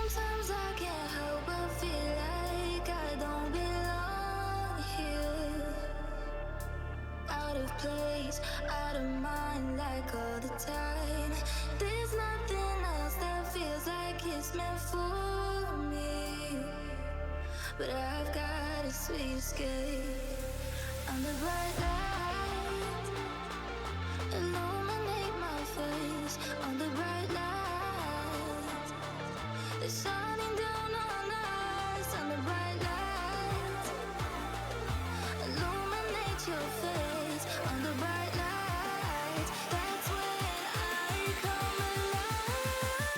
Sometimes I can't help but feel like I don't belong here. Out of place, out of mind, like all the time. There's nothing else that feels like it's meant for me. But I've got a sweet escape. Under bright light, illuminate my face. Under bright light, it's shining down on us. Under bright light, illuminate your face. Under bright light, that's when I come alive.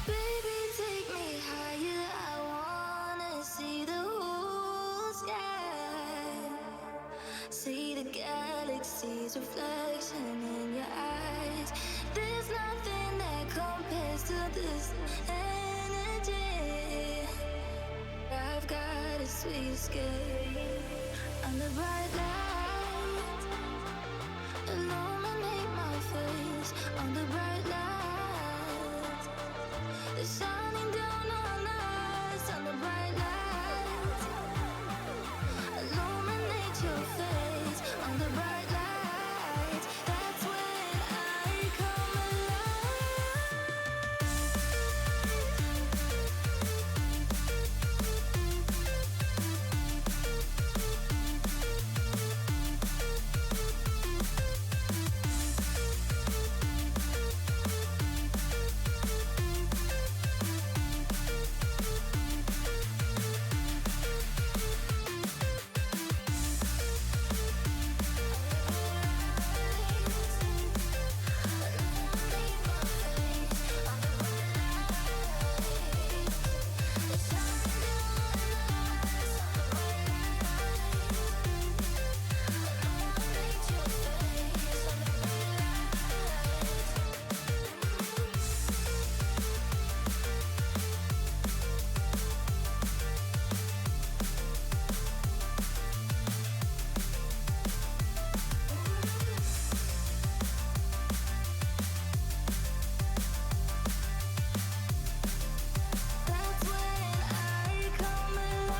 Baby, take me higher. I wanna see the whole sky. See the galaxy's reflection in your eyes. There's nothing that compares to this energy. I've got a sweet escape. Under bright light, illuminate my face. Under bright light, it's shining down on us. Under bright light, illuminate your face. Under bright light, that's when I come alive. That's when I come alive.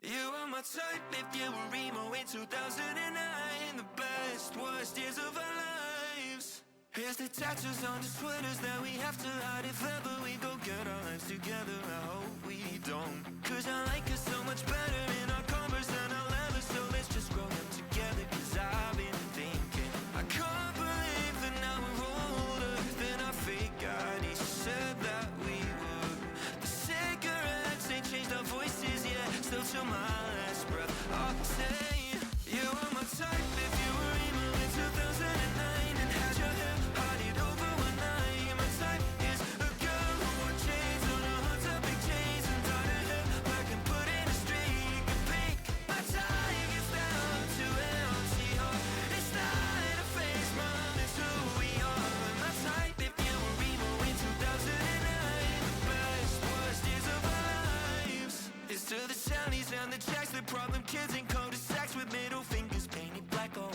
You were my type if you were emo in 2009. The best, worst years of our lives. Here's the tattoos on the sweaters that we have to hide. If ever we go get our lives together, I hope we don't. Cause I like us so much better in our Converse than our leather. So let's just grow up together. Cause I've been thinking, I can't believe that now we're older than our fake IDs said that we would. The cigarettes ain't changed our voices yet. Still till my last breath I'll say you were my type if you were emo in 2009 and had your hair parted over one night. My type is a girl who wore chains on her hot topic chains and dyed her hair black and put in a streak of pink. My type gets down to an empty heart. It's not a face, mom, it's who we are. And my type if you were emo in 2009. The best, worst years of our lives. It's to the soundies and the jacks, the problem kids in cul-de-sacs with middle fingers painted black all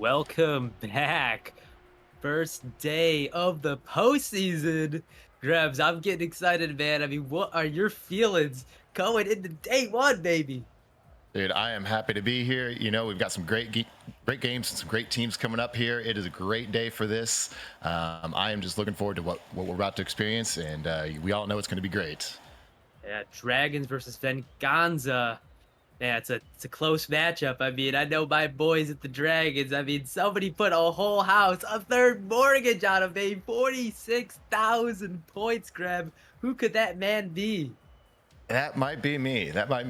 Welcome back. First day of the postseason. Grebs, I'm getting excited, man. I mean, what are your feelings going into day one, baby? Dude, I am happy to be here. You know, we've got some great games and some great teams coming up here. It is a great day for this. I am just looking forward to what we're about to experience, and we all know it's going to be great. Yeah, Dragons versus Venganza. Yeah, it's a close matchup. I mean, I know my boys at the Dragons. I mean, somebody put a whole house, a third mortgage on him, baby. 46,000 points, Grab. Who could that man be? That might be me. That might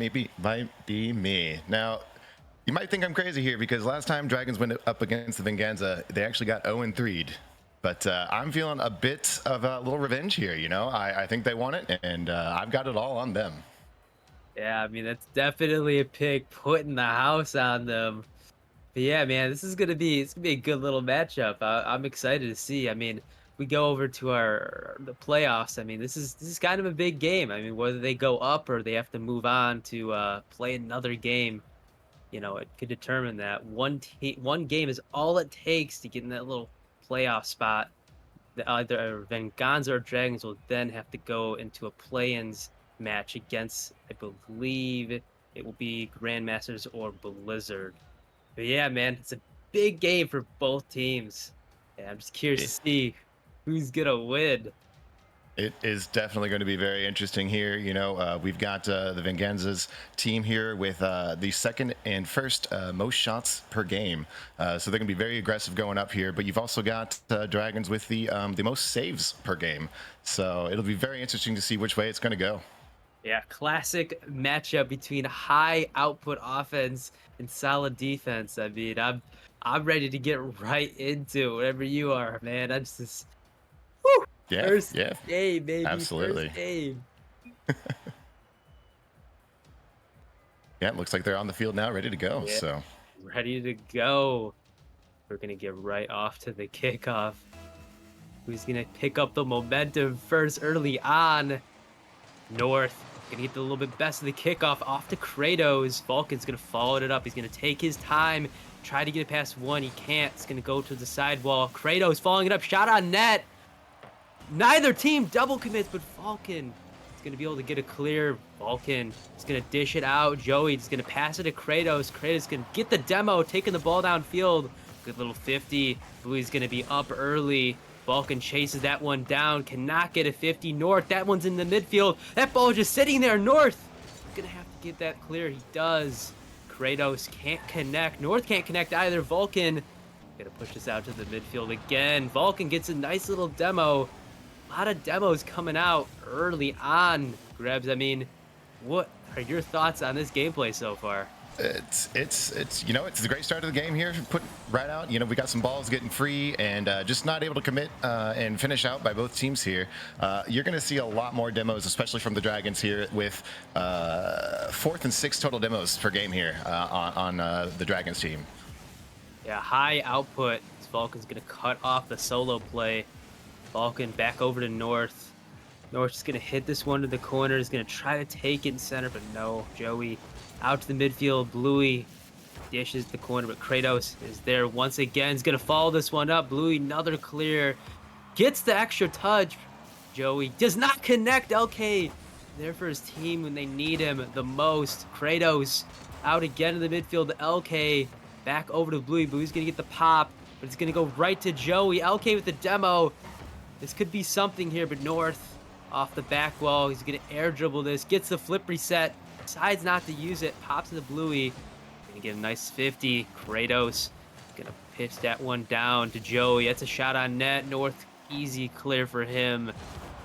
be me. Now, you might think I'm crazy here because last time Dragons went up against the Venganza, they actually got 0-3'd. But I'm feeling a bit of a little revenge here. You know, I think they won it, and I've got it all on them. Yeah, I mean, that's definitely a pick putting the house on them. But yeah, man, it's gonna be a good little matchup. I'm excited to see. I mean, we go over to our the playoffs. I mean, this is kind of a big game. I mean, whether they go up or they have to move on to play another game, it could determine that one game is all it takes to get in that little playoff spot. Either Venganza or Dragons will then have to go into a play-ins match against, I believe, it will be Grandmasters or Blizzard. But yeah, man, it's a big game for both teams. Yeah, I'm just curious to see who's gonna win. It is definitely going to be very interesting here. You know, we've got the Venganza's team here with the second and first most shots per game. So they're going to be very aggressive going up here. But you've also got Dragons with the most saves per game. So it'll be very interesting to see which way it's going to go. Yeah, classic matchup between high output offense and solid defense. I mean, I'm ready to get right into it, whatever you are, man. I'm just whew, Yeah, first yeah, game, baby. First absolutely. game. Yeah, it looks like they're on the field now, ready to go. Yeah, So ready to go. We're gonna get right off to the kickoff. Who's gonna pick up the momentum first early on? North gonna get the little bit best of the kickoff off to Kratos. Vulcan's gonna follow it up. He's gonna take his time, try to get it past one. He can't. It's gonna go to the sidewall. Kratos following it up, shot on net. Neither team double commits, but Vulcan is gonna be able to get a clear. Vulcan is gonna dish it out. Joey is gonna pass it to Kratos. Kratos gonna get the demo, taking the ball downfield. Good little 50. Bluey's gonna be up early. Vulcan chases that one down, cannot get a 50. North, that one's in the midfield. That ball just sitting there. North gonna have to get that clear. He does. Kratos can't connect. North can't connect either. Vulcan gonna push this out to the midfield again. Vulcan gets a nice little demo. A lot of demos coming out early on, Grebs. I mean, what are your thoughts on this gameplay so far? it's you know, it's a great start of the game here. Put right out. You know, we got some balls getting free and just not able to commit and finish out by both teams here. You're going to see a lot more demos, especially from the Dragons here, with fourth and sixth total demos per game here on the Dragons team. Yeah, high output. Vulcan's gonna cut off the solo play. Vulcan back over to North. North's just gonna hit this one to the corner. He's gonna try to take it in center, but no. Joey out to the midfield. Bluey dishes the corner, but Kratos is there once again. He's gonna follow this one up. Bluey, another clear. Gets the extra touch. Joey does not connect. LK there for his team when they need him the most. Kratos out again in the midfield. LK back over to Bluey. Bluey's gonna get the pop, but it's gonna go right to Joey. LK with the demo. This could be something here, but North off the back wall. He's gonna air dribble this. Gets the flip reset. Decides not to use it. Pops to the Bluey. Gonna get a nice 50. Kratos gonna pitch that one down to Joey. That's a shot on net. North easy clear for him.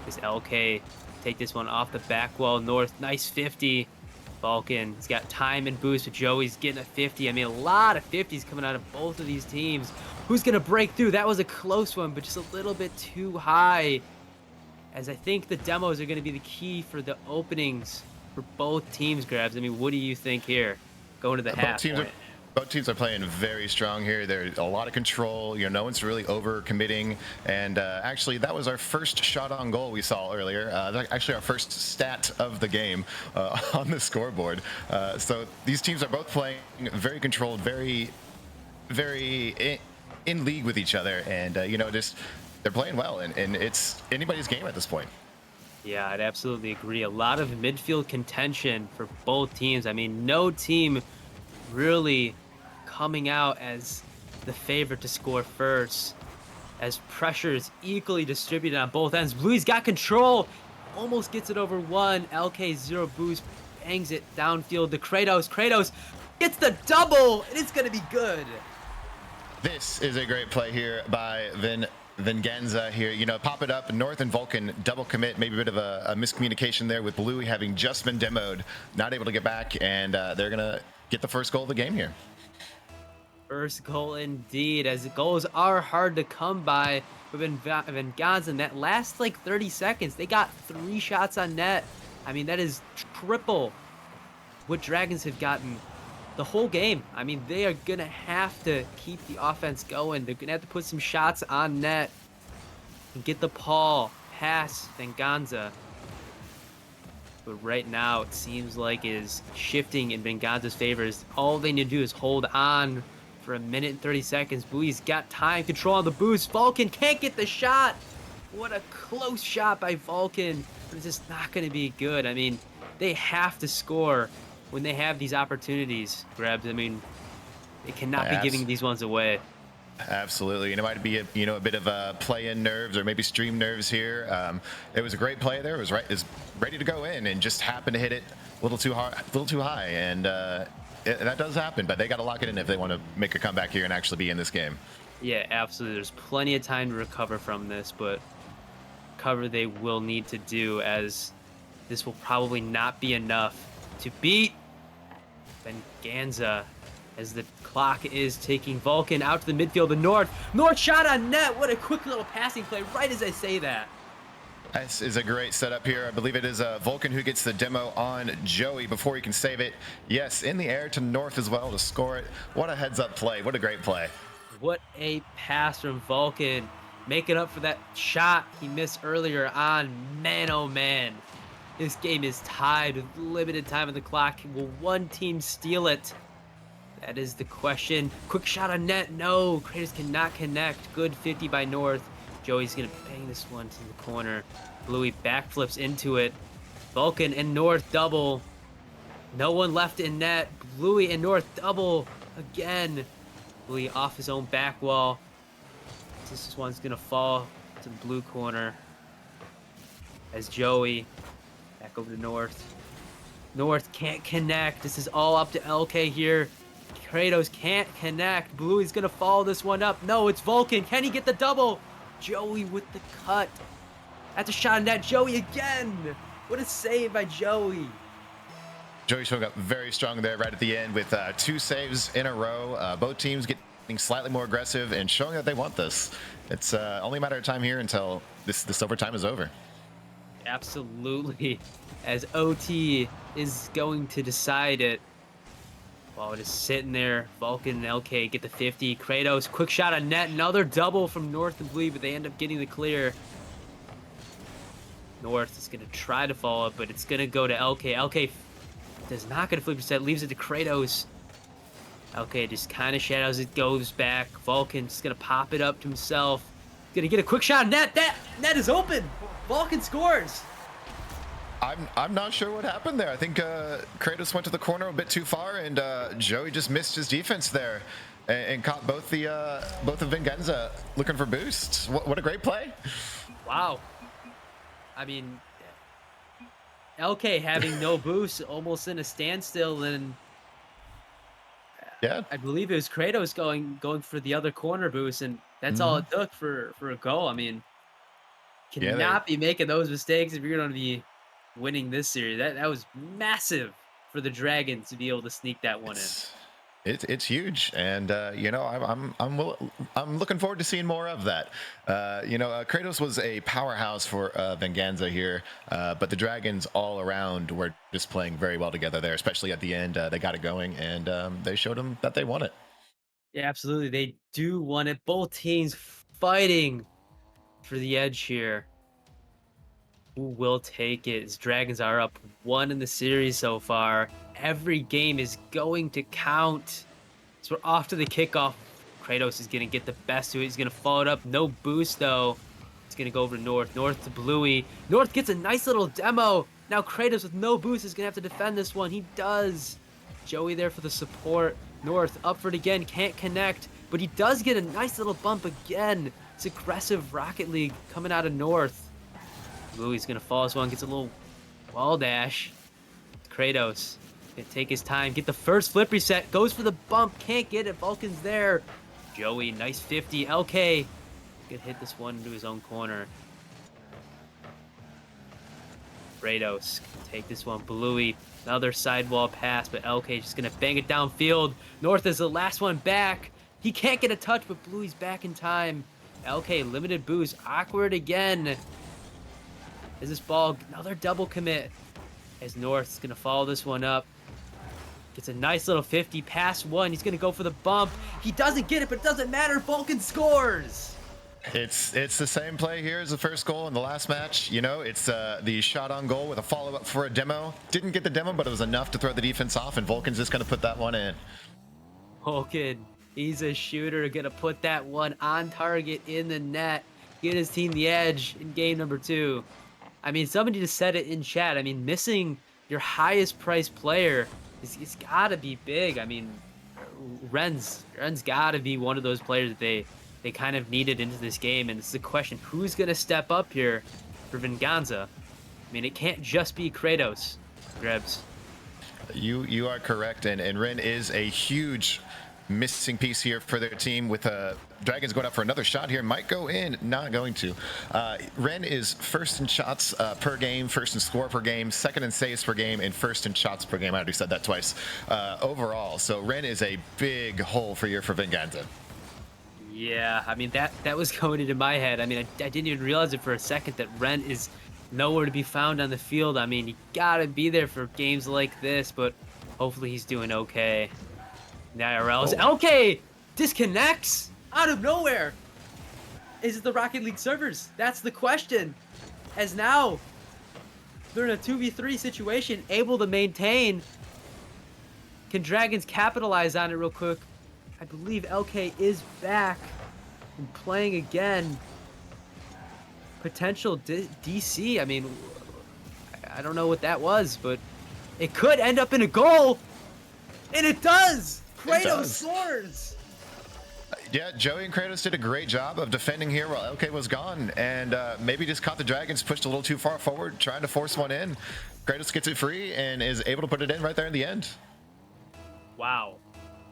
This LK take this one off the back wall. North nice 50. Vulcan, he's got time and boost, but Joey's getting a 50. I mean, a lot of 50s coming out of both of these teams. Who's going to break through? That was a close one, but just a little bit too high. As I think the demos are going to be the key for the openings for both teams, Grabs. I mean, what do you think here? Going to the half point. Both teams are playing very strong here. There's a lot of control. You know, no one's really over committing. And actually, that was our first shot on goal we saw earlier. Actually, our first stat of the game on the scoreboard. So these teams are both playing very controlled, very very in league with each other, and just they're playing well, and it's anybody's game at this point. Yeah, I'd absolutely agree. A lot of midfield contention for both teams. I mean, no team really coming out as the favorite to score first, as pressure is equally distributed on both ends. Bluey's got control, almost gets it over one. LK zero boost, bangs it downfield to Kratos. Kratos gets the double, and it's gonna be good. This is a great play here by Venganza here. Pop it up. North and Vulcan double commit. Maybe a bit of a miscommunication there with Bluey having just been demoed, not able to get back, and they're gonna get the first goal of the game here. First goal indeed, as goals are hard to come by. But Venganza in that last like 30 seconds, they got 3 shots on net. I mean, that is triple what Dragons have gotten the whole game. I mean, they are going to have to keep the offense going. They're going to have to put some shots on net and get the ball past Venganza. But right now, it seems like it is shifting in Venganza's favor. All they need to do is hold on for a minute and 30 seconds. Bluey's got time control on the boost. Vulcan can't get the shot. What a close shot by Vulcan. But it's just not going to be good. I mean, they have to score when they have these opportunities, Grebs. I mean, they cannot be giving these ones away. Absolutely, and it might be a bit of a play-in nerves or maybe stream nerves here. It was a great play there. It was ready to go in and just happened to hit it a little too hard, a little too high, and that does happen. But they got to lock it in if they want to make a comeback here and actually be in this game. Yeah, absolutely. There's plenty of time to recover from this, but recover they will need to do, as this will probably not be enough to beat Venganza, as the clock is taking Vulcan out to the midfield. The North shot on net. What a quick little passing play right as I say that. This is a great setup here. I believe it is Vulcan who gets the demo on Joey before he can save it. Yes, in the air to North as well to score it. What a heads-up play. What a great play. What a pass from Vulcan, making up for that shot he missed earlier on. Man, oh man. This game is tied with limited time on the clock. Will one team steal it? That is the question. Quick shot on net. No, Kratos cannot connect. Good 50 by North. Joey's going to bang this one to the corner. Bluey backflips into it. Vulcan and North double. No one left in net. Bluey and North double again. Bluey off his own back wall. This one's going to fall to the blue corner. As Joey back over to North. North can't connect. This is all up to LK here. Kratos can't connect. Bluey's going to follow this one up. No, it's Vulcan. Can he get the double? Joey with the cut. That's a shot on net. Joey again. What a save by Joey. Joey showing up very strong there right at the end with 2 saves in a row. Both teams getting slightly more aggressive and showing that they want this. It's only a matter of time here until this overtime is over. Absolutely. As OT is going to decide it. While it is sitting there, Vulcan and LK get the 50. Kratos, quick shot on net. Another double from North and Blue, but they end up getting the clear. North is going to try to follow up, but it's going to go to LK. LK does not get a flip reset, leaves it to Kratos. LK just kind of shadows it, goes back. Vulcan just going to pop it up to himself. Going to get a quick shot on net. That net is open. Vulcan scores. I'm not sure what happened there. I think Kratos went to the corner a bit too far, and Joey just missed his defense there, and caught both of Venganza looking for boosts. What a great play! Wow. I mean, LK having no boost, almost in a standstill, and yeah, I believe it was Kratos going for the other corner boost, and that's all it took for a goal. I mean, cannot be making those mistakes if you're going to be winning this series. That was massive for the Dragons to be able to sneak that one in. It's huge, and I'm looking forward to seeing more of that. Kratos was a powerhouse for Venganza here, but the Dragons all around were just playing very well together there, especially at the end. They got it going, and they showed them that they won it. Yeah, absolutely, they do want it. Both teams fighting for the edge here. Who will take it? As Dragons are up 1 in the series so far. Every game is going to count. So we're off to the kickoff. Kratos is going to get the best of it. He's going to follow it up. No boost, though. It's going to go over to North. North to Bluey. North gets a nice little demo. Now Kratos with no boost is going to have to defend this one. He does. Joey there for the support. North up for it again. Can't connect. But he does get a nice little bump again. It's aggressive Rocket League coming out of North. Bluey's going to fall this one. Gets a little wall dash. Kratos. Gonna take his time, get the first flip reset, goes for the bump, can't get it, Vulcan's there. Joey, nice 50, LK. Gonna hit this one into his own corner. Kratos, take this one, Bluey, another sidewall pass, but LK just gonna bang it downfield. North is the last one back. He can't get a touch, but Bluey's back in time. LK, limited boost, awkward again. Is this ball, another double commit. As North's gonna follow this one up. Gets a nice little 50, pass one. He's gonna go for the bump. He doesn't get it, but it doesn't matter. Vulcan scores. It's the same play here as the first goal in the last match. You know, it's the shot on goal with a follow-up for a demo. Didn't get the demo, but it was enough to throw the defense off, and Vulcan's just gonna put that one in. Vulcan, he's a shooter, gonna put that one on target in the net. Get his team the edge in game number 2. I mean, somebody just said it in chat. I mean, missing your highest priced player it's gotta be big. I mean, Ren's gotta be one of those players that they kind of needed into this game, and it's the question, who's gonna step up here for Venganza? I mean, it can't just be Kratos, Grebs. You are correct, and Ren is a huge missing piece here for their team, with Dragons going up for another shot here. Might go in, not going to. Ren is first in shots per game, first in score per game, second in saves per game, and first in shots per game. I already said that twice overall. So Ren is a big hole for Venganza. Yeah, I mean, that was going into my head. I mean, I didn't even realize it for a second that Ren is nowhere to be found on the field. I mean, you gotta be there for games like this, but hopefully he's doing okay. The IRLs. LK disconnects out of nowhere. Is it the Rocket League servers? That's the question. As now they're in a 2v3 situation, able to maintain. Can Dragons capitalize on it real quick? I believe LK is back and playing again. Potential DC. I mean, I don't know what that was, but it could end up in a goal. And it does! Kratos scores! Yeah, Joey and Kratos did a great job of defending here while LK was gone, and maybe just caught the Dragons pushed a little too far forward, trying to force one in. Kratos gets it free and is able to put it in right there in the end. Wow.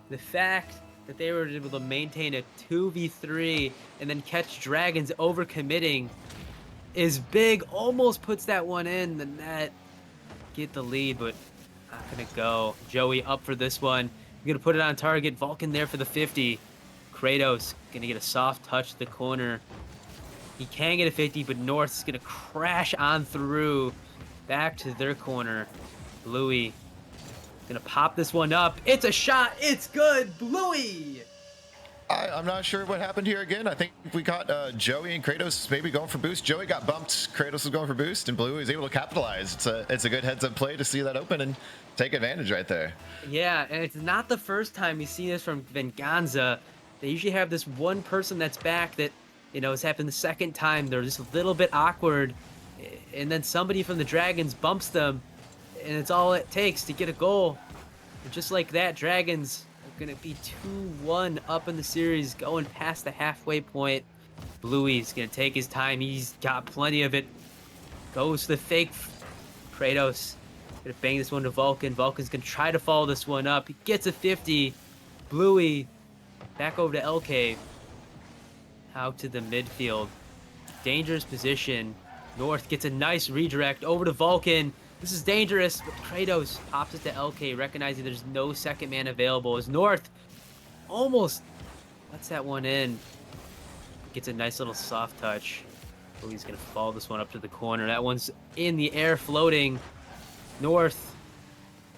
The fact that they were able to maintain a 2v3 and then catch Dragons overcommitting is big. Almost puts that one in the net. Get the lead, but not gonna go. Joey up for this one. Gonna put it on target. Vulcan there for the 50. Kratos gonna get a soft touch to the corner. He can get a 50, but North's gonna crash on through back to their corner. Bluey gonna pop this one up. It's a shot. It's good. Bluey. I'm not sure what happened here again. I think we caught Joey and Kratos maybe going for boost. Joey got bumped. Kratos was going for boost, and Bluey was able to capitalize. It's a good heads-up play to see that open and take advantage right there. Yeah, and it's not the first time we've seen this from Venganza. They usually have this one person that's back that, you know, it's happened the second time. They're just a little bit awkward, and then somebody from the Dragons bumps them, and it's all it takes to get a goal. And just like that, Dragons are going to be 2-1 up in the series, going past the halfway point. Bluey's going to take his time. He's got plenty of it. Goes to the fake. Kratos going to bang this one to Vulcan. Vulcan's going to try to follow this one up. He gets a 50. Bluey back over to LK. Out to the midfield. Dangerous position. North gets a nice redirect over to Vulcan. This is dangerous, but Kratos pops it to LK, recognizing there's no second man available. As North almost lets that one in. Gets a nice little soft touch. Oh, he's going to follow this one up to the corner. That one's in the air floating. North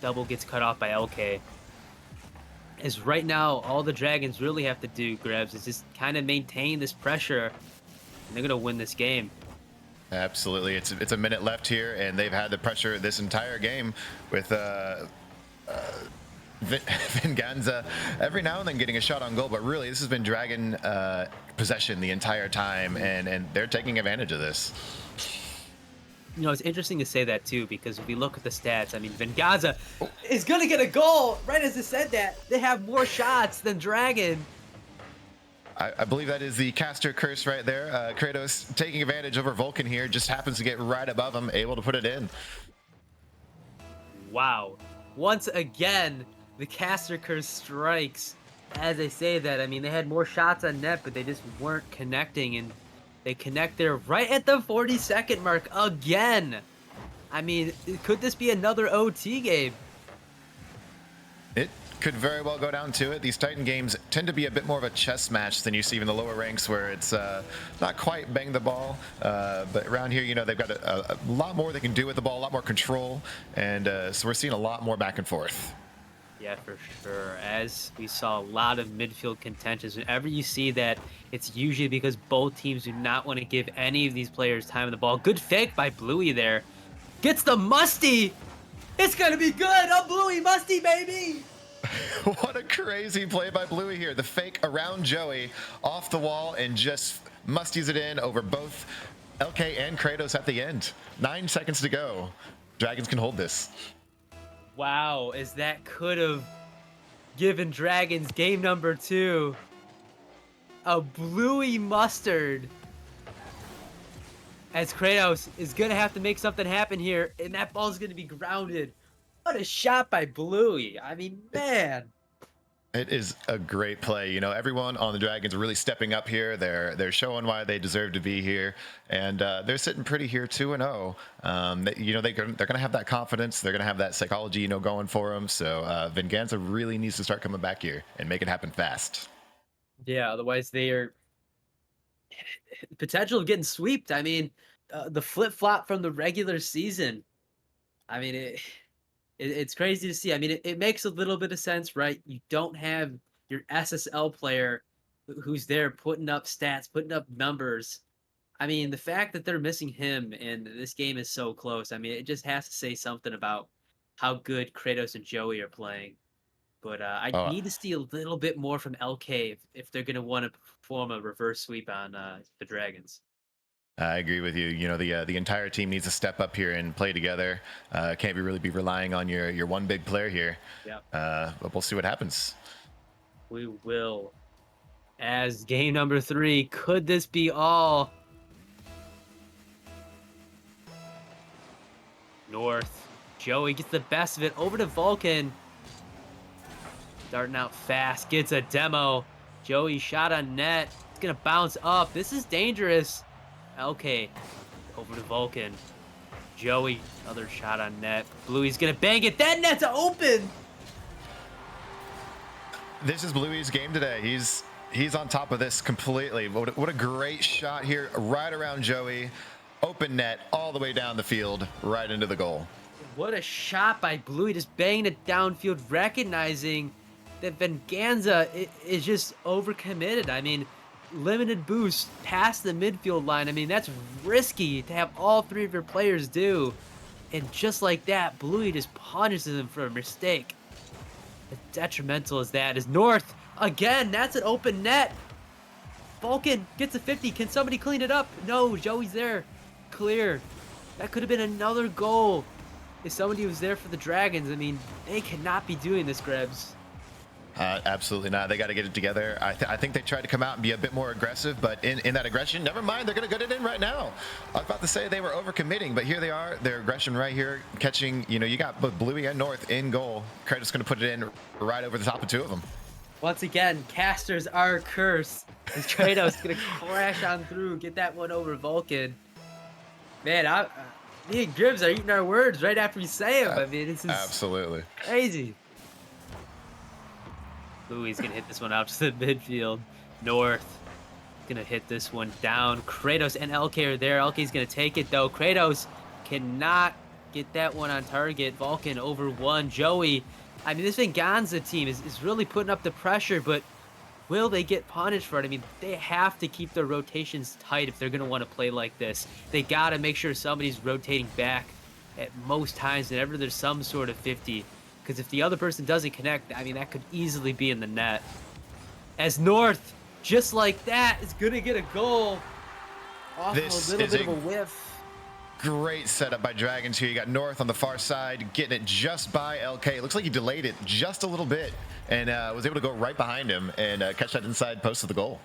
double gets cut off by LK. As right now, all the Dragons really have to do, Grebs, is just kind of maintain this pressure, and they're going to win this game. Absolutely. It's a minute left here, and they've had the pressure this entire game with Venganza every now and then getting a shot on goal, but really this has been Dragon possession the entire time, and they're taking advantage of this. You know, it's interesting to say that too, because if we look at the stats, I mean, Venganza is going to get a goal. Right as I said that, they have more shots than Dragon. I believe that is the caster curse right there. Kratos taking advantage over Vulcan here, just happens to get right above him, able to put it in. Wow. Once again, the caster curse strikes. As I say that, I mean, they had more shots on net, but they just weren't connecting, and they connect there right at the 40-second mark again. I mean, could this be another OT game? It could very well go down to it. These Titan games tend to be a bit more of a chess match than you see in the lower ranks, where it's not quite bang the ball. But around here, you know, they've got a lot more they can do with the ball, a lot more control. And so we're seeing a lot more back and forth. Yeah, for sure. As we saw a lot of midfield contentions, whenever you see that, it's usually because both teams do not want to give any of these players time on the ball. Good fake by Bluey there. Gets the Musty. It's going to be good. Oh, Bluey, Musty, baby. What a crazy play by Bluey here. The fake around Joey, off the wall, and just musties it in over both LK and Kratos at the end. 9 seconds to go. Dragons can hold this. Wow, as that could have given Dragons game number 2 a Bluey mustard. As Kratos is going to have to make something happen here, and that ball is going to be grounded. What a shot by Bluey. I mean, man. It is a great play. You know, everyone on the Dragons are really stepping up here. They're showing why they deserve to be here, and they're sitting pretty here 2-0. You know, they're going to have that confidence. They're going to have that psychology, you know, going for them. So Venganza really needs to start coming back here and make it happen fast. Yeah, otherwise they are potential of getting swept. I mean, the flip-flop from the regular season. I mean, it's crazy to see. I mean, it makes a little bit of sense, right? You don't have your SSL player who's there putting up stats, putting up numbers. I mean, the fact that they're missing him and this game is so close, I mean, it just has to say something about how good Kratos and Joey are playing. But I Oh, need to see a little bit more from LK if they're going to want to perform a reverse sweep on the Dragons. I agree with you. You know, the entire team needs to step up here and play together. Can't really be relying on your one big player here. Yeah. But we'll see what happens. We will. As game number 3, could this be all? North. Joey gets the best of it over to Vulcan. Starting out fast, gets a demo. Joey shot on net. It's going to bounce up. This is dangerous. LK over to Vulcan. Joey, another shot on net. Bluey's going to bang it. That net's open. This is Bluey's game today. He's on top of this completely. What a great shot here, right around Joey. Open net all the way down the field, right into the goal. What a shot by Bluey, just banging it downfield, recognizing that Venganza is just overcommitted. I mean, limited boost past the midfield line. I mean, that's risky to have all 3 of your players do. And just like that, Bluey just punishes him for a mistake. As detrimental as that is North. Again, that's an open net. Vulcan gets a 50. Can somebody clean it up? No, Joey's there. Clear. That could have been another goal if somebody was there for the Dragons. I mean, they cannot be doing this, Grebs. Absolutely not. They got to get it together. I think they tried to come out and be a bit more aggressive, but in that aggression, never mind. They're going to get it in right now. I was about to say they were overcommitting, but here they are. Their aggression right here, catching. You know, you got both Bluey and North in goal. Kratos going to put it in right over the top of 2 of them. Once again, casters are cursed. As Kratos going to crash on through, get that one over Vulcan. Man, me and Gribbs are eating our words right after we say them. I mean, this is absolutely crazy. Bluey's going to hit this one out to the midfield. North going to hit this one down. Kratos and LK are there. LK's going to take it, though. Kratos cannot get that one on target. Vulcan over 1. Joey, I mean, this Venganza team is really putting up the pressure, but will they get punished for it? I mean, they have to keep their rotations tight if they're going to want to play like this. They got to make sure somebody's rotating back at most times whenever there's some sort of 50. Because if the other person doesn't connect, I mean, that could easily be in the net. As North, just like that, is going to get a goal off of This a little is bit a of a whiff. great setup by Dragons here. You got North on the far side, getting it just by LK. It looks like he delayed it just a little bit and was able to go right behind him and catch that inside post of the goal.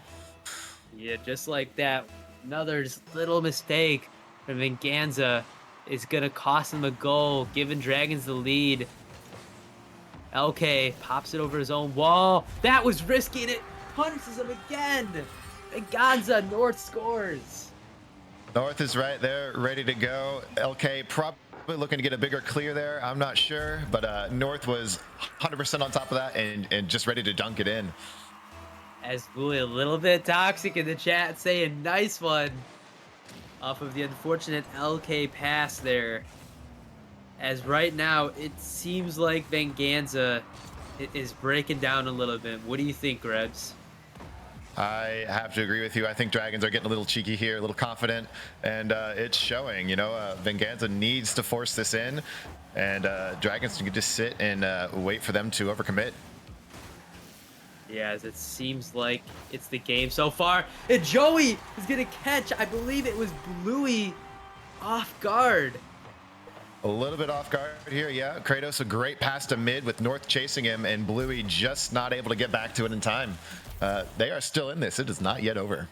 Yeah, just like that. Another just little mistake from Venganza is going to cost him a goal, giving Dragons the lead. LK pops it over his own wall. That was risky, and it punishes him again. Venganza, North scores. North is right there, ready to go. LK probably looking to get a bigger clear there. I'm not sure, but North was 100% on top of that and just ready to dunk it in. As Bully a little bit toxic in the chat saying nice one off of the unfortunate LK pass there. As right now, it seems like Venganza is breaking down a little bit. What do you think, Grebs? I have to agree with you. I think Dragons are getting a little cheeky here, a little confident, and it's showing. You know, Venganza needs to force this in, and Dragons can just sit and wait for them to overcommit. Yeah, as it seems like it's the game so far. And Joey is going to catch, I believe it was Bluey, off guard. A little bit off guard here, yeah. Kratos, a great pass to mid with North chasing him, and Bluey just not able to get back to it in time. They are still in this. It is not yet over.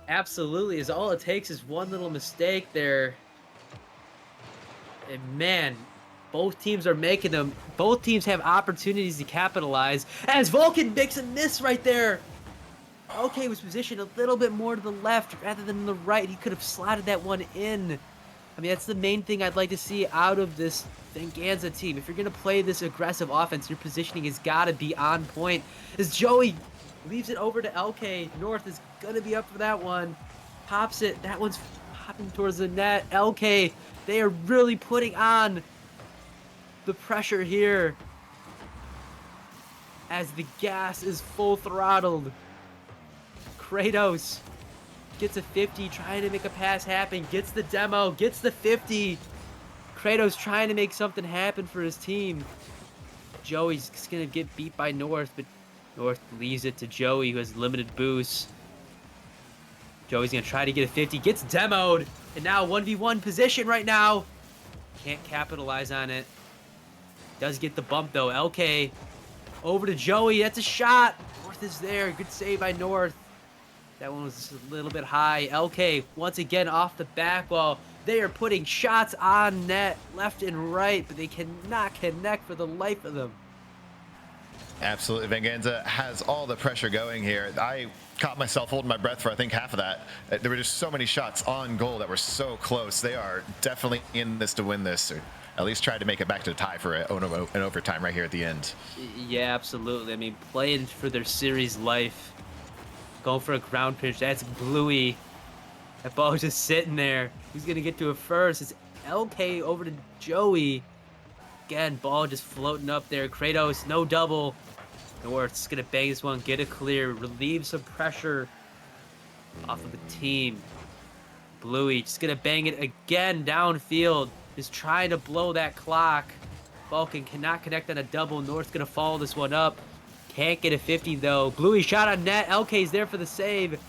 Absolutely, as all it takes is one little mistake there. And man, both teams are making them. Both teams have opportunities to capitalize. As Vulcan makes a miss right there. Okay, was positioned a little bit more to the left rather than the right. He could have slotted that one in. I mean, that's the main thing I'd like to see out of this Venganza team. If you're going to play this aggressive offense, your positioning has got to be on point. As Joey leaves it over to LK, North is going to be up for that one. Pops it. That one's popping towards the net. LK, they are really putting on the pressure here as the gas is full throttled. Kratos gets a 50, trying to make a pass happen, gets the demo, gets the 50. Kratos trying to make something happen for his team. Joey's just gonna get beat by North, but North leaves it to Joey, who has limited boost. Joey's gonna try to get a 50, gets demoed, and now 1v1 position right now. Can't capitalize on it. Does get the bump though. LK over to Joey, that's a shot. North is there, good save by North. That one was just a little bit high. LK, once again, off the back wall. They are putting shots on net, left and right, but they cannot connect for the life of them. Absolutely. Venganza has all the pressure going here. I caught myself holding my breath for, I think, half of that. There were just so many shots on goal that were so close. They are definitely in this to win this, or at least try to make it back to the tie for an overtime right here at the end. Yeah, absolutely. I mean, playing for their series life. Going for a ground pitch. That's Bluey. That ball is just sitting there. Who's going to get to it first? It's LK over to Joey. Again, ball just floating up there. Kratos, no double. North's going to bang this one, get it clear, relieve some pressure off of the team. Bluey just going to bang it again downfield. Just trying to blow that clock. Vulcan cannot connect on a double. North's going to follow this one up. Can't get a 50 though. Bluey shot on net. LK's there for the save.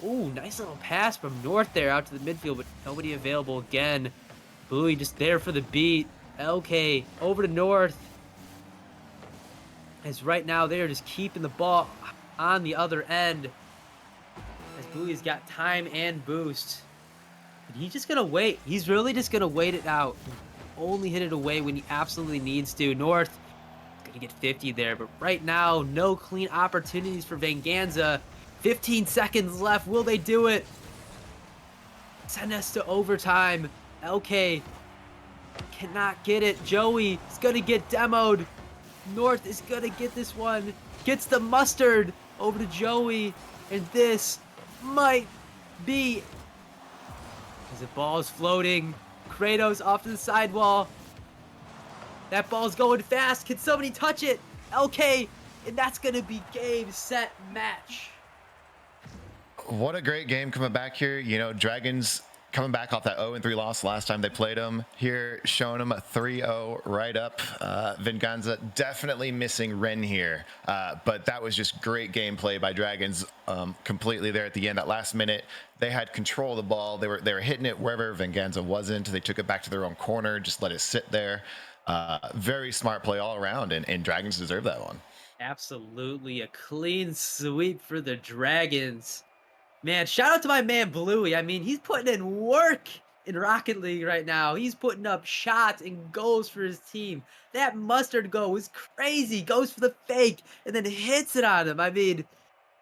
Ooh, nice little pass from North there out to the midfield, but nobody available again. Bluey just there for the beat. LK over to North. As right now they are just keeping the ball on the other end. As Bluey's got time and boost. But he's just gonna wait. He's really just gonna wait it out. Only hit it away when he absolutely needs to. North gonna get 50 there, but right now, no clean opportunities for Venganza. 15 seconds left. Will they do it? Send us to overtime. LK cannot get it. Joey is gonna get demoed. North is gonna get this one. Gets the mustard over to Joey, and this might be as the ball is floating. Kratos off to the sidewall. That ball's going fast. Can somebody touch it? LK, and that's going to be game, set, match. What a great game coming back here. You know, Dragons coming back off that 0-3 loss last time they played them. Here, showing them a 3-0 right up. Venganza definitely missing Ren here, but that was just great gameplay by Dragons, completely there at the end. That last minute, they had control of the ball. They were hitting it wherever Venganza wasn't. They took it back to their own corner, just let it sit there. Very smart play all around, and Dragons deserve that one. Absolutely a clean sweep for the Dragons. Man, shout out to my man Bluey. I mean, he's putting in work in Rocket League right now. He's putting up shots and goals for his team. That mustard goal was crazy. Goes for the fake and then hits it on him. I mean,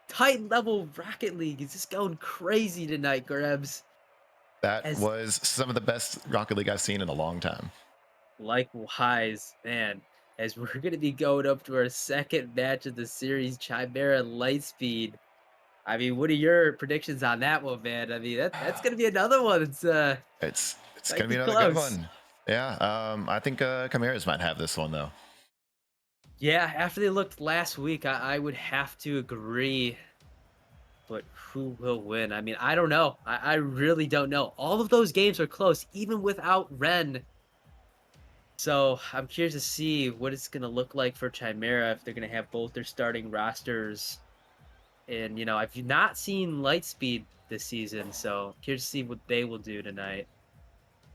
Titan level Rocket League is just going crazy tonight, Grebs. That As was some of the best Rocket League I've seen in a long time. likewise, man, as we're going to be going up to our second match of the series, Chimera Lightspeed. I mean, what are your predictions on that one, man? I mean, that's gonna be another one. It's Might gonna be be another good close. one. Yeah, I think Chimeras might have this one though. Yeah, after they looked last week, I would have to agree. But who will win? I mean, I don't know. I really don't know. All of those games are close, even without Ren. So I'm curious to see what it's gonna look like for Chimera if they're gonna have both their starting rosters. And I've not seen Lightspeed this season, so curious to see what they will do tonight.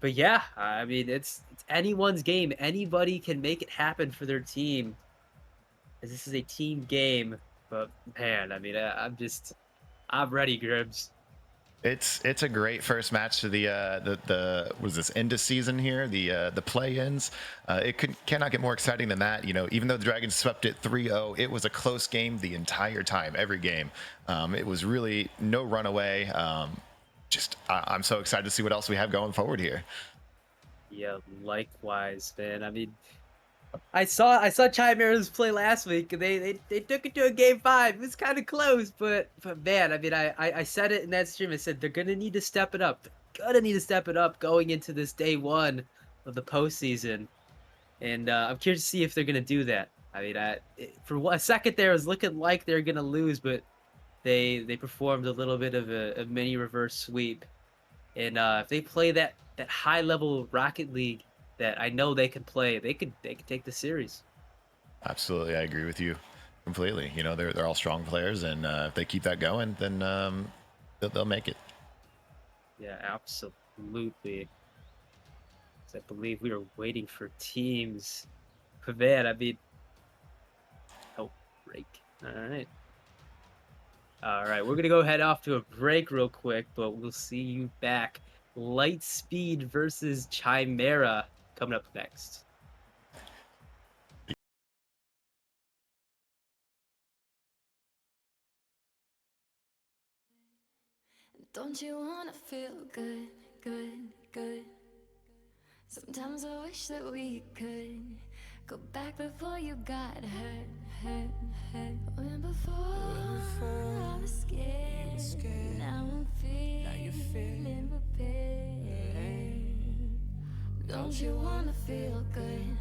But yeah, I mean, it's anyone's game. Anybody can make it happen for their team, as this is a team game. But man, I mean, I'm ready, Gribbs. It's a great first match to the was this end of season here, the play-ins. Cannot get more exciting than that. Even though the Dragons swept it 3-0, it was a close game the entire time, every game. It was really no runaway. I'm so excited to see what else we have going forward here. Yeah, likewise, man. I mean, I saw Chimeras play last week, and they took it to a game 5. It was kind of close, but man, I mean, I said it in that stream. I said they're gonna need to step it up. They're gonna need to step it up going into this day 1 of the postseason, and I'm curious to see if they're gonna do that. I mean, for a second there, it was looking like they're gonna lose, but they performed a little bit of a mini reverse sweep, and if they play that high level Rocket League that I know they can play, they could take the series. Absolutely, I agree with you completely. They're all strong players, and if they keep that going, then they'll make it. Yeah, absolutely. I believe we were waiting for teams. But man, I mean, oh, break. All right, we're gonna go head off to a break real quick, but we'll see you back. Lightspeed versus Chimera coming up next. Don't you wanna feel good, good, good? Sometimes I wish that we could go back before you got hurt, hurt, hurt. When before I was scared, now I'm feeling prepared. Don't you wanna feel good?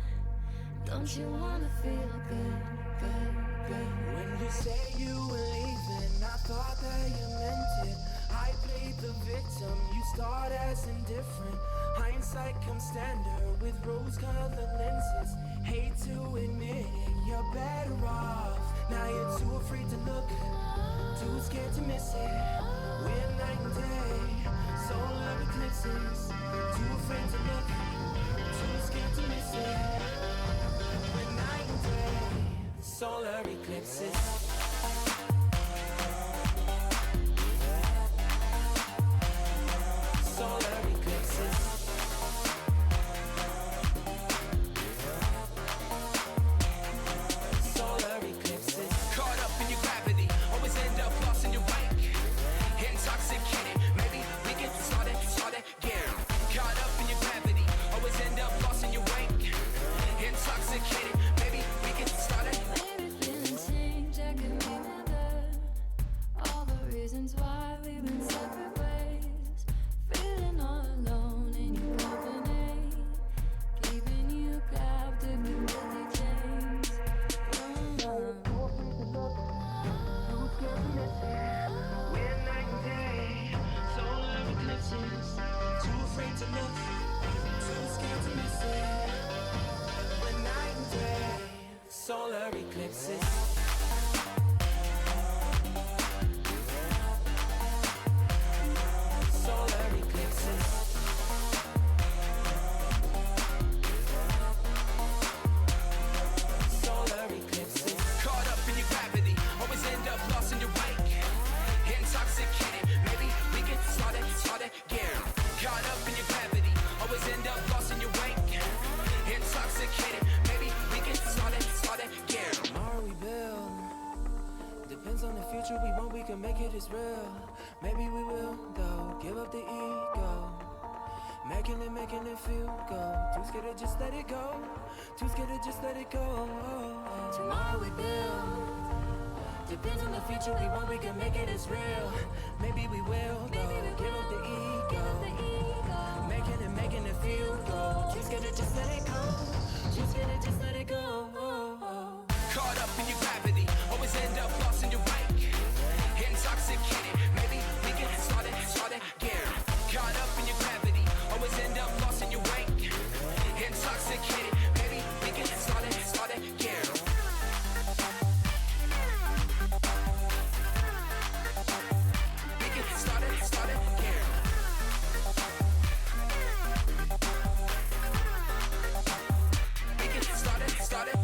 Don't you wanna feel good, good, good? When you say you were leaving, I thought that you meant it. I played the victim, you starred as indifferent. Hindsight comes standard with rose-colored lenses. Hate to admit it, you're better off. Now you're too afraid to look, too scared to miss it. We're night and day, solar eclipses. Too afraid to look, too scared to miss it. We're night and day, solar eclipses. Maybe feeling changed, I solar eclipses. Solar eclipses. Solar eclipses. Caught up in your gravity, always end up lost in your wake. Intoxicated, maybe we can start it again. Caught up in your gravity, always end up lost in your wake. Intoxicated, maybe we can start it again. Tomorrow we build. Depends on the future we want, we can make it as real. Maybe we will, though, give up the ego. Making it feel good. Too scared to just let it go. Too scared to just let it go. Tomorrow we build. Depends on the future we want, we can make it as real. Maybe we will, though, give up the ego. Making it feel good. Too scared to just let it go. Too scared to just let it go. Caught up in your gravity, always end up lost in your wake. Intoxicated, maybe we can start it again. Caught up in your gravity, always end up lost in your wake. Intoxicated, maybe we can start it again. We can start it again. We can start it.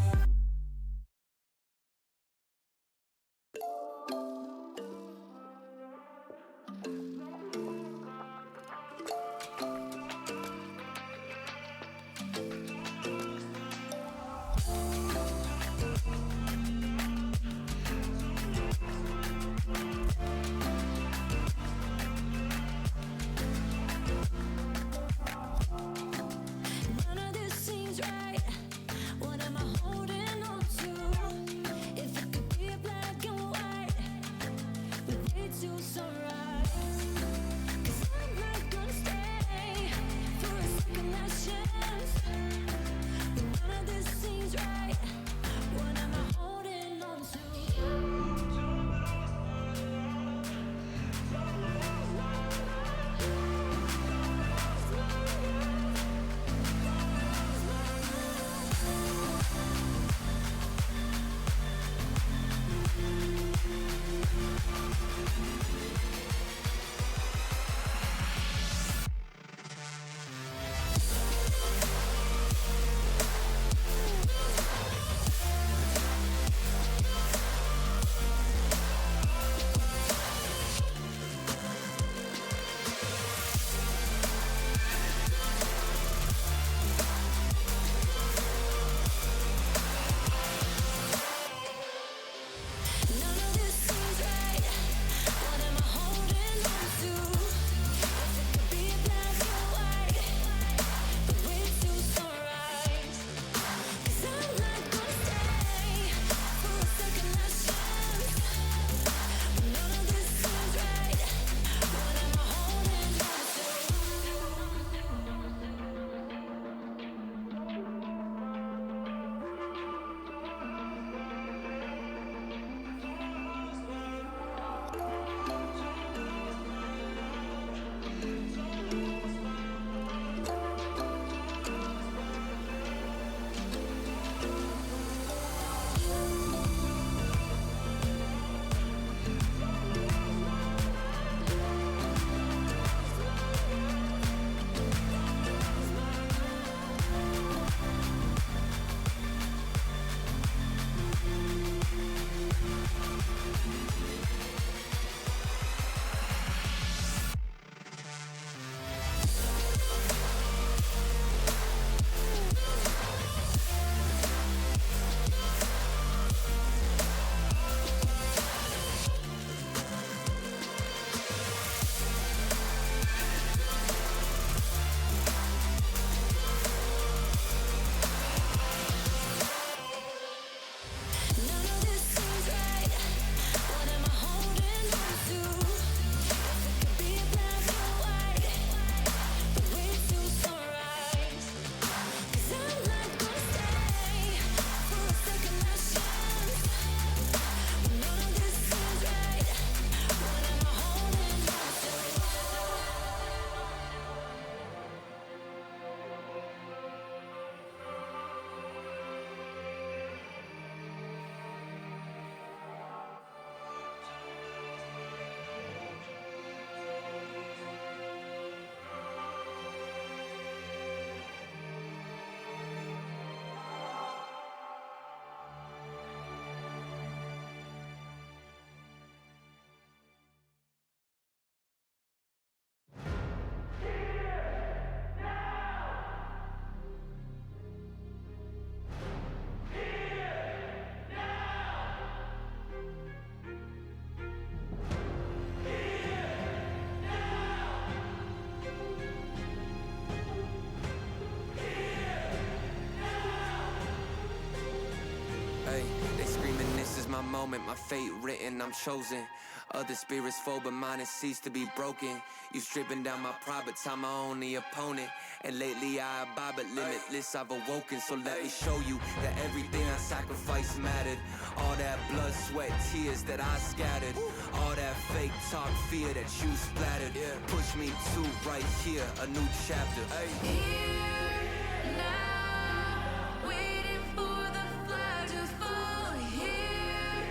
Hey, they screaming, this is my moment, my fate written, I'm chosen. Other spirits fall, but mine has ceased to be broken. You stripping down my pride, but time my only opponent. And lately I abide, but limitless I've awoken. So let me show you that everything I sacrificed mattered. All that blood, sweat, tears that I scattered. All that fake talk, fear that you splattered. Push me to right here, a new chapter. Here now, waiting for the flag to fall. Here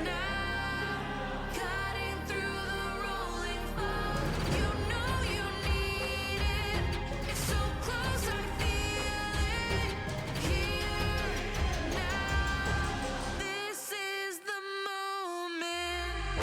now, cutting through the rolling fog. You know you need it. It's so close, I feel it. Here now, this is the moment.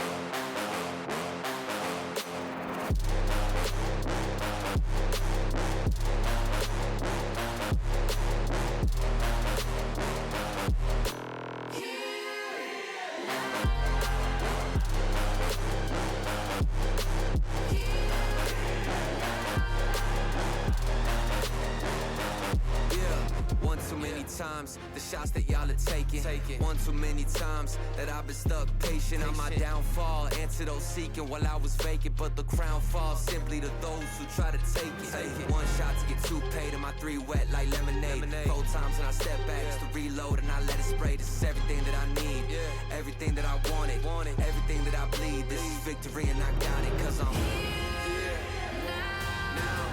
One too many times, the shots that y'all are taking. One too many times that I've been stuck patient on my downfall. Antidote seeking while I was vacant, but the crown falls simply to those who try to take it. One shot to get two paid, and my three wet like lemonade. 4 times and I step back just to reload and I let it spray. This is everything that I need, everything that I wanted, everything that I bleed. This is victory and I got it, cause I'm here now,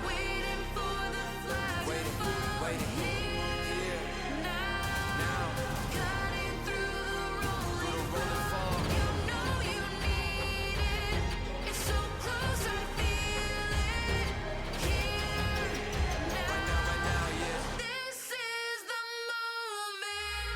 Waiting for the flag to fall. waiting. Here now, cutting through the rolling fog. You know you need it. It's so close, I feel it. Here now, this is the moment.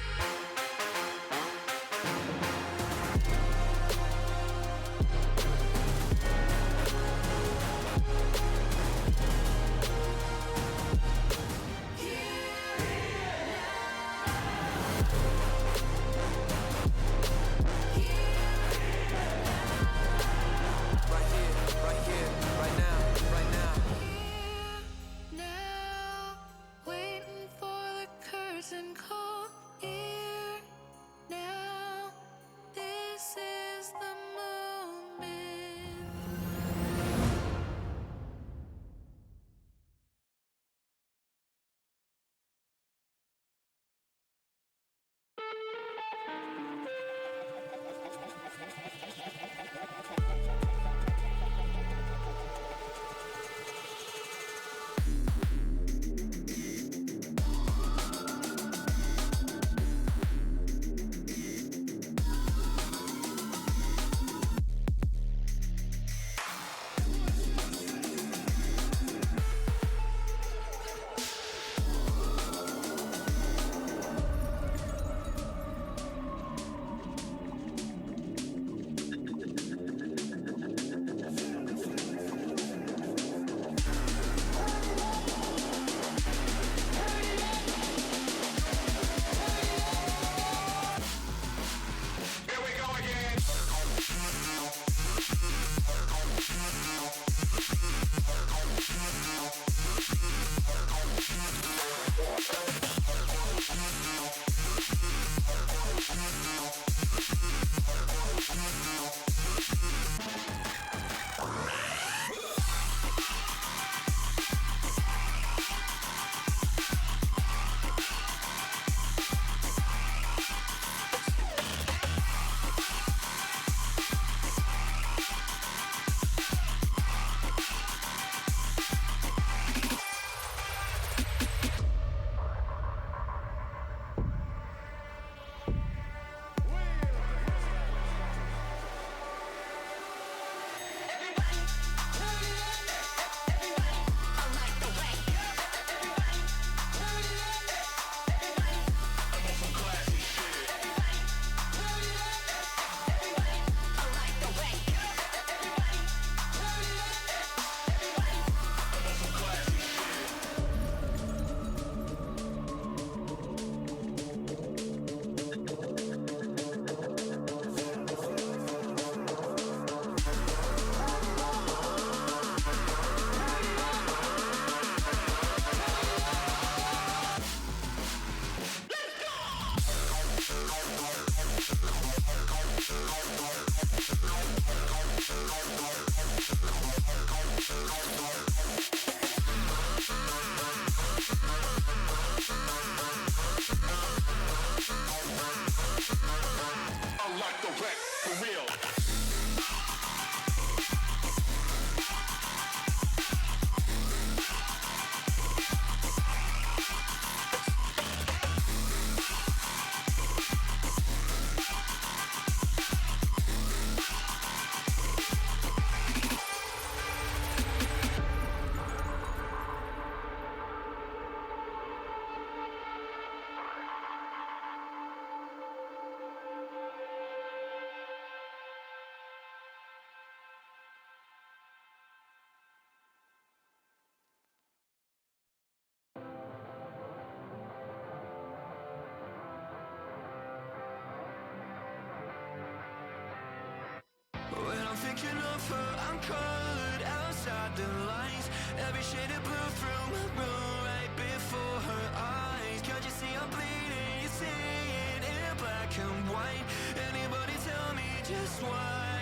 reflection of her. I'm colored outside the lines. Every shade of blue through my room, right before her eyes. Can't you see I'm bleeding? You see it in black and white. Anybody tell me just why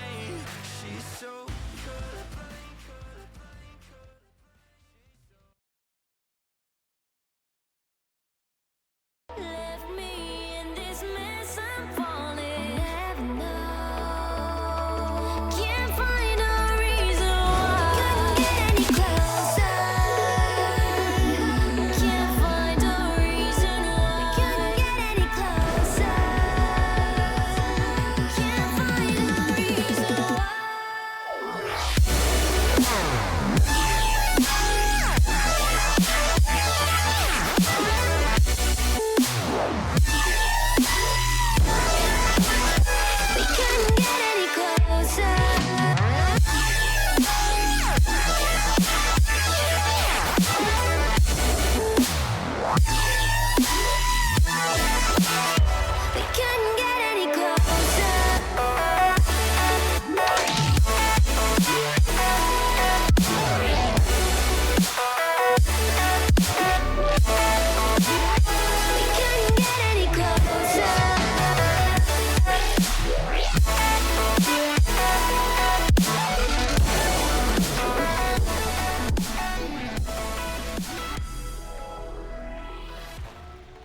she's so colorblind, colorblind, Left me in this mess, I'm falling. Never know. Can't find a reason why. Couldn't get any closer. Can't find a reason why. Couldn't get any closer. Can't find a reason why. We couldn't get any closer. We couldn't get any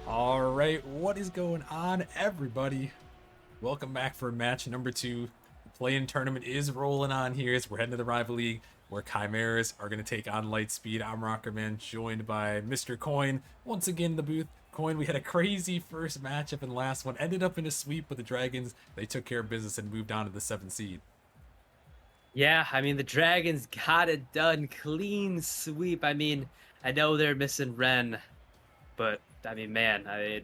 All right, what is going on, everybody? Welcome back for match number 2. The play-in tournament is rolling on here as we're heading to the rival league where Chimeras are going to take on Lightspeed. I'm Rockerman, joined by Mr. Coin once again in the booth. Coin, we had a crazy first matchup in the last one. Ended up in a sweep with the Dragons. They took care of business and moved on to the 7th seed. Yeah, I mean, the Dragons got it done. Clean sweep. I mean, I know they're missing Ren, but I mean, man,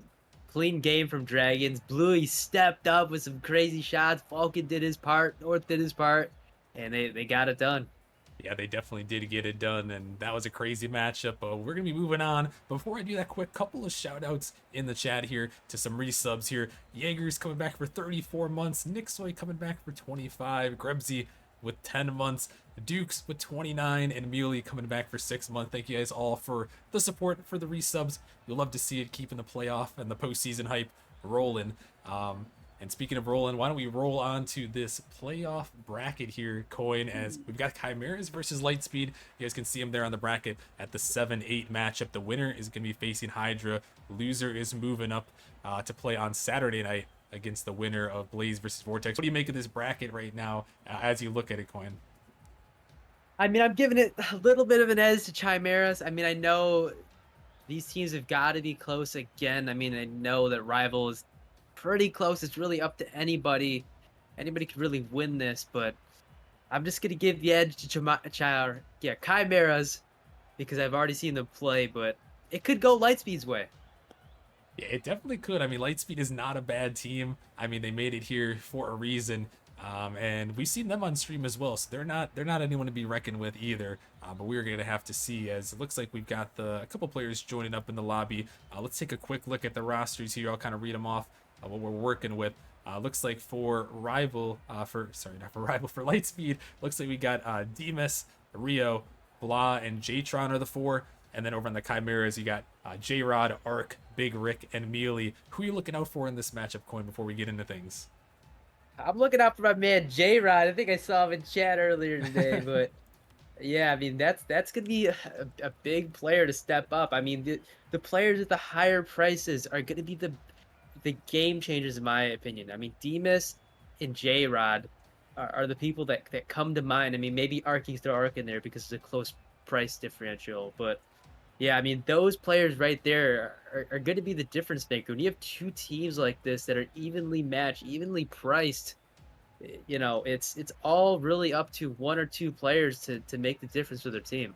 clean game from Dragons. Bluey stepped up with some crazy shots. Falcon did his part. North did his part, and they got it done. Yeah, they definitely did get it done, and that was a crazy matchup. But we're going to be moving on. Before I do that, quick couple of shout-outs in the chat here to some resubs here. Jaeger's coming back for 34 months. Nixoy coming back for 25. Grebsy with 10 months. Dukes with 29. And Muley coming back for 6 months. Thank you guys all for the support for the resubs. You'll love to see it keeping the playoff and the postseason hype rolling. And speaking of rolling, why don't we roll on to this playoff bracket here, Coin, as we've got Chimeras versus Lightspeed. You guys can see them there on the bracket at the 7-8 matchup. The winner is going to be facing Hydra. Loser is moving up to play on Saturday night against the winner of Blaze versus Vortex. What do you make of this bracket right now as you look at it, Coin? I mean, I'm giving it a little bit of an edge to Chimeras. I mean, I know these teams have got to be close again. I mean, I know that Rival is pretty close. It's really up to anybody. Anybody could really win this, but I'm just gonna give the edge to Chimeras because I've already seen them play, but it could go Lightspeed's way. Yeah, it definitely could. I mean, Lightspeed is not a bad team. I mean, they made it here for a reason. And we've seen them on stream as well, so they're not anyone to be reckoned with either. But we're gonna have to see, as it looks like we've got a couple players joining up in the lobby. Let's take a quick look at the rosters here. I'll kind of read them off what we're working with. Looks like for Rival, for Lightspeed, looks like we got Demas, Rio, Blah, and Jtron are the 4. And then over on the Chimeras, you got J-Rod, Arc, Big Rick, and Mealy. Who are you looking out for in this matchup, Coin, before we get into things? I'm looking out for my man J-Rod. I think I saw him in chat earlier today, but yeah, I mean that's gonna be a big player to step up. I mean the players at the higher prices are gonna be the game changers in my opinion. I mean Demas and J-Rod are the people that come to mind. I mean maybe Arc, you throw Arc in there because it's a close price differential, but yeah, I mean those players right there are going to be the difference maker. When you have two teams like this that are evenly matched, evenly priced, you know, it's all really up to one or two players to make the difference for their team.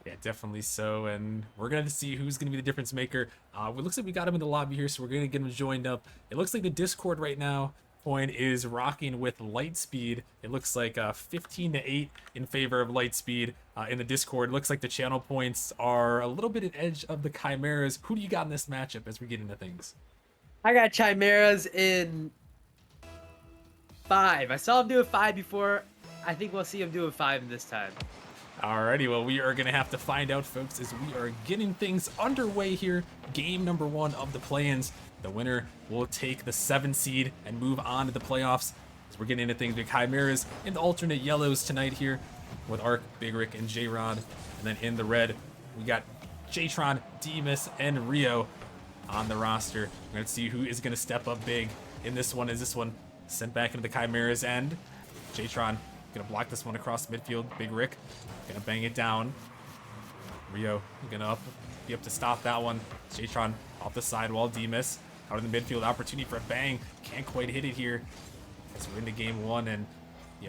Yeah, definitely so. And we're going to see who's going to be the difference maker. It looks like we got him in the lobby here, so we're going to get him joined up. It looks like the Discord right now, Coin, is rocking with Lightspeed. It looks like 15-8 in favor of Lightspeed in the Discord. It looks like the channel points are a little bit at edge of the Chimeras. Who do you got in this matchup as we get into things? I got Chimeras in 5. I saw him do a 5 before. I think we'll see him doing 5 this time. Alrighty, well, we are going to have to find out, folks, as we are getting things underway here. Game number 1 of the play-ins. The winner will take the 7 seed and move on to the playoffs. As we're getting into things with Chimeras in the alternate yellows tonight here with Arc, Big Rick, and J-Rod. And then in the red, we got J-Tron, Demus, and Rio on the roster. We're going to see who is going to step up big in this one. Is this one sent back into the Chimeras end? J-Tron going to block this one across midfield. Big Rick going to bang it down. Rio going to be up to stop that one. J-Tron off the sidewall. Demus out in the midfield. Opportunity for a bang. Can't quite hit it here as we're into game 1. And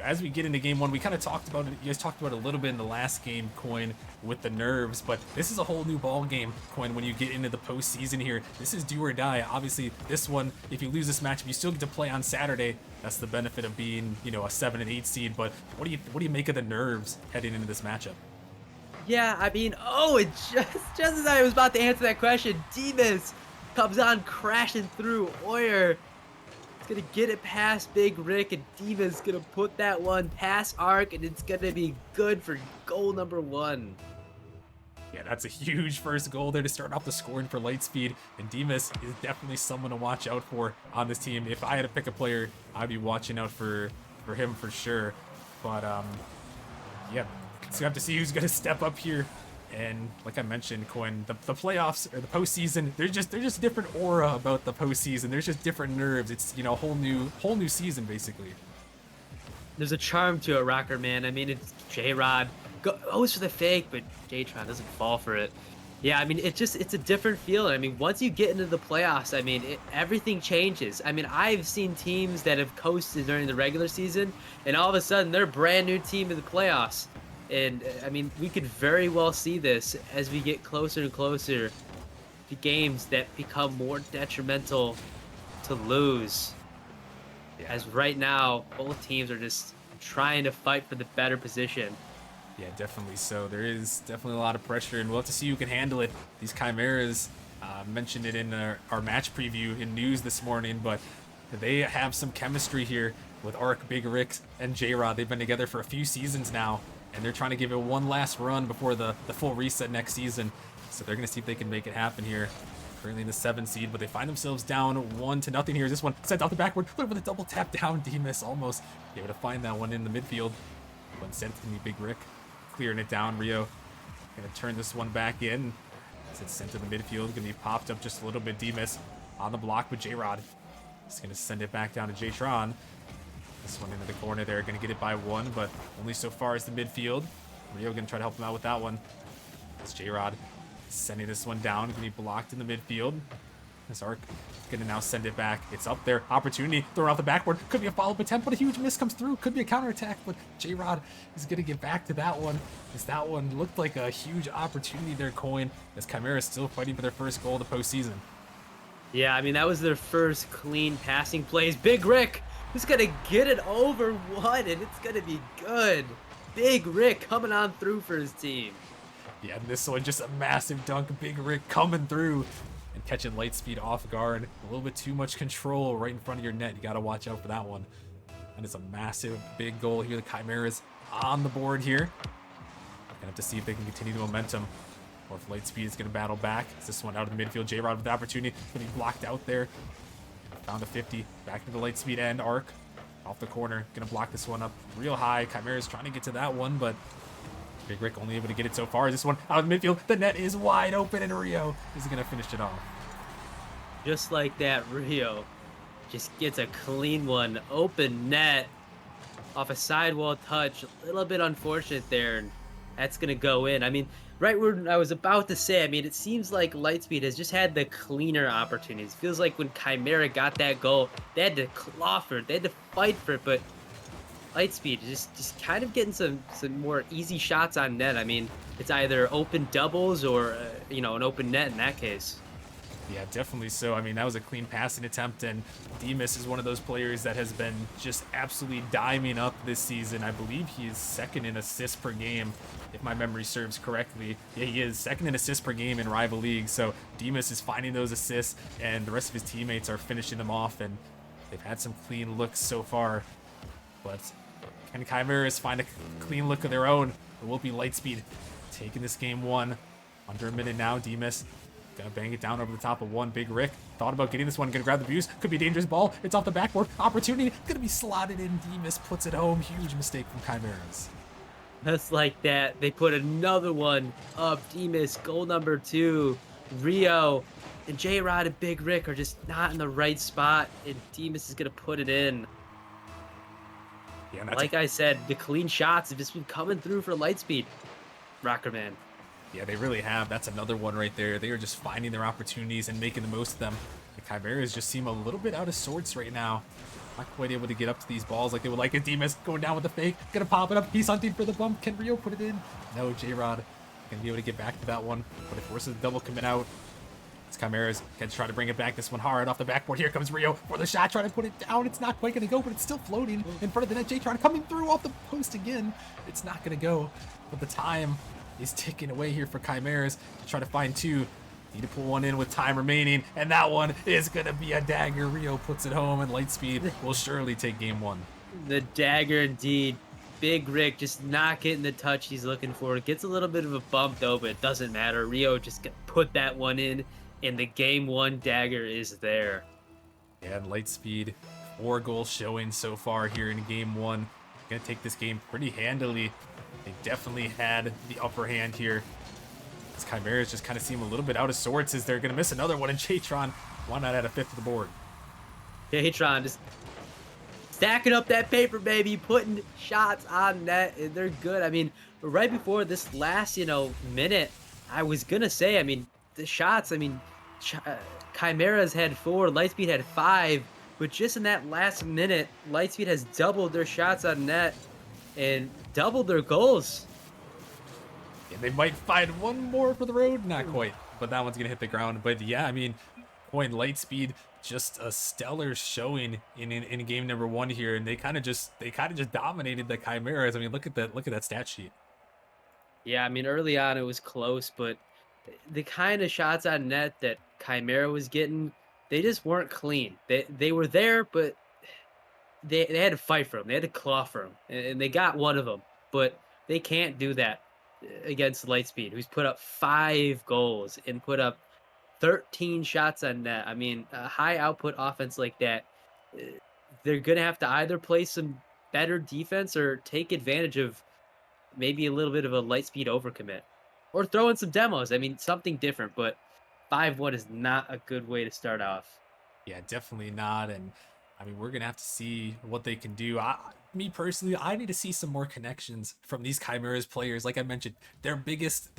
as we get into game 1, we kind of talked about it. You guys talked about it a little bit in the last game, Coin, with the nerves, but this is a whole new ball game, Coin, when you get into the postseason here. This is do or die. Obviously, this one, if you lose this matchup, you still get to play on Saturday. That's the benefit of being, a 7 and 8 seed. But what do you make of the nerves heading into this matchup? Yeah, I mean, it just as I was about to answer that question, Demus comes on crashing through. Oyer gonna get it past Big Rick, and Diva's gonna put that one past Arc, and it's gonna be good for goal number 1. Yeah, that's a huge first goal there to start off the scoring for Lightspeed, and Demus is definitely someone to watch out for on this team. If I had to pick a player, I'd be watching out for him for sure. But yeah, so we have to see who's gonna step up here. And like I mentioned, Coin, the playoffs or the postseason, there's just different aura about the postseason. There's just different nerves. It's a whole new season basically. There's a charm to it, Rocker Man. I mean, it's J-Rod goes for the fake, but J-Tron doesn't fall for it. Yeah, I mean, it's a different feeling. I mean, once you get into the playoffs, I mean, everything changes. I mean, I've seen teams that have coasted during the regular season, and all of a sudden they're a brand new team in the playoffs. And, I mean, we could very well see this as we get closer and closer to games that become more detrimental to lose. Yeah. As right now, both teams are just trying to fight for the better position. Yeah, definitely so. There is definitely a lot of pressure, and we'll have to see who can handle it. These Chimeras, mentioned it in our match preview in news this morning, but they have some chemistry here with Arc, Big Rick, and J-Rod. They've been together for a few seasons now, and they're trying to give it one last run before the full reset next season. So they're going to see if they can make it happen here. Currently in the 7 seed, but they find themselves down 1-0 here. This one sent off the backward. Look with a double tap down. Demus almost able to find that one in the midfield. But instead it's going to be Big Rick clearing it down. Rio going to turn this one back in. As it's sent to the midfield. Going to be popped up just a little bit. Demus on the block with J-Rod. He's going to send it back down to J-Tron. This one into the corner there, going to get it by 1, but only so far as the midfield. Rio going to try to help him out with that one. It's J-Rod sending this one down, going to be blocked in the midfield. This Arc going to now send it back. It's up there. Opportunity, throw it off the backboard. Could be a follow-up attempt, but a huge miss comes through. Could be a counterattack, but J-Rod is going to get back to that one. As that one looked like a huge opportunity there, Coin, as Chimera is still fighting for their first goal of the postseason. Yeah, I mean, that was their first clean passing plays. Big Rick is going to get it over 1, and it's going to be good. Big Rick coming on through for his team. Yeah, and this one just a massive dunk. Big Rick coming through and catching Lightspeed off guard. A little bit too much control right in front of your net. You got to watch out for that one. And it's a massive, big goal here. The Chimeras on the board here. Gonna have to see if they can continue the momentum or if Lightspeed is going to battle back. It's this one out of the midfield. J-Rod with the opportunity. Going to be blocked out there. Found a 50. Back into the Lightspeed end. Arc off the corner. Going to block this one up real high. Chimeras trying to get to that one, but Big Rick only able to get it so far. This one out of the midfield. The net is wide open, and Rio is going to finish it off. Just like that, Rio just gets a clean one. Open net off a sidewall touch. A little bit unfortunate there, and that's going to go in. I mean, right where I was about to say, I mean, it seems like Lightspeed has just had the cleaner opportunities. It feels like when Chimera got that goal, they had to claw for it. They had to fight for it, but Lightspeed just kind of getting some more easy shots on net. I mean, it's either open doubles or, an open net in that case. Yeah, definitely so. I mean, that was a clean passing attempt, and Demus is one of those players that has been just absolutely diming up this season. I believe he is second in assists per game, if my memory serves correctly. Yeah, he is second in assists per game in rival leagues, so Demus is finding those assists, and the rest of his teammates are finishing them off, and they've had some clean looks so far. But Can Chimeras find a clean look of their own? It will be Lightspeed taking this game one. Under a minute now. Demas gonna bang it down over the top of one. Big Rick thought about getting this one. Gonna grab the boost. Could be a dangerous ball. It's off the backboard. Opportunity. Gonna be slotted in. Demas puts it home. Huge mistake from Chimeras. Just like that, they put another one up. Demas, goal number 2. Rio and J-Rod and Big Rick are just not in the right spot, and Demas is going to put it in. Yeah, like I said, the clean shots have just been coming through for Lightspeed. Rockerman. Yeah, they really have. That's another one right there. They are just finding their opportunities and making the most of them. The Chimeras just seem a little bit out of sorts right now. Not quite able to get up to these balls like they would like. And Demas going down with the fake. Gonna pop it up. He's hunting for the bump. Can Rio put it in? No, J-Rod gonna be able to get back to that one. But it forces the double commit out. It's Chimeras can try to bring it back. This one hard off the backboard. Here comes Rio for the shot. Trying to put it down. It's not quite gonna go, but it's still floating in front of the net. J-Tron coming through off the post again. It's not gonna go. But the time is ticking away here for Chimeras to try to find 2. Need to pull one in with time remaining, and that one is gonna be a dagger. Rio puts it home, and Lightspeed will surely take game 1. The dagger indeed. Big Rick just not getting the touch he's looking for. Gets a little bit of a bump though, but it doesn't matter. Rio just put that one in, and the game 1 dagger is there. Yeah, and Lightspeed, 4 goals showing so far here in game 1. Gonna take this game pretty handily. They definitely had the upper hand here. Chimeras just kind of seem a little bit out of sorts as they're going to miss another one, and J-Tron, why not add a 5th to the board? J-Tron just stacking up that paper, baby, putting shots on net, and they're good. I mean, right before this last, minute, I was going to say, I mean, the shots, Chimeras had 4, Lightspeed had 5, but just in that last minute, Lightspeed has doubled their shots on net and doubled their goals. Yeah, they might find one more for the road, not quite, but that one's gonna hit the ground. But yeah, I mean, point Lightspeed, just a stellar showing in game number 1 here, and they kind of just dominated the Chimeras. I mean, look at that stat sheet. Yeah, I mean, early on it was close, but the kind of shots on net that Chimera was getting, they just weren't clean. They were there, but they had to fight for them. They had to claw for them, and they got one of them. But they can't do that against Lightspeed, who's put up 5 goals and put up 13 shots on net. I mean, a high output offense like that, they're going to have to either play some better defense or take advantage of maybe a little bit of a Lightspeed overcommit or throw in some demos. I mean, something different, but 5-1 is not a good way to start off. Yeah, definitely not. And I mean, we're going to have to see what they can do. Me personally, I need to see some more connections from these Chimeras players. Like I mentioned, their biggest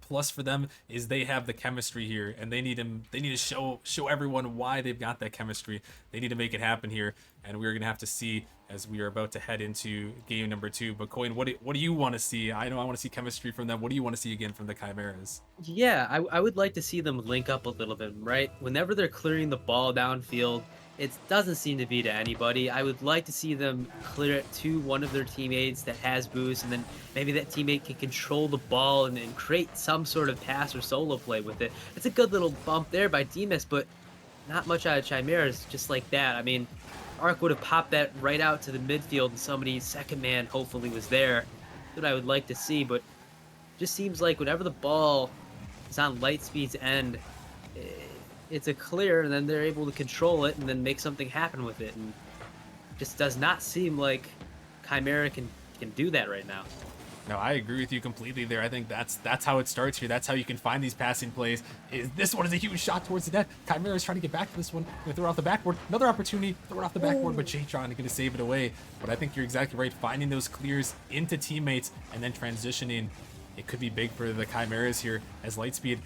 plus for them is they have the chemistry here, and they need to show everyone why they've got that chemistry. They need to make it happen here, and we're gonna have to see as we are about to head into game number 2. But Coin, what do you want to see? I know I want to see chemistry from them. What do you want to see again from the Chimeras? Yeah, I would like to see them link up a little bit, right? Whenever they're clearing the ball downfield, it doesn't seem to be to anybody. I would like to see them clear it to one of their teammates that has boost, and then maybe that teammate can control the ball and create some sort of pass or solo play with it. It's a good little bump there by Demas, but not much out of Chimeras just like that. I mean, Arc would have popped that right out to the midfield, and somebody's second man hopefully was there. That's what I would like to see, but it just seems like whenever the ball is on Lightspeed's end, it's a clear, and then they're able to control it and then make something happen with it. And just does not seem like Chimera can do that right now. No, I agree with you completely there. I think that's how it starts here. That's how you can find these passing plays. This one is a huge shot towards the net. Chimera is trying to get back to this one. Gonna throw it off the backboard. Another opportunity. Throw it off the backboard, but J-Tron gonna save it away. But I think you're exactly right. Finding those clears into teammates and then transitioning, it could be big for the Chimeras here as Lightspeed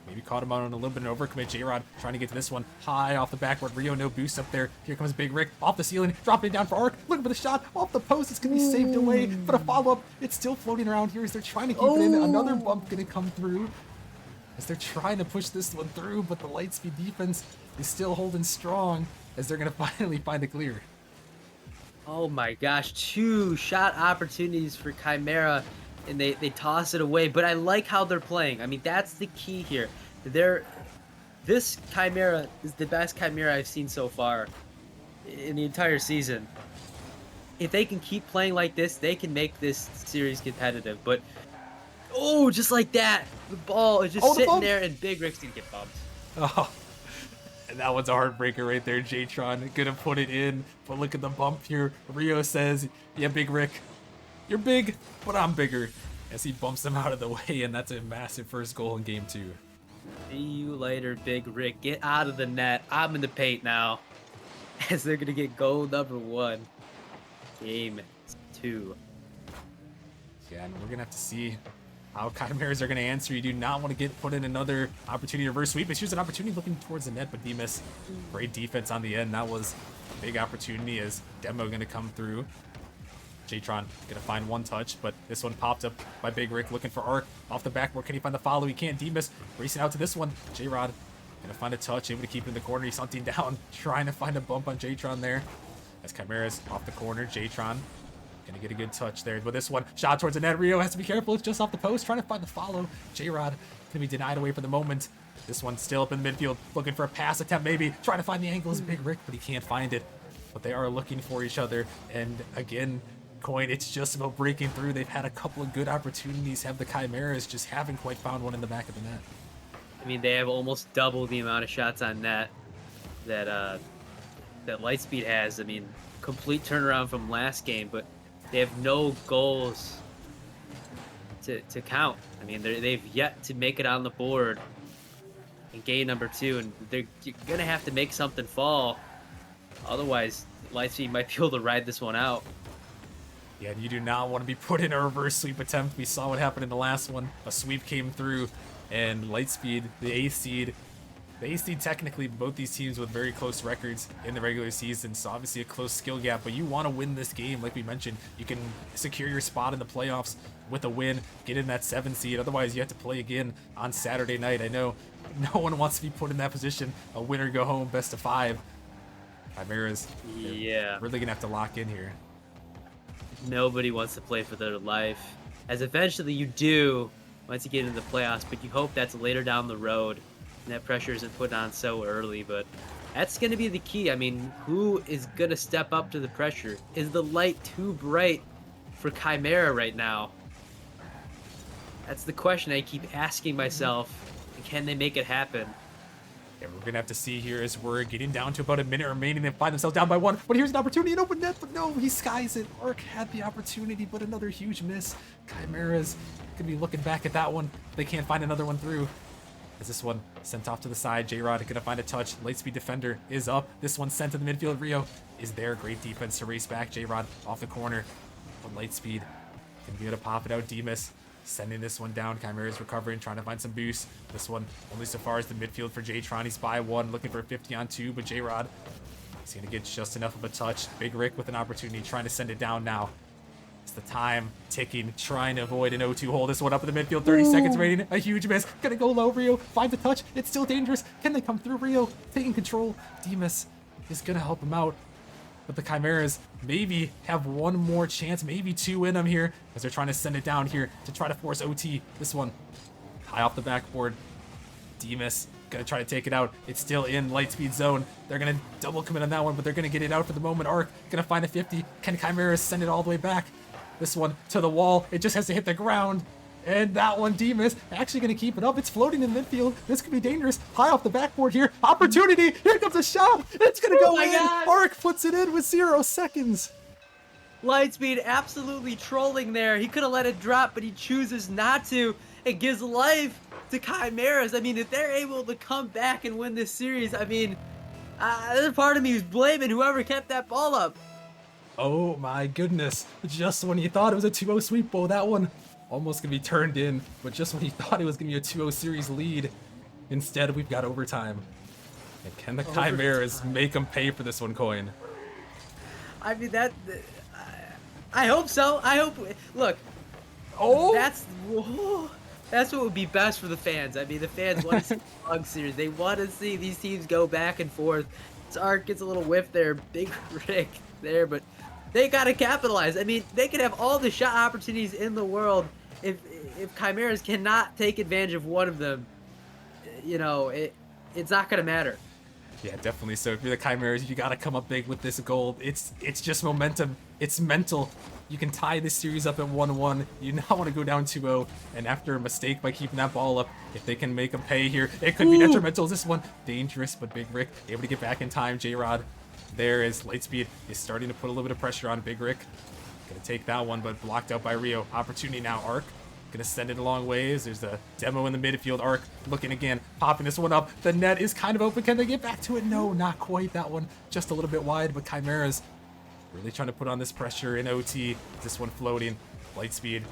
maybe caught him on a little bit of an overcommit. J-Rod trying to get to this one. High off the backboard. Rio, no boost up there. Here comes Big Rick. Off the ceiling. Dropping it down for Arc. Looking for the shot. Off the post. It's going to be saved away. But a follow-up. It's still floating around here as they're trying to keep it in. Another bump going to come through as they're trying to push this one through. But the Lightspeed defense is still holding strong as they're going to finally find a clear. Oh my gosh. 2 shot opportunities for Chimera, and they toss it away. But I like how they're playing. I mean, that's the key here. This Chimera is the best Chimera I've seen so far in the entire season. if they can keep playing like this, they can make this series competitive. But oh, just like that, the ball is just Oh, the sitting bump! there, and Big Rick's gonna get bumped. Oh, and that one's a heartbreaker right there. Jatron gonna put it in, but look at the bump here. Rio says, yeah, Big Rick, you're big, but I'm bigger. As he bumps him out of the way, and that's a massive first goal in game 2. See you later, Big Rick. Get out of the net. I'm in the paint now. As they're gonna get goal number 1. Game 2. Yeah, and we're gonna have to see how Chimeras are gonna answer. You do not want to get put in another opportunity to reverse sweep. It's just an opportunity looking towards the net, but Demas, great defense on the end. That was a big opportunity as Demo gonna come through. Jatron gonna find one touch, but this one popped up by Big Rick looking for Arc. Off the backboard, can he find the follow? He can't. Demas racing out to this one. J-Rod gonna find a touch, able to keep it in the corner. He's hunting down, trying to find a bump on Jatron there. As Chimeras off the corner, Jatron gonna get a good touch there. But this one, shot towards the net. Rio has to be careful. It's just off the post, trying to find the follow. J-Rod gonna be denied away for the moment. This one still up in the midfield, looking for a pass attempt maybe. Trying to find the angle is Big Rick, but he can't find it. But they are looking for each other. And again, Coin, it's just about breaking through. They've had a couple of good opportunities, have the Chimeras, just haven't quite found one in the back of the net. I mean, they have almost double the amount of shots on net that that Lightspeed has. I mean, complete turnaround from last game, but they have no goals to count. I mean, they've yet to make it on the board in game number 2, and they're gonna have to make something fall. Otherwise, Lightspeed might be able to ride this one out. Yeah, and you do not want to be put in a reverse sweep attempt. We saw what happened in the last one. A sweep came through, and Lightspeed, the 8th seed, technically, both these teams with very close records in the regular season, so obviously a close skill gap, but you want to win this game. Like we mentioned, you can secure your spot in the playoffs with a win, get in that 7th seed. Otherwise, you have to play again on Saturday night. I know no one wants to be put in that position. A winner go home, best of 5. Chimeras, Yeah. really going to have to lock in here. Nobody wants to play for their life, as eventually you do once you get into the playoffs, but you hope that's later down the road and that pressure isn't put on so early. But that's going to be the key. I mean, who is going to step up to the pressure? Is the light too bright for Chimera right now? That's the question I keep asking myself. And can they make it happen? Yeah, we're gonna have to see here as we're getting down to about a minute remaining. They find themselves down by 1, but here's an opportunity, an open net, but no, he skies it. Arc had the opportunity, but another huge miss. Chimeras gonna be looking back at that one. They can't find another one through. As this one sent off to the side, J-Rod gonna find a touch. Lightspeed defender is up. This one sent to the midfield. Rio is there. Great defense to race back. J-Rod off the corner, but Lightspeed can be able to pop it out. Demas sending this one down. Chimeras recovering, trying to find some boost. This one only so far as the midfield for Jatron. He's by 1, looking for a 50 on 2, but J-Rod is going to get just enough of a touch. Big Rick with an opportunity, trying to send it down now. It's the time ticking, trying to avoid an 0-2 hole. This one up in the midfield, 30 seconds remaining. A huge miss. Gonna go low, Rio. Find the touch. It's still dangerous. Can they come through? Rio taking control. Demas is gonna help him out. But the Chimeras maybe have one more chance, maybe 2 in them here, as they're trying to send it down here to try to force OT. This one high off the backboard. Demas gonna try to take it out. It's still in Lightspeed zone. They're gonna double commit on that one, but they're gonna get it out for the moment. Arc gonna find a 50. Can Chimeras send it all the way back? This one to the wall. It just has to hit the ground. And that one, Demas actually going to keep it up. It's floating in midfield. This could be dangerous. High off the backboard here. Opportunity. Here comes a shot. It's going to go in. God. Arc puts it in with 0 seconds. Lightspeed absolutely trolling there. He could have let it drop, but he chooses not to. It gives life to Chimeras. I mean, if they're able to come back and win this series, I mean, there's a part of me who's blaming whoever kept that ball up. Oh my goodness. Just when you thought it was a 2-0 sweep, that one almost gonna be turned in, but just when you thought it was gonna be a 2-0 series lead, instead we've got overtime. And can the Chimeras make them pay for this one, Coin? I mean, I hope so. I hope. Look. Oh! That's what would be best for the fans. I mean, the fans want to see a long series. They want to see these teams go back and forth. Arc gets a little whiff there. Big Rick there, but they got to capitalize. I mean, they could have all the shot opportunities in the world. If Chimeras cannot take advantage of one of them, you know, it's not going to matter. Yeah, definitely. So if you're the Chimeras, you gotta come up big with this gold. It's just momentum. It's mental. You can tie this series up at 1-1. You now want to go down 2-0, and after a mistake by keeping that ball up, if they can make them pay here, it could be detrimental. This one dangerous, but Big Rick able to get back in time. J-Rod there is Lightspeed is starting to put a little bit of pressure on Big Rick. Gonna take that one, but blocked out by Rio. Opportunity now, Arc. Gonna send it a long ways. There's a demo in the midfield. Arc looking again, popping this one up. The net is kind of open. Can they get back to it? No, not quite. That one just a little bit wide, but Chimeras really trying to put on this pressure in OT. This one floating. Lightspeed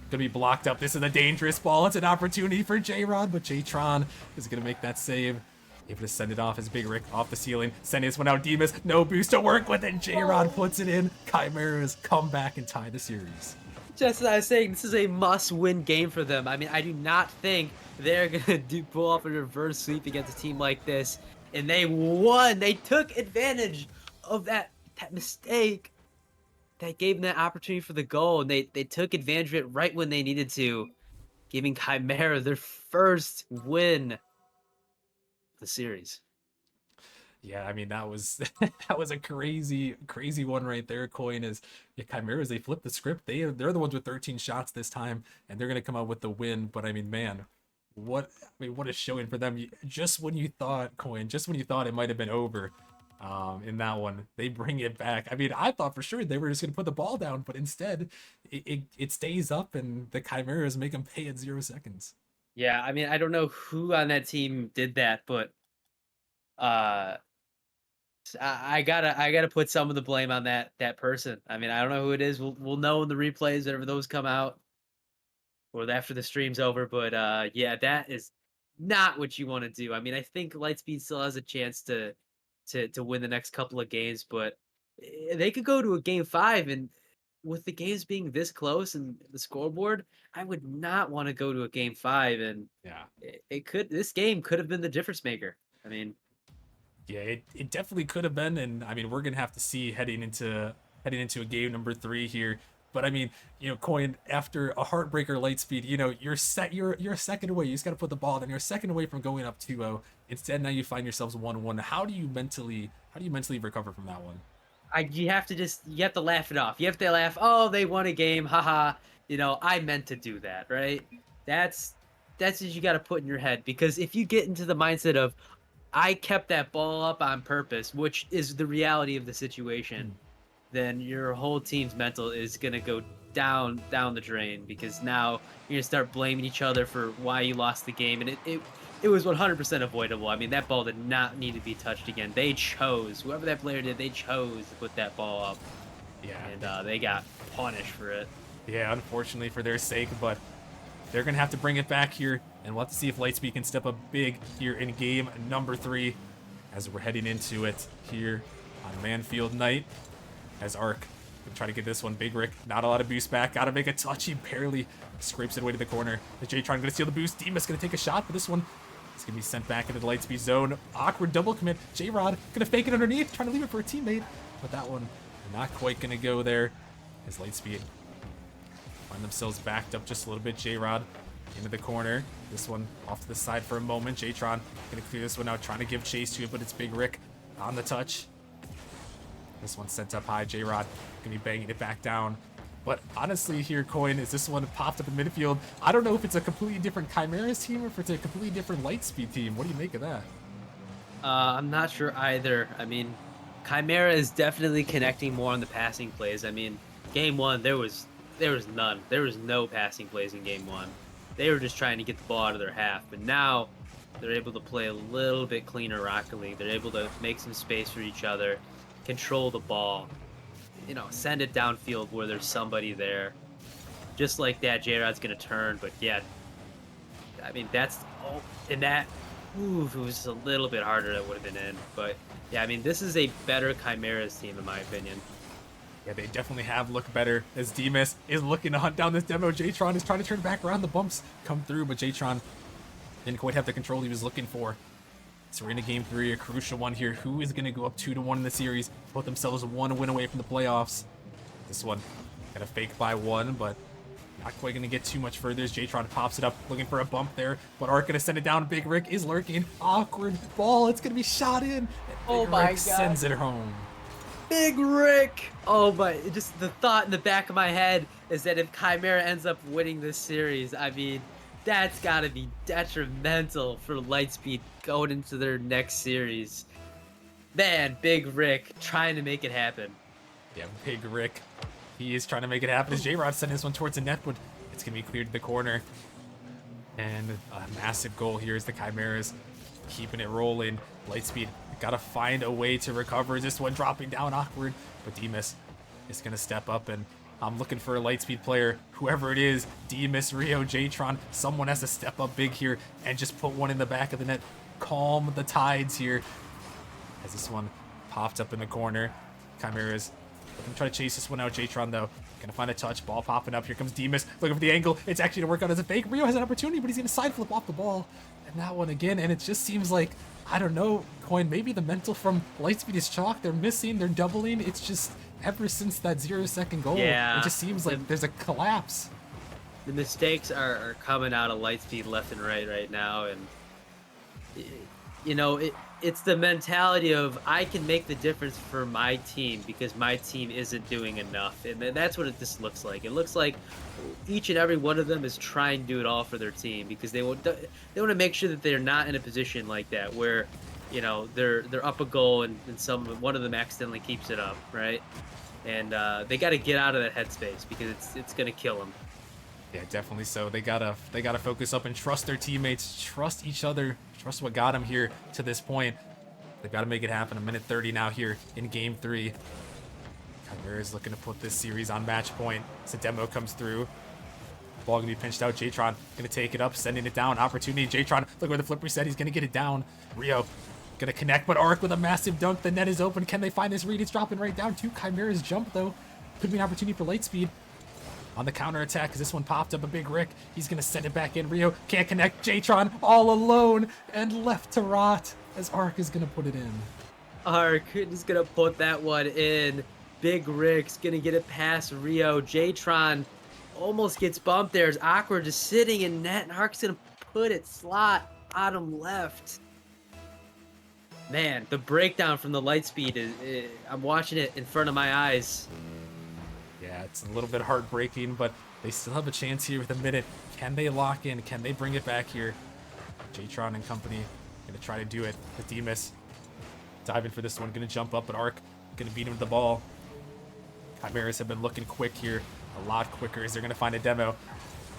gonna be blocked up. This is a dangerous ball. It's an opportunity for J-Rod, but J-Tron is gonna make that save. Able to send it off as Big Rick off the ceiling. Sending this one out. Demas, no boost to work with it. J-Rod puts it in. Chimeras come back and tie the series. Just as I was saying, this is a must-win game for them. I mean, I do not think they're going to pull off a reverse sweep against a team like this. And they won. They took advantage of that mistake that gave them that opportunity for the goal. And they took advantage of it right when they needed to, giving Chimera their first win of the series. Yeah, I mean that was that was a crazy one right there. Coin is Chimeras. They flipped the script. They're the ones with 13 shots this time, and they're gonna come out with the win. But I mean, man, what a showing for them. Just when you thought it might have been over, in that one, they bring it back. I mean, I thought for sure they were just gonna put the ball down, but instead, it stays up, and the Chimeras make them pay at 0 seconds. Yeah, I mean, I don't know who on that team did that, but I gotta put some of the blame on that person. I mean, I don't know who it is. We'll know in the replays whenever those come out or after the stream's over. But yeah, that is not what you want to do. I mean, I think Lightspeed still has a chance to win the next couple of games, but they could go to a game 5, and with the games being this close and the scoreboard, I would not want to go to a game 5, and Yeah. this game could have been the difference maker. I mean. Yeah, it definitely could have been, and I mean we're gonna have to see heading into a game number 3 here. But I mean, Coin, after a heartbreaker Lightspeed, you're a second away. You just gotta put the ball down. You're a second away from going up 2-0. Instead, now you find yourselves 1-1. How do you mentally recover from that one? You have to laugh it off. You have to laugh. Oh, they won a game. Haha. I meant to do that, right? That's what you got to put in your head, because if you get into the mindset of, I kept that ball up on purpose, which is the reality of the situation, then your whole team's mental is going to go down the drain, because now you're going to start blaming each other for why you lost the game. And it was 100% avoidable. I mean, that ball did not need to be touched again. Whoever that player did, they chose to put that ball up. Yeah. And they got punished for it. Yeah, unfortunately for their sake, but they're going to have to bring it back here, and we'll have to see if Lightspeed can step up big here in game number 3 as we're heading into it here on Manfield night. As Arc gonna try to get this one. Big Rick, not a lot of boost back. Gotta make a touch. He barely scrapes it away to the corner. The J-Tron gonna steal the boost. Demas gonna take a shot, but this one is gonna be sent back into the Lightspeed zone. Awkward double commit. J-Rod gonna fake it underneath, trying to leave it for a teammate, but that one not quite gonna go there as Lightspeed find themselves backed up just a little bit. J-Rod into the corner. This one off to the side for a moment. J-Tron gonna clear this one out, trying to give chase to it, but it's Big Rick on the touch. This one sent up high. J-Rod gonna be banging it back down. But honestly here, Coin, is this one popped up in midfield. I don't know if it's a completely different Chimeras team or if it's a completely different Lightspeed team. What do you make of that? I'm not sure either. I mean, Chimera is definitely connecting more on the passing plays. I mean, game 1, there was none. There was no passing plays in game 1. They were just trying to get the ball out of their half. But now they're able to play a little bit cleaner Rocket League. They're able to make some space for each other, control the ball, send it downfield where there's somebody there. Just like that, J-Rod's going to turn. But yeah, I mean, if it was just a little bit harder, that would have been in. But yeah, I mean, this is a better Chimeras team, in my opinion. Yeah, they definitely have looked better as Demas is looking to hunt down this demo. J-Tron is trying to turn back around. The bumps come through, but J-Tron didn't quite have the control he was looking for. So we're in a game 3, a crucial one here. Who is going to go up 2-1 in the series, put themselves one win away from the playoffs? This one got a fake by 1, but Not quite going to get too much further as Jtron pops it up, looking for a bump there. But Arc going to send it down. Big Rick is lurking. Awkward ball. It's going to be shot in. And Oh Big my Rick God. sends it home. Big Rick! Oh my, just the thought in the back of my head is that if Chimera ends up winning this series, I mean, that's gotta be detrimental for Lightspeed going into their next series. Man, Big Rick trying to make it happen. Yeah, Big Rick. He is trying to make it happen as J-Rod sending this one towards the net, but it's going to be cleared to the corner. And a massive goal here is the Chimeras keeping it rolling. Lightspeed got to find a way to recover. This one dropping down awkward, but Demas is going to step up, and I'm looking for a Lightspeed player, whoever it is, Demas, Rio, Jtron. Someone has to step up big here and just put one in the back of the net. Calm the tides here. As this one popped up in the corner. Chimeras looking to try to chase this one out. Jtron, though, gonna find a touch. Ball popping up. Here comes Demas looking for the angle. It's actually gonna work out as a fake. Rio has an opportunity, but he's gonna side flip off the ball. And that one again. And it just seems like, I don't know, Coin, maybe the mental from Lightspeed is chalk. They're missing, they're doubling. It's just ever since that 0-second goal, Yeah. it just seems like there's a collapse. The mistakes are coming out of Lightspeed left and right now, and you know, it's the mentality of I can make the difference for my team because my team isn't doing enough, and that's what this looks like. It looks like each and every one of them is trying to do it all for their team because they want to make sure that they're not in a position like that where, you know, they're up a goal and one of them accidentally keeps it up, right? And they got to get out of that headspace because it's gonna kill them. Yeah, definitely so. They gotta focus up and trust their teammates, trust each other, trust what got them here to this point. They've got to make it happen. A minute 30 now here in Game 3. Chimera is looking to put this series on match point. As a demo comes through. Ball gonna be pinched out. Jtron gonna take it up, sending it down. Opportunity. Jtron, look where the flipper said he's gonna get it down. Rio gonna connect, but Arc with a massive dunk. The net is open. Can they find this read? It's dropping right down. Two Chimeras jump though. Could be an opportunity for Lightspeed. On the counter attack, because this one popped up a Big Rick. He's going to send it back in. Rio can't connect. Jtron all alone and left to rot as Arc is going to put it in. Arc is going to put that one in. Big Rick's going to get it past Rio. Jtron almost gets bumped there. It's awkward just sitting in net, and Arc's going to put it slot bottom left. Man, the breakdown from the Lightspeed is I'm watching it in front of my eyes. Yeah, it's a little bit heartbreaking, but they still have a chance here with a minute. Can they lock in? Can they bring it back here? Jtron and company gonna try to do it. With Demas diving for this one, gonna jump up, but Arc gonna beat him with the ball. Chimeras have been looking quick here, a lot quicker as they're gonna find a demo.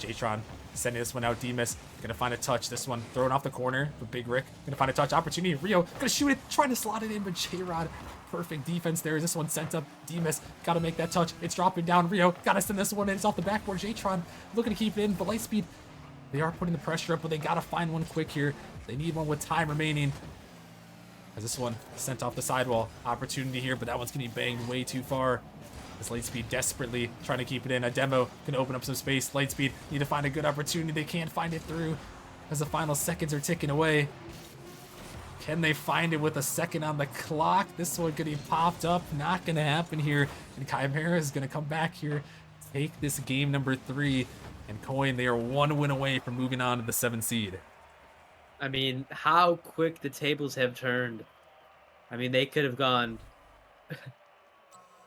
Jtron sending this one out. Demas gonna find a touch. This one thrown off the corner, but Big Rick gonna find a touch opportunity. Rio gonna shoot it, trying to slot it in, but J-Rod, perfect defense there. Is this one sent up? Demas gotta make that touch. It's dropping down. Rio gotta send this one in. It's off the backboard. Jtron looking to keep it in, but Lightspeed, they are putting the pressure up, but they gotta find one quick here. They need one with time remaining. As this one sent off the sidewall. Opportunity here, but that one's gonna be banged way too far. As Lightspeed desperately trying to keep it in. A demo can open up some space. Lightspeed need to find a good opportunity. They can't find it through as the final seconds are ticking away. Can they find it with a second on the clock? This one getting popped up. Not going to happen here. And Chimera is going to come back here, take this game number 3. And Coin, they are one win away from moving on to the 7th seed. I mean, how quick the tables have turned. I mean, they could have gone...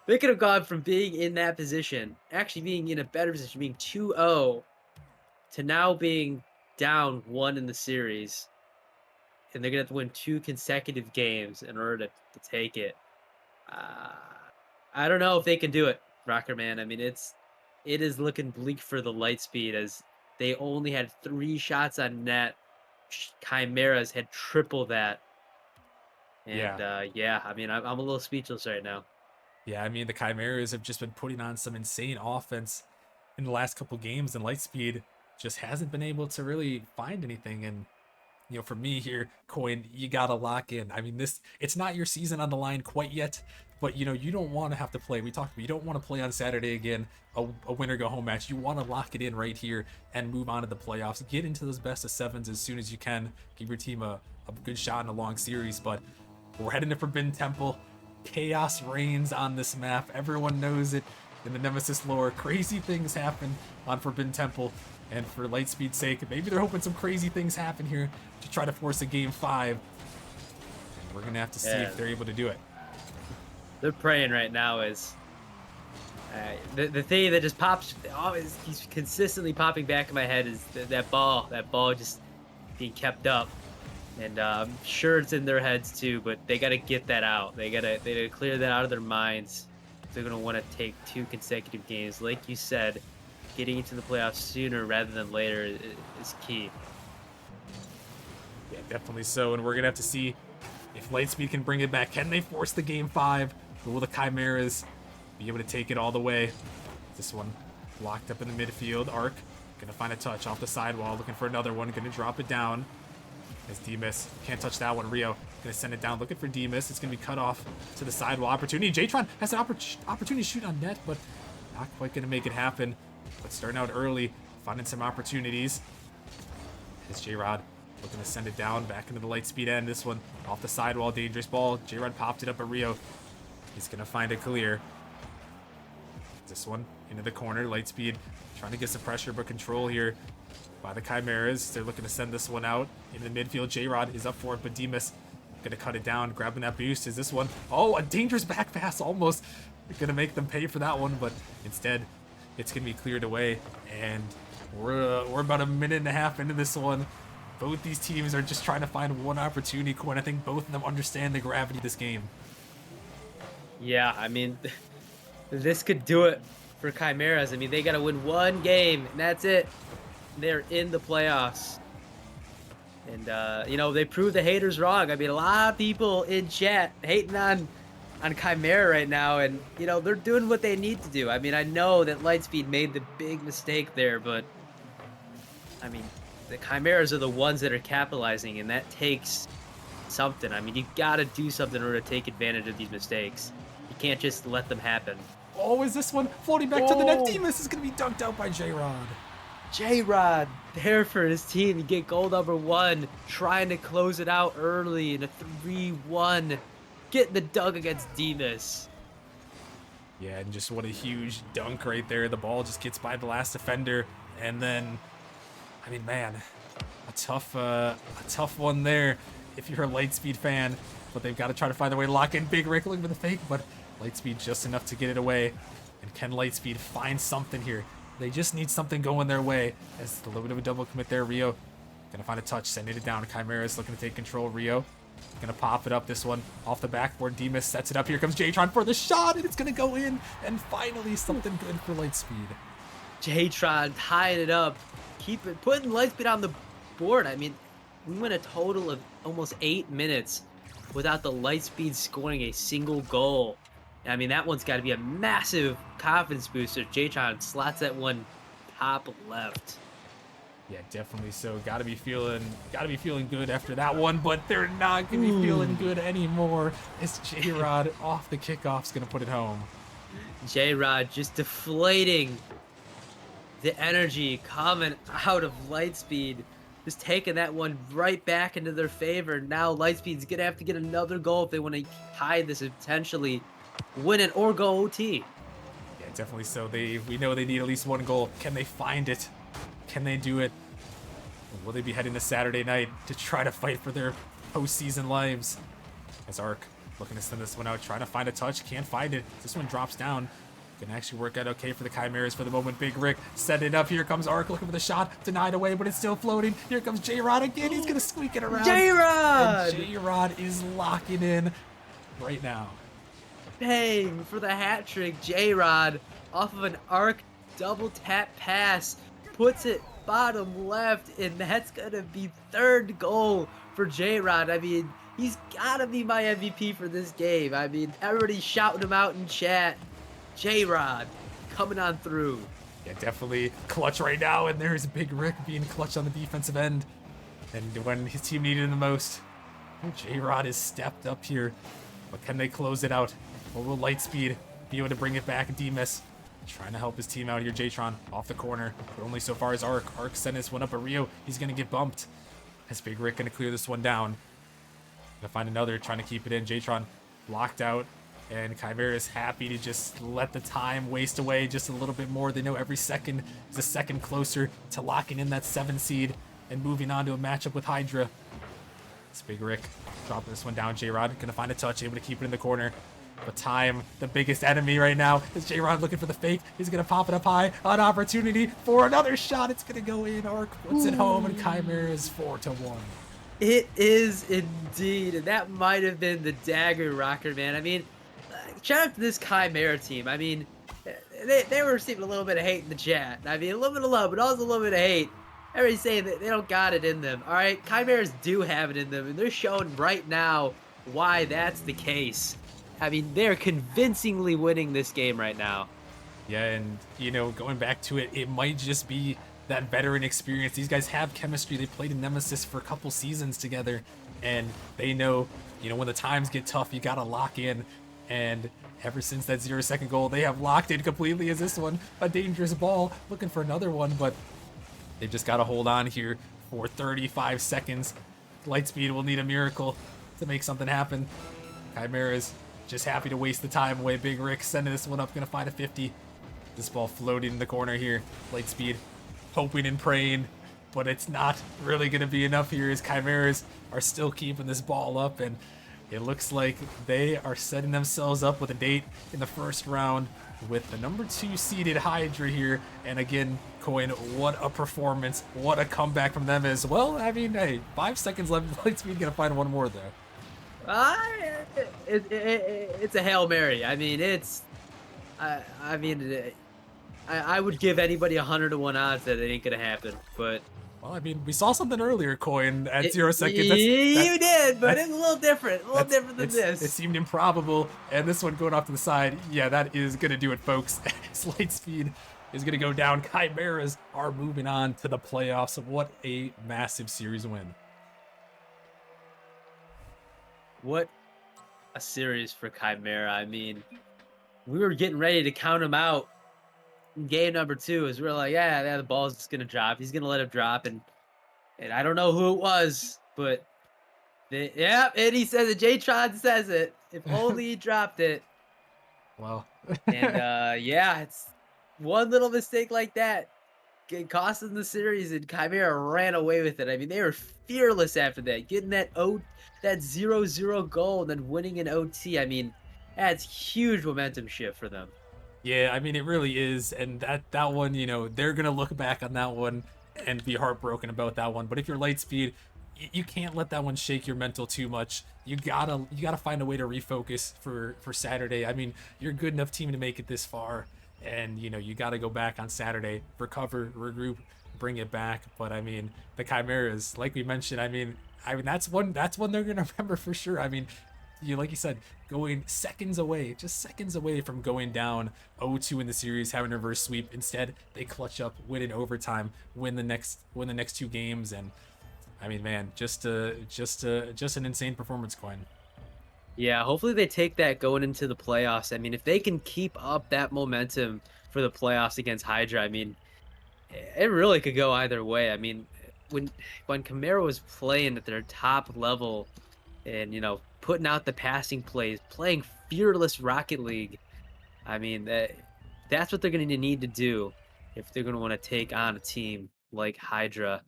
They could have gone from being in that position, actually being in a better position, being 2-0, to now being down 1 in the series. And they're going to have to win 2 consecutive games in order to take it. I don't know if they can do it, Rocker Man. I mean, it is looking bleak for the Lightspeed as they only had 3 shots on net. Chimeras had triple that. And yeah, I mean, I'm a little speechless right now. Yeah, I mean, the Chimeras have just been putting on some insane offense in the last couple games, and Lightspeed just hasn't been able to really find anything. And, you know, for me here, Coin, you got to lock in. I mean, it's not your season on the line quite yet, but, you know, you don't want to have to play. We talked about you don't want to play on Saturday again, a winner-go-home match. You want to lock it in right here and move on to the playoffs. Get into those best of 7s as soon as you can. Give your team a good shot in a long series, but we're heading to Forbidden Temple. Chaos reigns on this map. Everyone knows it. in the Nemesis lore. Crazy things happen on Forbidden Temple, and for Lightspeed's sake, maybe they're hoping some crazy things happen here to try to force a Game 5. And we're gonna have to see if they're able to do it. They're praying right now is the thing that just pops always keeps consistently popping back in my head is that ball just being kept up, and I'm sure it's in their heads too, but they got to get that out. They gotta clear that out of their minds. They're gonna want to take 2 consecutive games, like you said. Getting into the playoffs sooner rather than later is key. Yeah, definitely so, and we're gonna have to see if Lightspeed can bring it back. Can they force the Game 5? Or will the Chimeras be able to take it all the way? This one locked up in the midfield. Arc gonna find a touch off the sidewall, looking for another one. Gonna drop it down. As Demas can't touch that one. Rio gonna send it down, looking for Demas. It's gonna be cut off to the sidewall. Opportunity. J-Tron has an opportunity to shoot on net, but not quite gonna make it happen. But starting out early, finding some opportunities. As J-Rod looking to send it down back into the Lightspeed end. This one off the sidewall, dangerous ball. J-Rod popped it up at Rio. He's gonna find a clear. This one into the corner. Lightspeed trying to get some pressure, but control here by the Chimeras. They're looking to send this one out into the midfield. J-Rod is up for it, but Demas gonna cut it down, grabbing that boost. Is this one? Oh, a dangerous back pass, almost gonna make them pay for that one, but instead it's gonna be cleared away. And we're about a minute and a half into this one. Both these teams are just trying to find one opportunity. Quinn, I think both of them understand the gravity of this game. Yeah, I mean, this could do it for Chimeras. I mean, they got to win 1 game, and that's it. They're in the playoffs. And, you know, they proved the haters wrong. I mean, a lot of people in chat hating on Chimera right now, and, you know, they're doing what they need to do. I mean, I know that Lightspeed made the big mistake there, but, I mean, the Chimeras are the ones that are capitalizing, and that takes something. I mean, you got to do something in order to take advantage of these mistakes. You can't just let them happen. Oh, is this one floating back to the net? Demas is going to be dunked out by J-Rod. J-Rod there for his team to get goal number 1, trying to close it out early in a 3-1. Getting the dunk against Demas. Yeah, and just what a huge dunk right there. The ball just gets by the last defender, and then, I mean, man, a tough one there if you're a Lightspeed fan. But they've got to try to find a way to lock in Big Rick looking for the fake, but Lightspeed just enough to get it away. And can Lightspeed find something here? They just need something going their way. As a little bit of a double commit there. Rio gonna find a touch, sending it down. Chimeras looking to take control. Rio gonna pop it up. This one off the backboard. Demas sets it up. Here comes J-Tron for the shot, and it's gonna go in. And finally something good for Lightspeed. J-Tron tying it up, putting Lightspeed on the board. I mean, we went a total of almost 8 minutes without the Lightspeed scoring a single goal. I mean, that one's got to be a massive confidence booster. J-Tron slots that one top left. Yeah, definitely so. Gotta be feeling good after that one, but they're not gonna be feeling good anymore. As J-Rod off the kickoff's gonna put it home. J-Rod just deflating the energy coming out of Lightspeed. Just taking that one right back into their favor. Now Lightspeed's gonna have to get another goal if they want to tie this and potentially win it or go OT. Yeah, definitely so. We know they need at least 1 goal. Can they find it? Can they do it? Or will they be heading to Saturday night to try to fight for their postseason lives? As Arc looking to send this one out, trying to find a touch, can't find it. This one drops down. Can actually work out okay for the Chimeras for the moment. Big Rick set it up. Here comes Arc looking for the shot. Denied away, but it's still floating. Here comes J-Rod again. He's going to squeak it around. J-Rod! And J-Rod is locking in right now. Bang for the hat trick. J-Rod off of an Arc double tap pass. Puts it bottom left, and that's going to be 3rd goal for J-Rod. I mean, he's got to be my MVP for this game. I mean, everybody's shouting him out in chat. J-Rod coming on through. Yeah, definitely clutch right now, and there's Big Rick being clutch on the defensive end. And when his team needed him the most, J-Rod is stepped up here. But can they close it out? Or will Lightspeed be able to bring it back? Demas trying to help his team out here. J-Tron off the corner, but only so far as Arc. Arc sent this one up at Rio. He's going to get bumped. As Big Rick going to clear this one down. Gonna find another, trying to keep it in. J-Tron blocked out. And Chimera is happy to just let the time waste away just a little bit more. They know every second is a second closer to locking in that 7 seed and moving on to a matchup with Hydra. It's Big Rick dropping this one down. J-Rod gonna find a touch, able to keep it in the corner. But time, the biggest enemy right now, is J-Rod looking for the fake. He's gonna pop it up high. An opportunity for another shot. It's gonna go in. Arc puts it home, and Chimera is 4-1. It is indeed, and that might have been the dagger rocker, man. I mean, shout out to this Chimera team. I mean, they were receiving a little bit of hate in the chat. I mean, a little bit of love, but also a little bit of hate. Everybody's saying that they don't got it in them. All right, Chimeras do have it in them, and they're showing right now why that's the case. I mean, they're convincingly winning this game right now. Yeah, and, you know, going back to it, it might just be that veteran experience. These guys have chemistry. They played in Nemesis for a couple seasons together, and they know, you know, when the times get tough, you got to lock in. And ever since that 0-second goal, they have locked in completely. Is this one a dangerous ball? Looking for another one, but they've just got to hold on here for 35 seconds. Lightspeed will need a miracle to make something happen. Chimera's just happy to waste the time away. Big Rick sending this one up, gonna find a 50. This ball floating in the corner here. Lightspeed hoping and praying, but it's not really gonna be enough here as Chimeras are still keeping this ball up, and it looks like they are setting themselves up with a date in the first round with the number 2 seeded Hydra here. And again, Coin, what a performance, what a comeback from them as well. I mean, hey, 5 seconds left. Lightspeed gonna find one more though. It's a Hail Mary. I mean, I would give anybody 100 to 1 odds that it ain't gonna happen, but Well, I mean, we saw something earlier, Coin, at 0 seconds. You did, but it's a little different. A little different than this. It seemed improbable, and this one going off to the side, yeah, that is going to do it, folks. Lightspeed is going to go down. Chimeras are moving on to the playoffs. What a massive series win. What a series for Chimera. I mean, we were getting ready to count him out in game number 2 as we were like, yeah, the ball's just going to drop. He's going to let it drop, and I don't know who it was, but yeah, and he says it. J-Tron says it. If only he dropped it. Well, And yeah, it's one little mistake like that cost them the series, and Chimera ran away with it. I mean, they were fearless after that, getting that 0-0 goal and then winning in OT. I mean, that's huge momentum shift for them. yeah, I mean, it really is. And that one, you know, they're going to look back on that one and be heartbroken about that one. But if you're Lightspeed, you can't let that one shake your mental too much. You gotta find a way to refocus for Saturday. I mean, you're a good enough team to make it this far, and you know you got to go back on Saturday, recover, regroup, bring it back. But I mean, the Chimeras, like we mentioned, I mean that's one they're gonna remember for sure. I mean, like you said, going just seconds away from going down 0-2 in the series, having a reverse sweep. Instead, they clutch up, win in overtime, win the next 2 games, and I mean, man, just an insane performance, Coin. Yeah, hopefully they take that going into the playoffs. I mean, if they can keep up that momentum for the playoffs against Hydra, I mean, it really could go either way. I mean, when Camaro was playing at their top level and, you know, putting out the passing plays, playing fearless Rocket League, I mean, that's what they're going to need to do if they're going to want to take on a team like Hydra.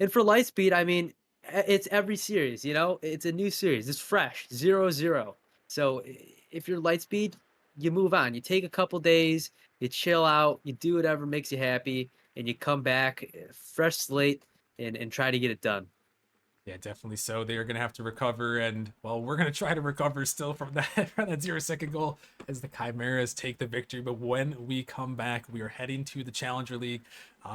And for Lightspeed, I mean, it's every series, you know? It's a new series. It's fresh, 0-0. So if you're Lightspeed, you move on. You take a couple days, you chill out, you do whatever makes you happy, and you come back fresh slate and try to get it done. Yeah, definitely so. They are going to have to recover, and well, we're going to try to recover still from that 0-second goal as the Chimeras take the victory. But when we come back, we are heading to the Challenger League.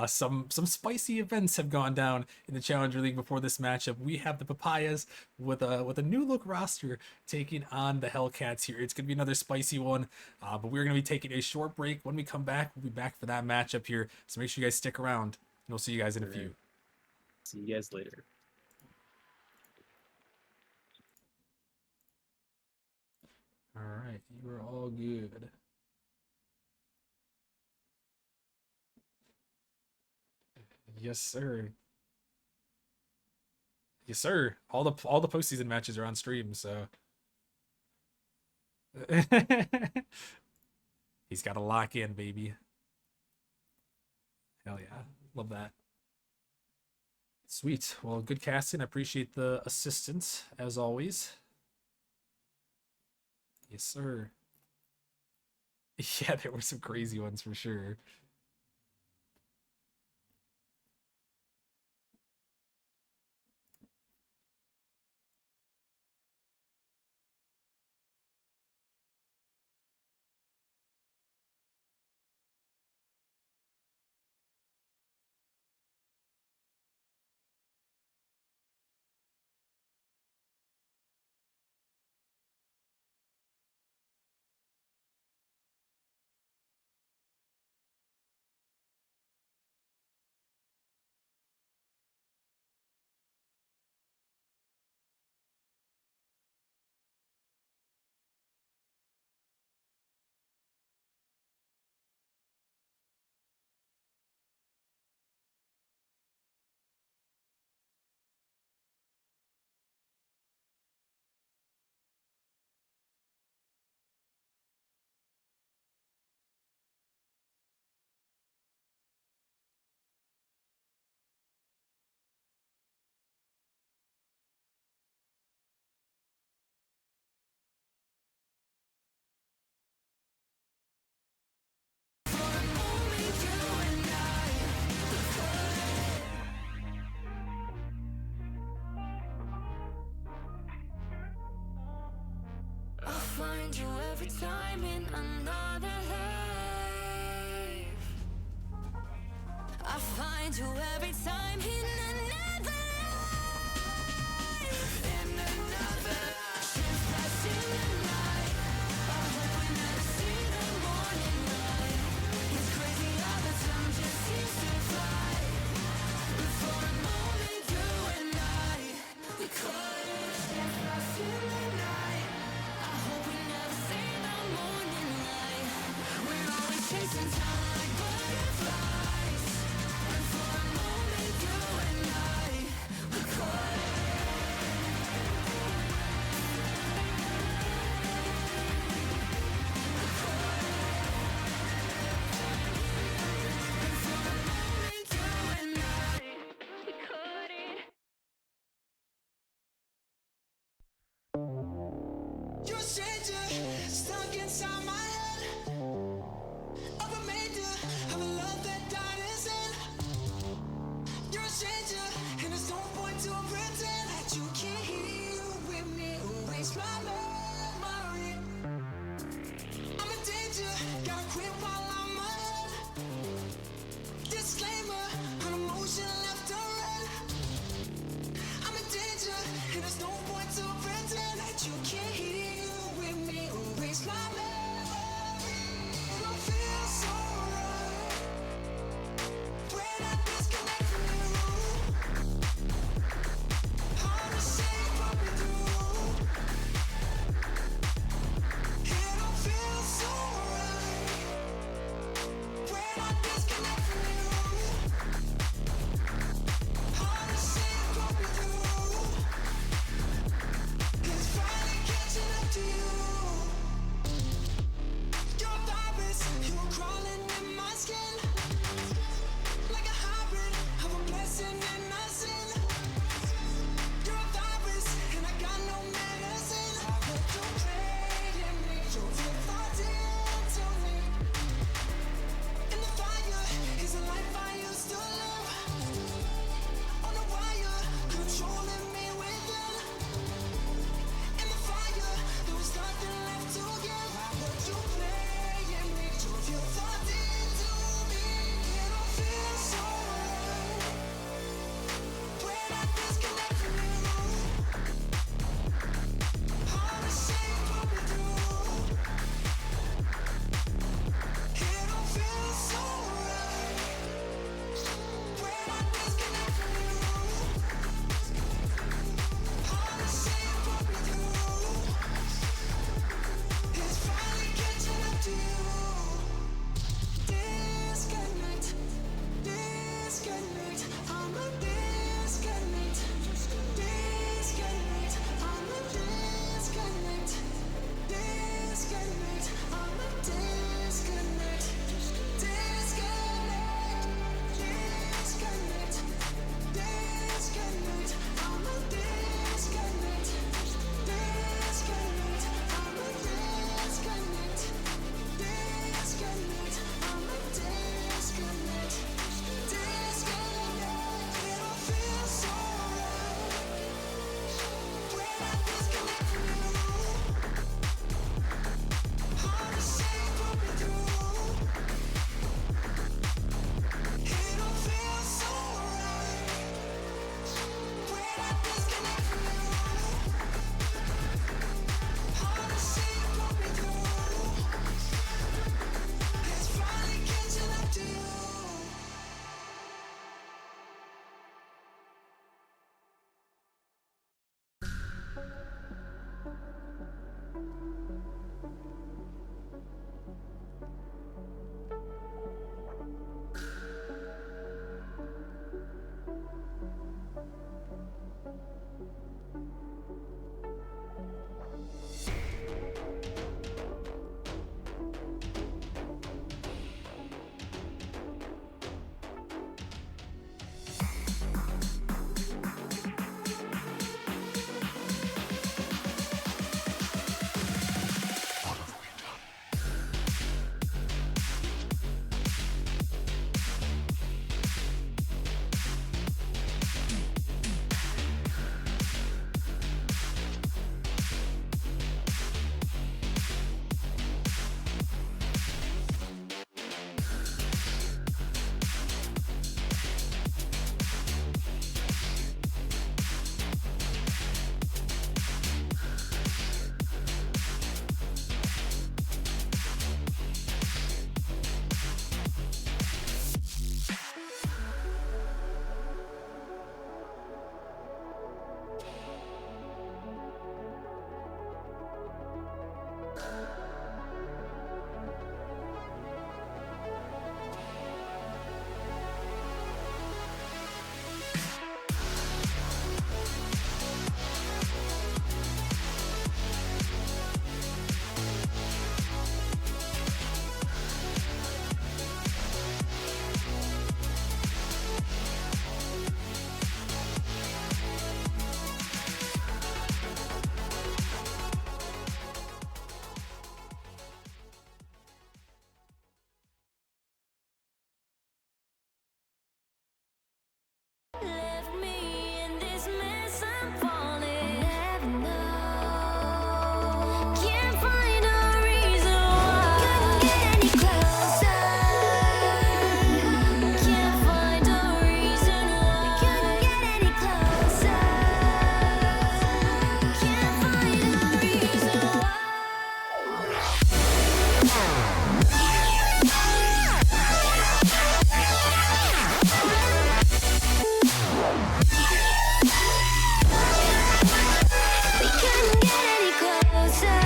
Some spicy events have gone down in the Challenger League before this matchup. We have the Papayas with a new look roster taking on the Hellcats here. It's going to be another spicy one, but we're going to be taking a short break. When we come back, we'll be back for that matchup here. So make sure you guys stick around, and we'll see you guys in a few. See you guys later. All right, you are all good. Yes, sir. Yes, sir. All the postseason matches are on stream, so He's got to lock in, baby. Hell yeah. Love that. Sweet. Well, good casting. I appreciate the assistance, as always. Yes, sir. Yeah, there were some crazy ones for sure. I'll find you every time in another life. I find you every time in another life. In another life. Shift past in the night. I hope we never see the morning light. It's crazy how the time just seems to fly. But for a moment you and I, we could shift past in the night. I hope we never see the morning light. We're always chasing time like butterflies. And for a moment you and I, we could. And for a moment you and I, we couldn't. You're a stranger, stuck inside my head. I've made you We couldn't get any closer.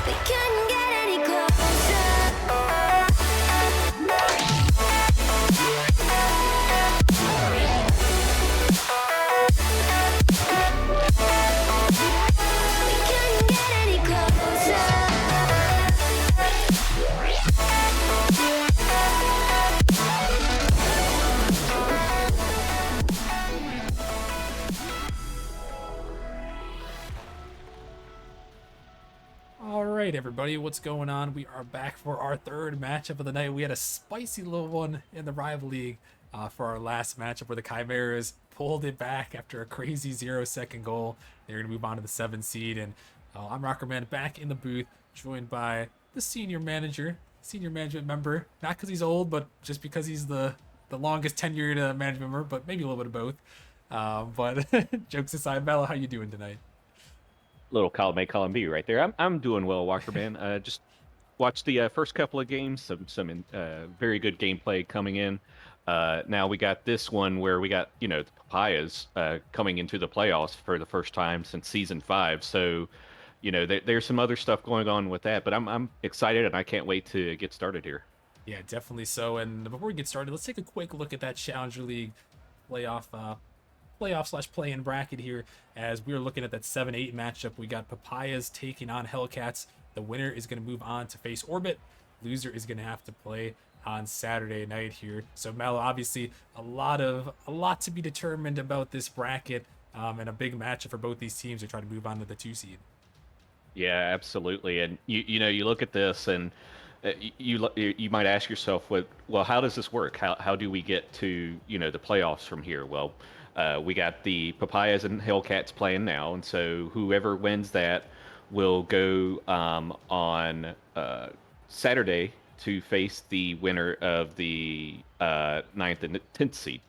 We couldn't get any All right, everybody, what's going on? We are back for our third matchup of the night. We had a spicy little one in the rival league for our last matchup where the Chimeras pulled it back after a crazy 0-second goal. They're going to move on to the 7th seed, and I'm Rockerman back in the booth, joined by the senior management member, not because he's old, but just because he's the longest tenured management member, but maybe a little bit of both. But jokes aside, Mello, how you doing tonight? Little column A, column B right there. I'm doing well, Walker man. Just watched the first couple of games. Some very good gameplay coming in. Now we got this one where we got the Papayas coming into the playoffs for the first time since season 5. So there's some other stuff going on with that. But I'm excited and I can't wait to get started here. Yeah, definitely so. And before we get started, let's take a quick look at that Challenger League playoff/play-in bracket here, as we are looking at that 7-8 matchup. We got Papayas taking on Hellcats. The winner is going to move on to face Orbit. Loser is going to have to play on Saturday night here. So Mel, obviously a lot to be determined about this bracket, and a big matchup for both these teams to try to move on to the 2 seed. Yeah, absolutely. And you look at this and you might ask yourself, well, how does this work? How do we get to the playoffs from here? Well, we got the Papayas and Hellcats playing now, and so whoever wins that will go on Saturday to face the winner of the 9th and 10th seed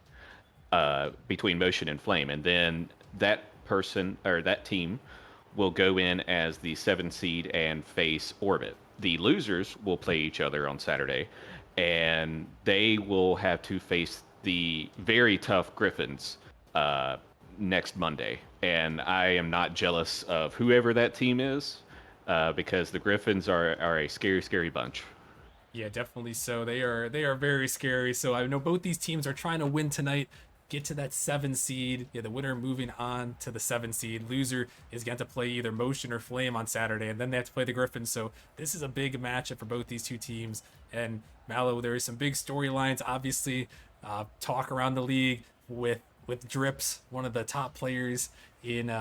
between Motion and Flame, and then that person or that team will go in as the 7th seed and face Orbit. The losers will play each other on Saturday, and they will have to face the very tough Griffins next Monday. And I am not jealous of whoever that team is, because the Griffins are a scary, scary bunch. Yeah, definitely so. They are very scary. So I know both these teams are trying to win tonight, get to that 7 seed. Yeah, the winner moving on to the 7 seed. Loser is going to play either Motion or Flame on Saturday, and then they have to play the Griffins. So this is a big matchup for both these two teams. And Mallow, there is some big storylines, obviously. Talk around the league with Drips, one of the top players in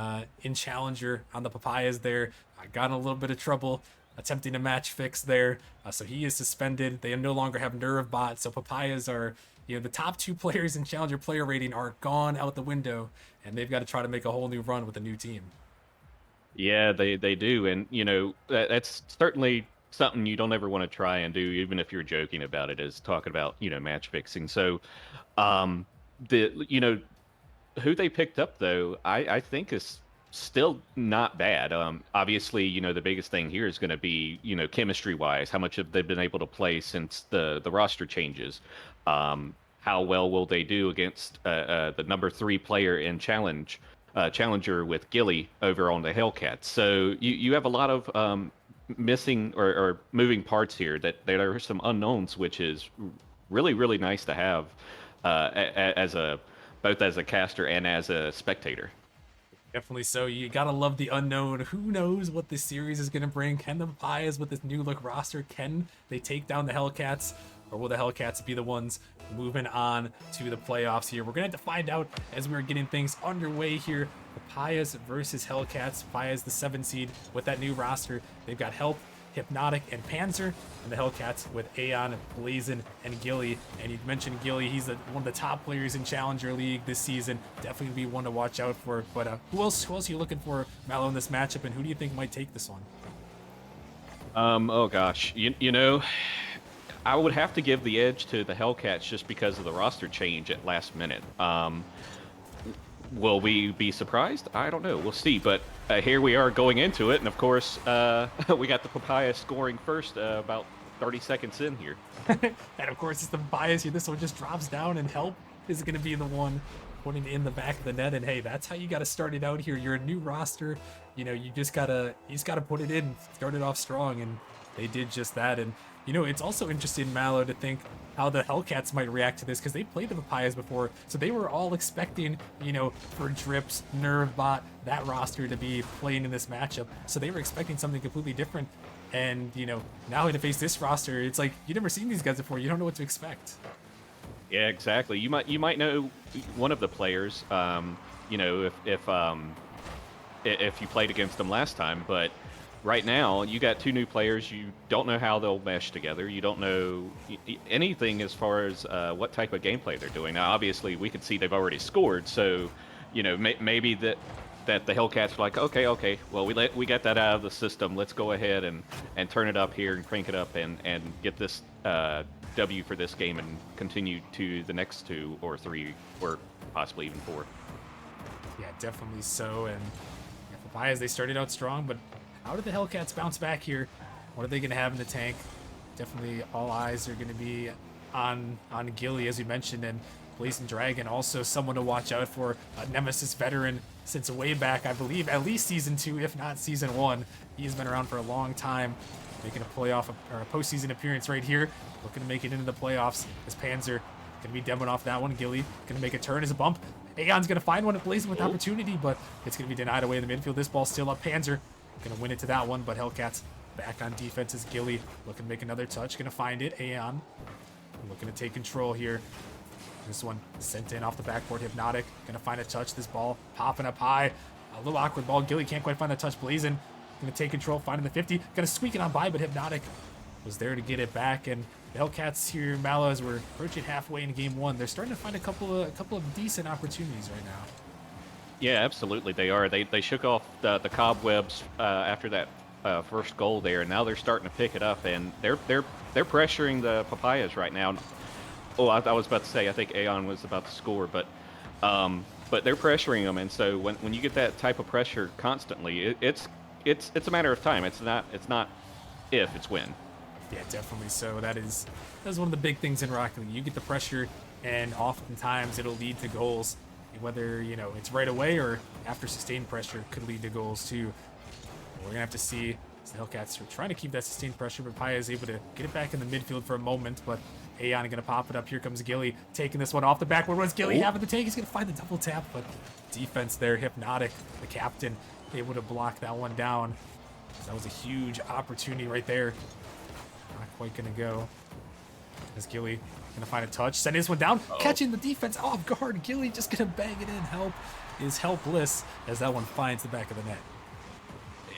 Challenger on the Papayas there. Got in a little bit of trouble attempting a match fix there. So he is suspended. They no longer have Nerve Bot. So Papayas are, the top 2 players in Challenger player rating are gone out the window, and they've got to try to make a whole new run with a new team. Yeah, they do, and that's certainly something you don't ever want to try and do, even if you're joking about it, is talking about match fixing. So, the who they picked up though, I think is still not bad. Obviously, the biggest thing here is going to be chemistry wise, how much have they been able to play since the roster changes. How well will they do against the number 3 player in Challenger with Gilly over on the Hellcats? So you have a lot of missing or moving parts here, that there are some unknowns, which is really, really nice to have both as a caster and as a spectator. Definitely so. You gotta love the unknown. Who knows what this series is gonna bring? Can the Papayas with this new look roster, can they take down the Hellcats? Or will the Hellcats be the ones moving on to the playoffs here? We're gonna have to find out as we're getting things underway here. Papayas versus Hellcats. Papayas the 7 seed with that new roster. They've got Help, Hypnotic, and Panzer, and the Hellcats with Aeon, Blazin, and Gilly. And you mentioned Gilly, he's one of the top players in Challenger League this season. Definitely be one to watch out for. But who else are you looking for, Mallow, in this matchup, and who do you think might take this one? Oh gosh, I would have to give the edge to the Hellcats just because of the roster change at last minute. Will we be surprised? I don't know. We'll see. But here we are going into it, and of course, we got the Papaya scoring first about 30 seconds in here. And of course, it's the bias here. This one just drops down, and Help is going to be the one putting it in the back of the net. And hey, that's how you got to start it out here. You're a new roster. You know, you just gotta put it in, start it off strong, and they did just that. And you know, it's also interesting, Mallow, to think how the Hellcats might react to this, because they played the Papayas before, so they were all expecting, you know, for Drips, Nervebot, that roster to be playing in this matchup. So they were expecting something completely different. And, you know, now to face this roster, it's like, you've never seen these guys before. You don't know what to expect. Yeah, exactly. You might know one of the players, you know, if you played against them last time, but right now you got two new players. You don't know how they'll mesh together. You don't know anything as far as what type of gameplay they're doing. Now, obviously, we can see they've already scored, so you know maybe that the Hellcats are like, okay, well we got that out of the system. Let's go ahead and turn it up here and crank it up and get this W for this game and continue to the next 2 or 3 or possibly even 4. Yeah, definitely so. And yeah, Papayas, they started out strong, but how did the Hellcats bounce back here? What are they going to have in the tank? Definitely all eyes are going to be on Gilly, as we mentioned, and Blazing Dragon, also someone to watch out for. A Nemesis veteran since way back, I believe, at least Season 2, if not Season 1. He's been around for a long time, making a playoff or a postseason appearance right here. Looking to make it into the playoffs. As Panzer going to be demoing off that one. Gilly going to make a turn as a bump. Aeon's going to find one at Blazing with opportunity, but it's going to be denied away in the midfield. This ball's still up. Panzer going to win it to that one, but Hellcats back on defense as Gilly looking to make another touch. Going to find it. Aeon looking to take control here. This one sent in off the backboard. Hypnotic going to find a touch. This ball popping up high. A little awkward ball. Gilly can't quite find the touch. Blazing going to take control, finding the 50. Going to squeak it on by, but Hypnotic was there to get it back. And the Hellcats here, Mallow, as we're approaching halfway in game 1, they're starting to find a couple of decent opportunities right now. Yeah, absolutely, they are. They shook off the cobwebs after that first goal there, and now they're starting to pick it up, and they're pressuring the Papayas right now. Oh, I was about to say, I think Aeon was about to score, but they're pressuring them, and so when you get that type of pressure constantly, it's a matter of time. It's not if, it's when. Yeah, definitely so. That's one of the big things in Rocket League. You get the pressure, and oftentimes it'll lead to goals. Whether, you know, it's right away or after sustained pressure, could lead to goals too. We're gonna have to see. The Hellcats are trying to keep that sustained pressure, but Paya is able to get it back in the midfield for a moment. But Aeon gonna pop it up. Here comes Gilly taking this one off the back. Where was Gilly having the take? He's gonna find the double tap, but defense there. Hypnotic, the captain, able to block that one down. That was a huge opportunity right there. Not quite gonna go. As Gilly gonna find a touch, send this one down, catching the defense off guard. Gilly just gonna bang it in. Help is helpless as that one finds the back of the net.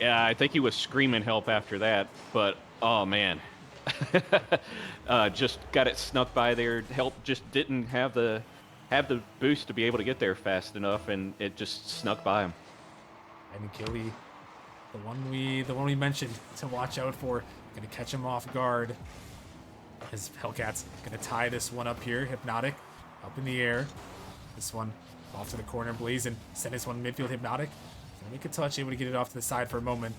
Yeah, I think he was screaming help after that, but oh man, just got it snuck by there. Help just didn't have the boost to be able to get there fast enough, and it just snuck by him. And Gilly, the one we mentioned to watch out for, gonna catch him off guard. His Hellcats gonna tie this one up here. Hypnotic up in the air. This one off to the corner. Blazing send this one midfield. Hypnotic gonna make a touch, able to get it off to the side for a moment.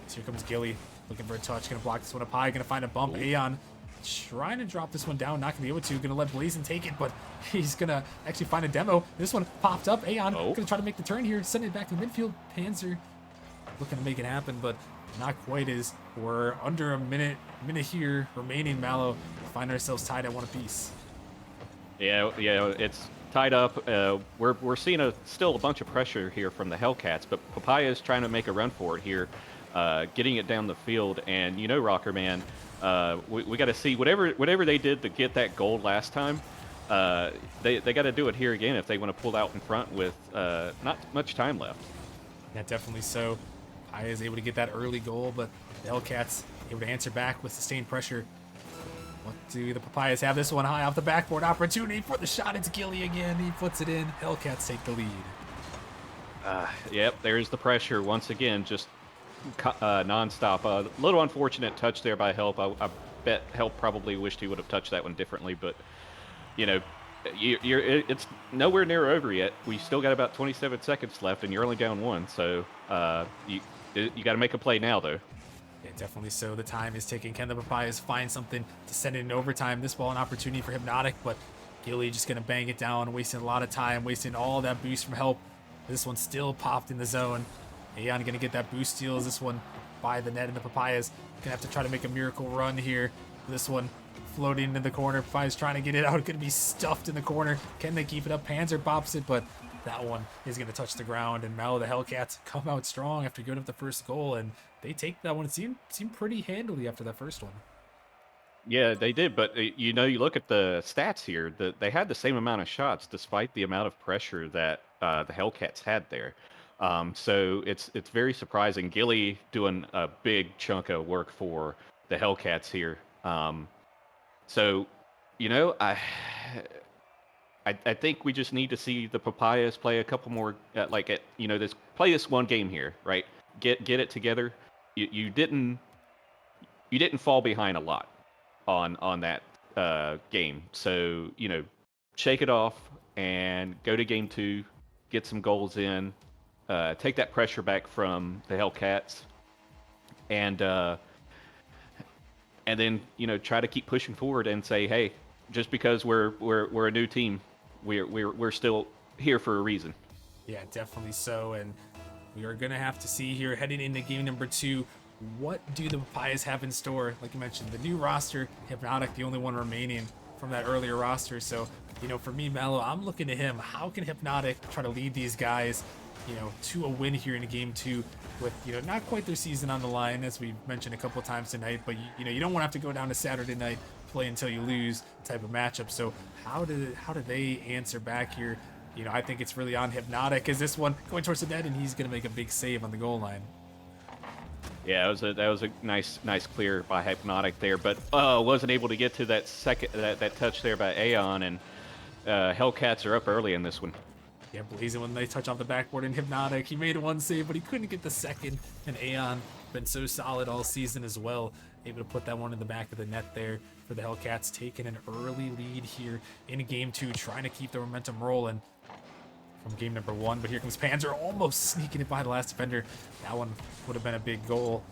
So here comes Gilly looking for a touch. Gonna block this one up high. Gonna find a bump. Aeon trying to drop this one down. Not gonna be able to. Gonna let Blazing take it, but he's gonna actually find a demo. This one popped up. Aeon gonna try to make the turn here. Send it back to the midfield. Panzer looking to make it happen, but not quite. As we're under a minute here remaining, Mallow. Find ourselves tied at one apiece. Yeah, it's tied up. We're seeing still a bunch of pressure here from the Hellcats, but Papaya is trying to make a run for it here, getting it down the field. And you know, Rocker Man, we got to see whatever they did to get that goal last time. They got to do it here again if they want to pull out in front with not much time left. Yeah, definitely so. Papaya is able to get that early goal, but the Hellcats able to answer back with sustained pressure. What do the Papayas have? This one high off the backboard. Opportunity for the shot. It's Gilly again. He puts it in. Hellcats take the lead. Yep, there's the pressure once again, just nonstop. A little unfortunate touch there by Help. I bet Help probably wished he would have touched that one differently, but you know, it's nowhere near over yet. We still got about 27 seconds left, and you're only down one. So you got to make a play now, though. Yeah, definitely so. The time is ticking. Can the Papayas find something to send it in overtime? This ball an opportunity for Hypnotic, but Gilly just going to bang it down, wasting a lot of time, wasting all that boost from Help. This one still popped in the zone. Aeon going to get that boost steal as this one by the net, and the Papayas going to have to try to make a miracle run here. This one floating into the corner. Papayas trying to get it out. Going to be stuffed in the corner. Can they keep it up? Panzer bops it, but that one is going to touch the ground, and Mallow, the Hellcats, come out strong after giving up the first goal, and they take that one. It seemed pretty handily after that first one. Yeah, they did, but you know, you look at the stats here. They had the same amount of shots despite the amount of pressure that the Hellcats had there. So it's very surprising. Gilly doing a big chunk of work for the Hellcats here. So, you know, I think we just need to see the Papayas play a couple more, this play this one game here, right? Get it together. You didn't fall behind a lot on that game, so you know, shake it off and go to game two, get some goals in, take that pressure back from the Hellcats, and then you know, try to keep pushing forward and say, hey, just because we're a new team, we're still here for a reason. Yeah, definitely so. And we are going to have to see here heading into game number 2, what do the Papayas have in store? Like you mentioned, the new roster, Hypnotic, the only one remaining from that earlier roster. So, you know, for me, Mallow, I'm looking to him. How can Hypnotic try to lead these guys, you know, to a win here in game 2 with, you know, not quite their season on the line, as we mentioned a couple times tonight, but, you know, you don't want to have to go down to Saturday night, play until you lose type of matchup. So how do they answer back here? You know, I think it's really on Hypnotic. Is this one going towards the net, and he's going to make a big save on the goal line? Yeah, that was a nice clear by Hypnotic there, but wasn't able to get to that that touch there by Aeon, and Hellcats are up early in this one. Yeah, Blazing, when they touch off the backboard in Hypnotic, he made one save, but he couldn't get the second, and Aeon been so solid all season as well, able to put that one in the back of the net there for the Hellcats, taking an early lead here in game 2, trying to keep the momentum rolling from game number 1, but here comes Panzer, almost sneaking it by the last defender. That one would have been a big goal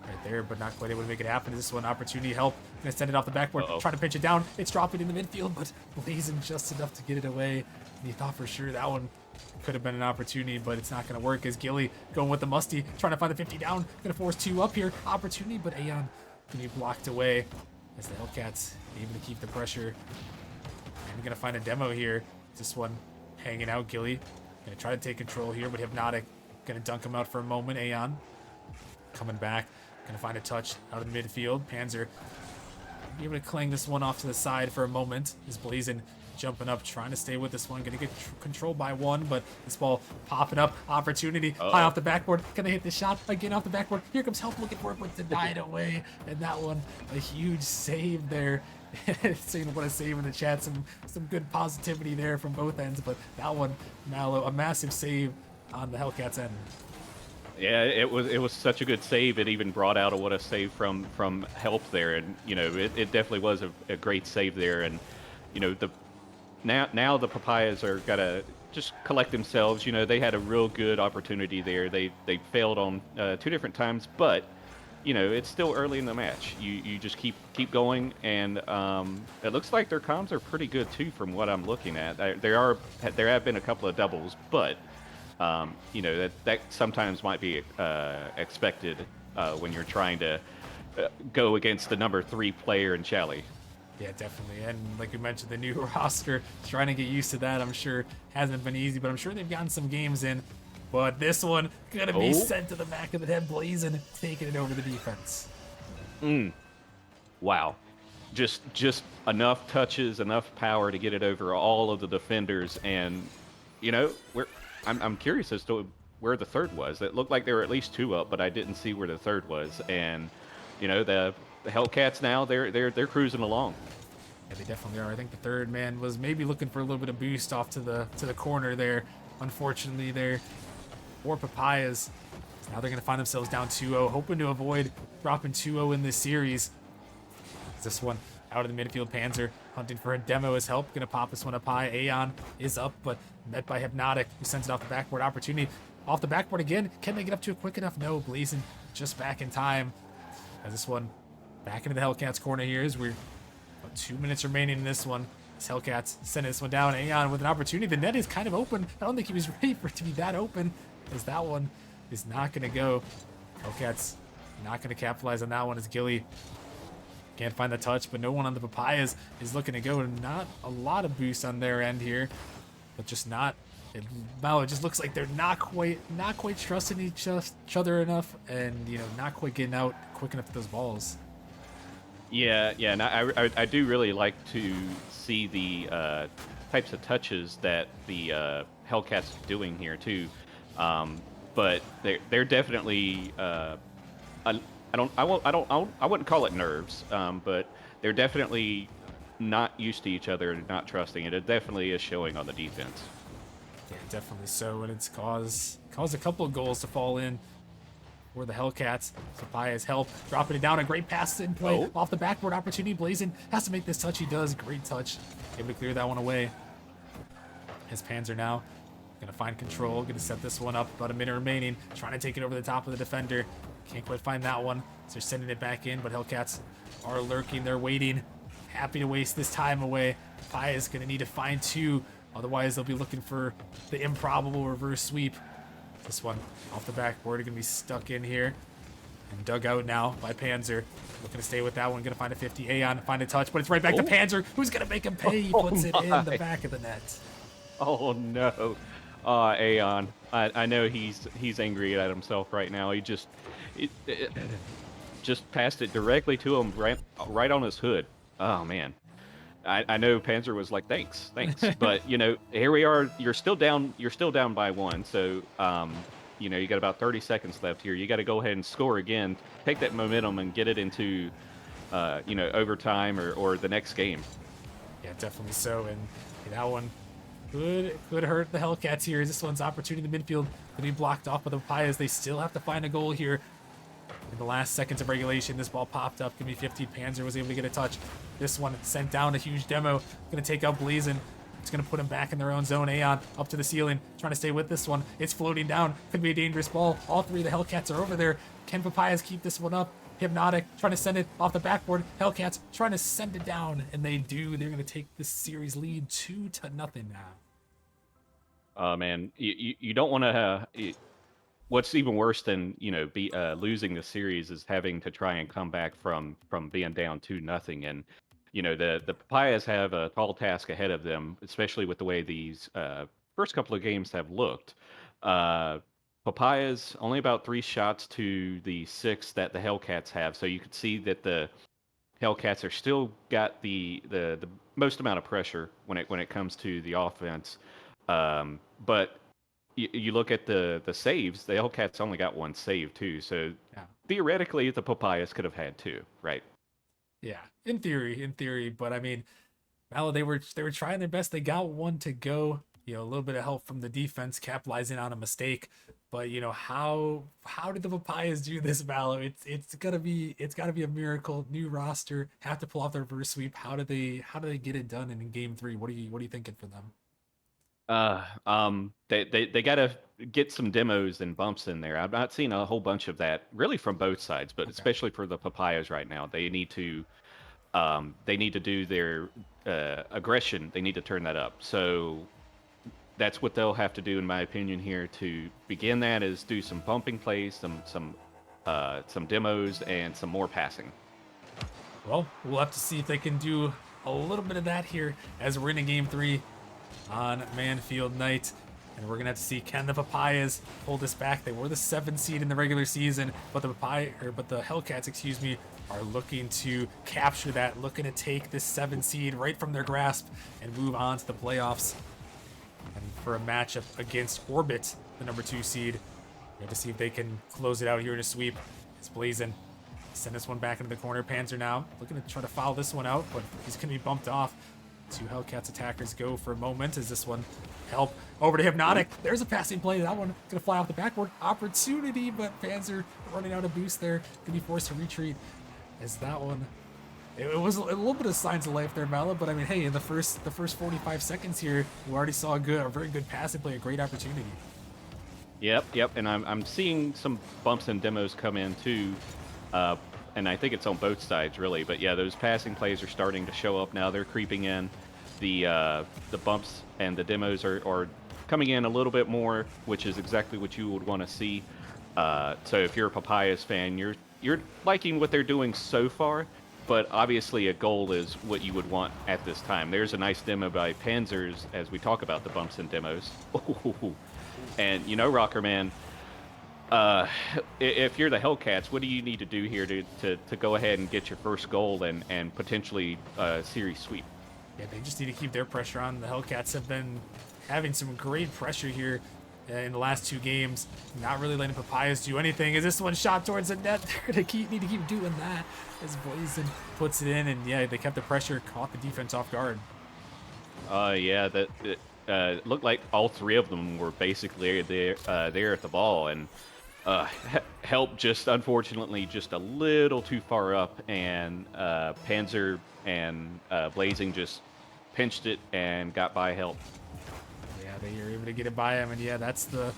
right there, but not quite able to make it happen. This one, opportunity, Help, gonna send it off the backboard, trying to pinch it down. It's dropping in the midfield, but Blazing just enough to get it away. And you thought for sure that one could have been an opportunity, but it's not gonna work as Gilly going with the musty, trying to find the 50 down, gonna force 2 up here. Opportunity, but Aeon gonna be blocked away as the Hellcats able to keep the pressure. And we're gonna find a demo here. This one hanging out, Gilly gonna try to take control here, but Hypnotic gonna dunk him out for a moment. Aeon coming back, gonna find a touch out of the midfield. Panzer be able to clang this one off to the side for a moment. Is Blazing jumping up, trying to stay with this one, gonna get controlled by one, but this ball popping up, opportunity, high off the backboard. Can they hit the shot again off the backboard? Here comes Help looking for it, but denied away. And that one, a huge save there. Saying what a save in the chat, some good positivity there from both ends, but that one, Mallow, a massive save on the Hellcats end. Yeah, it was such a good save. It even brought out what a save from Help there, and you know, it definitely was a great save there. And you know, now the Papayas are gotta just collect themselves. You know, they had a real good opportunity there. They failed on 2 different times, but you know, it's still early in the match. You just keep going, and it looks like their comms are pretty good too, from what I'm looking at. There have been a couple of doubles, but you know, that sometimes might be expected when you're trying to go against the number 3 player in Chally. Yeah, definitely. And like you mentioned, the new roster, trying to get used to that, I'm sure hasn't been easy, but I'm sure they've gotten some games in. But this one gonna be sent to the back of the head, Blazing, taking it over the defense. Wow, just enough touches, enough power to get it over all of the defenders, and you know, I'm curious as to where the third was. It looked like there were at least 2 up, but I didn't see where the third was. And you know, the Hellcats now they're cruising along. Yeah, they definitely are. I think the third man was maybe looking for a little bit of boost off to the corner there. Unfortunately, there. Or Papayas. Now they're going to find themselves down 2-0, hoping to avoid dropping 2-0 in this series. This one out of the midfield, Panzer hunting for a demo as help. Gonna pop this one up high. Aeon is up, but met by Hypnotic, who sends it off the backboard. Opportunity off the backboard again. Can they get up to it quick enough? No, Blazing just back in time. As this one back into the Hellcats corner here as we're about 2 minutes remaining in this one. This Hellcats sending this one down. Aeon with an opportunity. The net is kind of open. I don't think he was ready for it to be that open, as that one is not gonna go. Hellcats not gonna capitalize on that one as Gilly can't find the touch, but no one on the Papayas is looking to go. Not a lot of boost on their end here, but just not. It just looks like they're not quite trusting each other enough, and not quite getting out quick enough to those balls. Yeah, and I do really like to see the types of touches that the Hellcats are doing here too, but they're definitely I wouldn't call it nerves, but they're definitely not used to each other and not trusting it. It definitely is showing on the defense. Yeah, definitely so, and it's caused a couple of goals to fall in for the Hellcats. Sapaya's help, dropping it down, a great pass in play off the backboard. Opportunity, Blazing has to make this touch. He does, great touch, able to clear that one away. His Panzer now gonna find control, gonna set this one up. About a minute remaining, trying to take it over the top of the defender. Can't quite find that one, so they're sending it back in, but Hellcats are lurking, they're waiting. Happy to waste this time away. Paya's gonna need to find two, otherwise they'll be looking for the improbable reverse sweep. This one off the backboard, gonna be stuck in here and dug out now by Panzer. Looking to stay with that one, gonna find a 50. Aeon find a touch, but it's right back to Panzer, who's gonna make him pay. He puts it in the back of the net. Oh no, Aeon. I know he's angry at himself right now. He just passed it directly to him, right on his hood. Oh man. I know Panzer was like, thanks, but here we are. You're still down by one. So you got about 30 seconds left here. You got to go ahead and score again, take that momentum and get it into overtime or the next game. Yeah, definitely so. And that one could hurt the Hellcats here. This one's opportunity in the midfield to be blocked off by the Papayas. They still have to find a goal here. In the last seconds of regulation, this ball popped up. Gonna be 50. Panzer was able to get a touch. This one sent down a huge demo. Gonna take out Blazin. It's gonna put him back in their own zone. Aeon up to the ceiling, trying to stay with this one. It's floating down. Could be a dangerous ball. All three of the Hellcats are over there. Can Papayas keep this one up? Hypnotic trying to send it off the backboard. Hellcats trying to send it down, and they do. They're gonna take this series lead 2-0 now. Oh man, you don't want to. What's even worse than losing the series is having to try and come back from being down 2-0, and the Papayas have a tall task ahead of them, especially with the way these first couple of games have looked. Papayas only about 3 shots to the 6 that the Hellcats have, so you could see that the Hellcats are still got the most amount of pressure when it comes to the offense, but you look at the saves, the Hellcats only got 1 save too, so theoretically the Papayas could have had 2, right? Yeah, in theory, but I mean, Malo, they were trying their best. They got 1 to go. A little bit of help from the defense, capitalizing on a mistake. But how did the Papayas do this, Malo? It's gotta be a miracle. New roster, have to pull off their reverse sweep. How do they get it done in game 3? What are you thinking for them? They gotta get some demos and bumps in there. I've not seen a whole bunch of that really from both sides, but especially for the Papayas right now. They need to do their aggression. They need to turn that up. So that's what they'll have to do, in my opinion, here to begin that, is do some bumping plays, some demos, and some more passing. Well, we'll have to see if they can do a little bit of that here as we're in game 3 on Manfield night, and we're gonna have to see, can the Papayas hold this back? They were the 7th seed in the regular season, but the Hellcats, are looking to capture that, looking to take this 7th seed right from their grasp and move on to the playoffs. And for a matchup against Orbit, the number 2 seed, we have to see if they can close it out here in a sweep. It's Blazin. Send this one back into the corner. Panzer now looking to try to foul this one out, but he's gonna be bumped off. 2 Hellcats attackers go for a moment as this one help over to Hypnotic. There's a passing play. That one gonna fly off the backboard. Opportunity, but Panzer running out of boost there. Gonna be forced to retreat as that one It was a little bit of signs of life there, Mala, but I mean, hey, in the first 45 seconds here, we already saw a very good passing play, a great opportunity. Yep, and I'm seeing some bumps and demos come in too, uh, and I think it's on both sides really. But yeah, those passing plays are starting to show up now. They're creeping in. The bumps and the demos are coming in a little bit more, which is exactly what you would want to see. So if you're a Papayas fan, you're liking what they're doing so far, but obviously a goal is what you would want at this time. There's a nice demo by Panzers as we talk about the bumps and demos. And you know, Rocker Man, if you're the Hellcats, what do you need to do here to go ahead and get your first goal and potentially series sweep? Yeah, they just need to keep their pressure on. The Hellcats have been having some great pressure here in the last 2 games. Not really letting Papayas do anything. Is this one shot towards the net? They're going to need to keep doing that as Blazin puts it in. And yeah, they kept the pressure, caught the defense off guard. Yeah, that looked like all 3 of them were basically there at the ball, and help just unfortunately just a little too far up, and Panzer and Blazing just pinched it and got by help. Yeah, they are able to get it by him, and yeah, that's the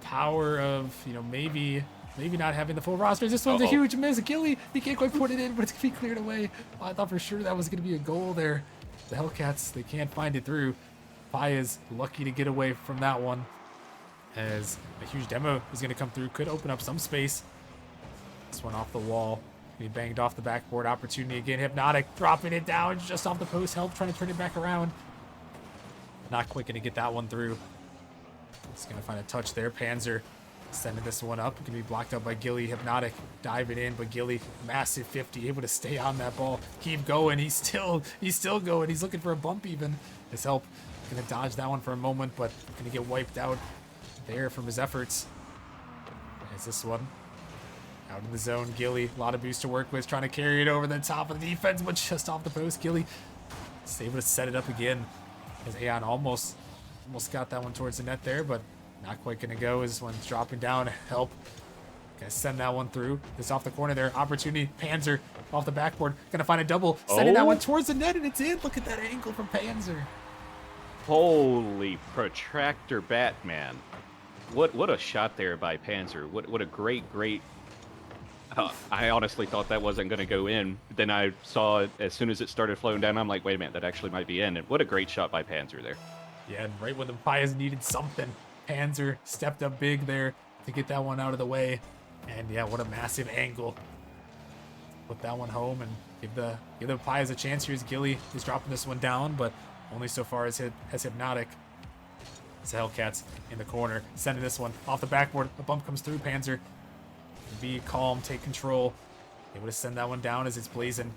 power of, you know, maybe not having the full roster. This one's a huge miss. Gilly, he can't quite put it in, but it's gonna be cleared away. I thought for sure that was gonna be a goal there. The Hellcats, they can't find it through. Paya's lucky to get away from that one, as a huge demo is gonna come through. Could open up some space. This one off the wall. He banged off the backboard. Opportunity again. Hypnotic dropping it down just off the post. Help trying to turn it back around. Not quick to get that one through. It's going to find a touch there. Panzer sending this one up. It can be blocked up by Gilly. Hypnotic diving in, but Gilly, massive 50, able to stay on that ball. Keep going. He's still going. He's looking for a bump even. His help going to dodge that one for a moment, but going to get wiped out there from his efforts. As this one out in the zone, Gilly, a lot of boost to work with, trying to carry it over the top of the defense, but just off the post. Gilly is able to set it up again, as Aeon almost got that one towards the net there, but not quite gonna go. As this one's dropping down. Help. Gonna send that one through. This off the corner there. Opportunity. Panzer off the backboard. Gonna find a double. Sending that one towards the net, and it's in. Look at that angle from Panzer. Holy protractor Batman. What a shot there by Panzer. What a great I honestly thought that wasn't going to go in. Then I saw it as soon as it started flowing down. I'm like, wait a minute, that actually might be in. And what a great shot by Panzer there. Yeah, and right when the Pies needed something, Panzer stepped up big there to get that one out of the way. And yeah, what a massive angle. Put that one home and give the Pies a chance. Here's Gilly. He's dropping this one down, but only so far as Hypnotic. It's Hellcats in the corner, sending this one off the backboard. A bump comes through. Panzer, be calm, take control. Able to send that one down as it's blazing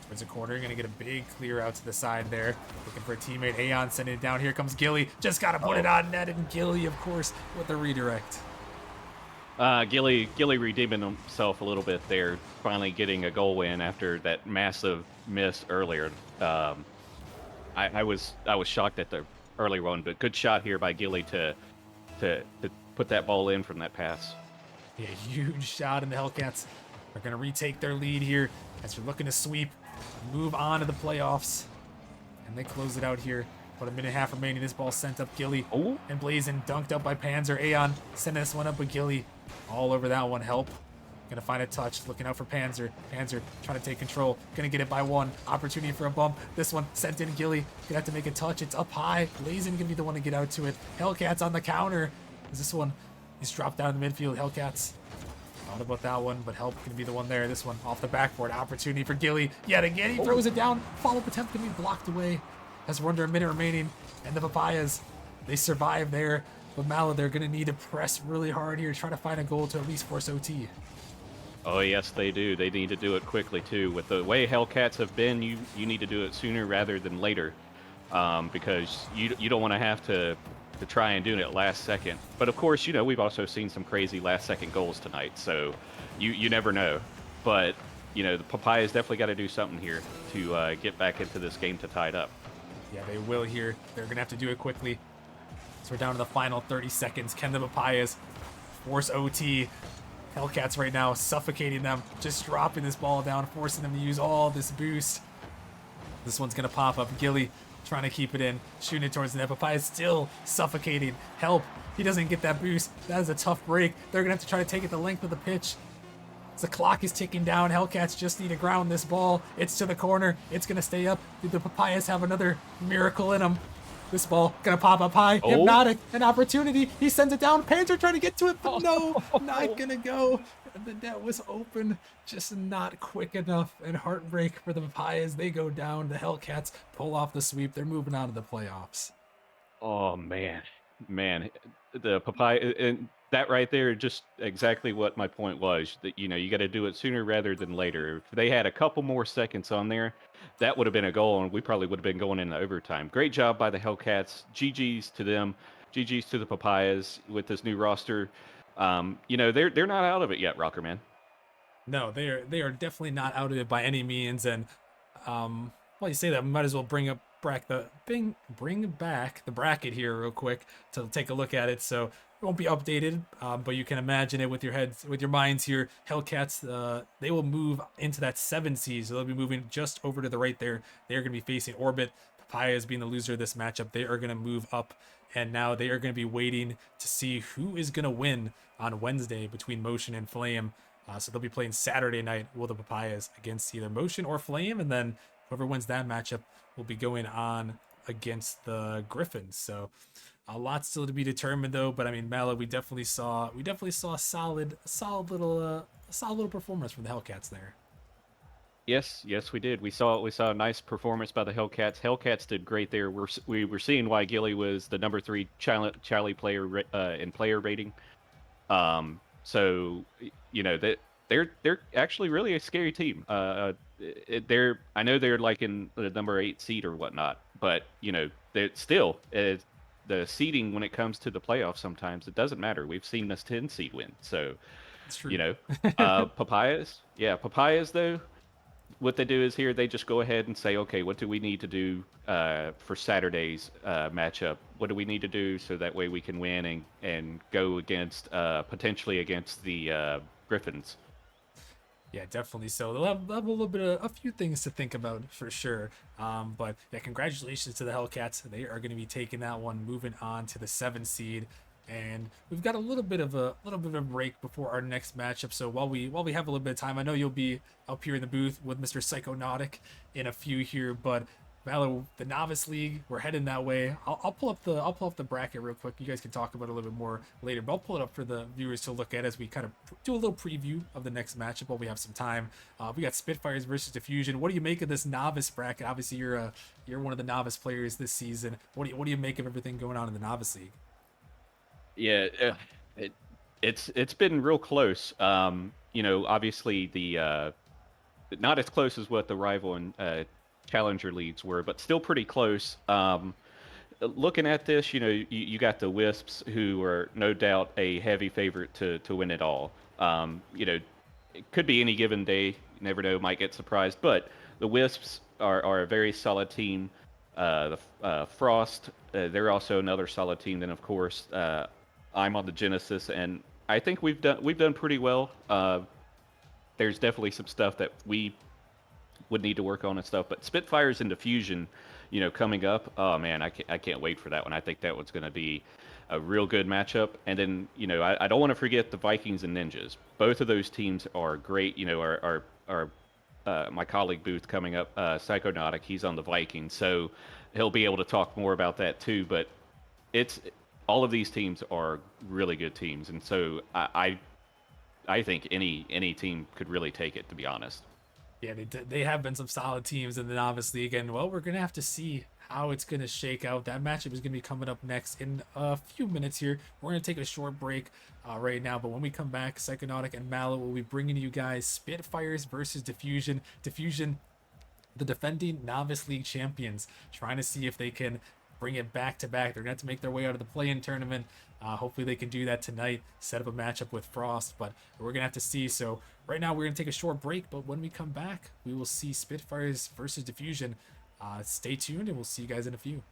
towards the corner. Gonna get a big clear out to the side there. Looking for a teammate. Aeon sending it down. Here comes Gilly. Just gotta put it on net, and Gilly, of course, with the redirect. Gilly redeeming himself a little bit there, finally getting a goal win after that massive miss earlier. I was shocked at the early one, but good shot here by Gilly to put that ball in from that pass. Yeah, huge shot, and the Hellcats are going to retake their lead here as they're looking to sweep, move on to the playoffs. And they close it out here. About a minute and a half remaining. This ball sent up Gilly and Blazin, dunked up by Panzer. Aeon sending this one up with Gilly. All over that one. Help. Gonna find a touch. Looking out for Panzer. Panzer trying to take control. Gonna get it by one. Opportunity for a bump. This one sent in Gilly. Gonna have to make a touch. It's up high. Blazin gonna be the one to get out to it. Hellcats on the counter. Is this one? He's dropped down in the midfield. Hellcats. Thought about that one, but Help gonna be the one there. This one off the backboard. Opportunity for Gilly. Yet again, he throws it down. Follow-up attempt gonna be blocked away. As we're under a minute remaining. And the Papayas, they survive there. But Mala, they're gonna need to press really hard here, try to find a goal to at least force OT. Oh yes, they do. They need to do it quickly too. With the way Hellcats have been, you need to do it sooner rather than later, because you don't want to have to try and do it last second. But of course, you know, we've also seen some crazy last second goals tonight, so you never know. But you know, the Papayas definitely got to do something here to get back into this game to tie it up. Yeah, they will here. They're gonna have to do it quickly. So we're down to the final 30 seconds. Can the Papayas force OT? Hellcats right now suffocating them, just dropping this ball down, forcing them to use all this boost. This one's gonna pop up. Gilly trying to keep it in, shooting it towards the net. Papaya is still suffocating. Help! He doesn't get that boost. That is a tough break. They're gonna have to try to take it the length of the pitch. The clock is ticking down. Hellcats just need to ground this ball. It's to the corner. It's gonna stay up. Do the Papayas have another miracle in them? This ball gonna pop up high. Oh. Hypnotic, an opportunity. He sends it down. Panther trying to get to it, but no, not gonna go. And the net was open, just not quick enough. And heartbreak for the Papayas. They go down. The Hellcats pull off the sweep. They're moving on to the playoffs. Oh man, the papaya and that right there, just exactly what my point was. That you got to do it sooner rather than later. If they had a couple more seconds on there, that would have been a goal, and we probably would have been going into overtime. Great job by the Hellcats. GGs to them. GGs to the Papayas with this new roster. They're not out of it yet, Rocker Man. No, they are definitely not out of it by any means. And while you say that, we might as well bring back the bracket here real quick to take a look at it. So it won't be updated, but you can imagine it with your minds here. Hellcats, they will move into that 7 seed, so they'll be moving just over to the right there. They're going to be facing Orbit. Papayas being the loser of this matchup, they are going to move up, and now they are going to be waiting to see who is going to win on Wednesday between Motion and Flame. So they'll be playing Saturday night with the Papayas against either Motion or Flame, and then whoever wins that matchup will be going on against the Griffins. So a lot still to be determined, though. But I mean, Mallow, we definitely saw a solid little performance from the Hellcats there. Yes, we did. We saw a nice performance by the Hellcats. Hellcats did great there. We were seeing why Gilly was the number 3 Charlie player in player rating. So that they're actually really a scary team. I know they're like in the number 8 seed or whatnot, but they're still the seeding when it comes to the playoffs. Sometimes it doesn't matter. We've seen this 10 seed win. So It's true. Papayas though. What they do is here they just go ahead and say, okay, what do we need to do for Saturday's matchup? What do we need to do so that way we can win and go against potentially against the Griffins? Yeah, definitely. So they'll have a little bit of a few things to think about for sure. But yeah, congratulations to the Hellcats. They are going to be taking that one, moving on to the 7 seed. And we've got a little bit of a break before our next matchup. So while we have a little bit of time, I know you'll be up here in the booth with Mr. Psychonautic in a few here, but Valor, the Novice League, we're heading that way. I'll pull up the bracket real quick. You guys can talk about it a little bit more later, but I'll pull it up for the viewers to look at as we kind of do a little preview of the next matchup while we have some time. We got Spitfires versus Diffusion. What do you make of this novice bracket? Obviously, you're one of the novice players this season. What do you make of everything going on in the Novice League? Yeah, it's been real close. Obviously the not as close as what the rival and challenger leagues were, but still pretty close. Looking at this, you got the Wisps, who are no doubt a heavy favorite to win it all. It could be any given day. You never know, might get surprised. But the Wisps are a very solid team. The Frost, they're also another solid team. Then of course, I'm on the Genesis, and I think we've done pretty well. There's definitely some stuff that we would need to work on and stuff. But Spitfires and Diffusion, coming up. Oh man, I can't wait for that one. I think that one's going to be a real good matchup. And then I don't want to forget the Vikings and Ninjas. Both of those teams are great. Our my colleague Booth coming up, Psychonautic, he's on the Vikings, so he'll be able to talk more about that too. But it's all of these teams are really good teams, and so I think any team could really take it, to be honest. Yeah, they have been some solid teams in the Novice League, and well, we're gonna have to see how it's gonna shake out. That matchup is gonna be coming up next in a few minutes here. We're gonna take a short break right now, but when we come back, Psychonautic and Mallow will be bringing you guys Spitfires versus Diffusion. Diffusion, the defending Novice League champions, trying to see if they can bring it back to back. They're going to have to make their way out of the play-in tournament. Hopefully they can do that tonight, set up a matchup with Frost, but we're going to have to see. So right now we're going to take a short break, but when we come back, we will see Spitfires versus Diffusion. Stay tuned, and we'll see you guys in a few.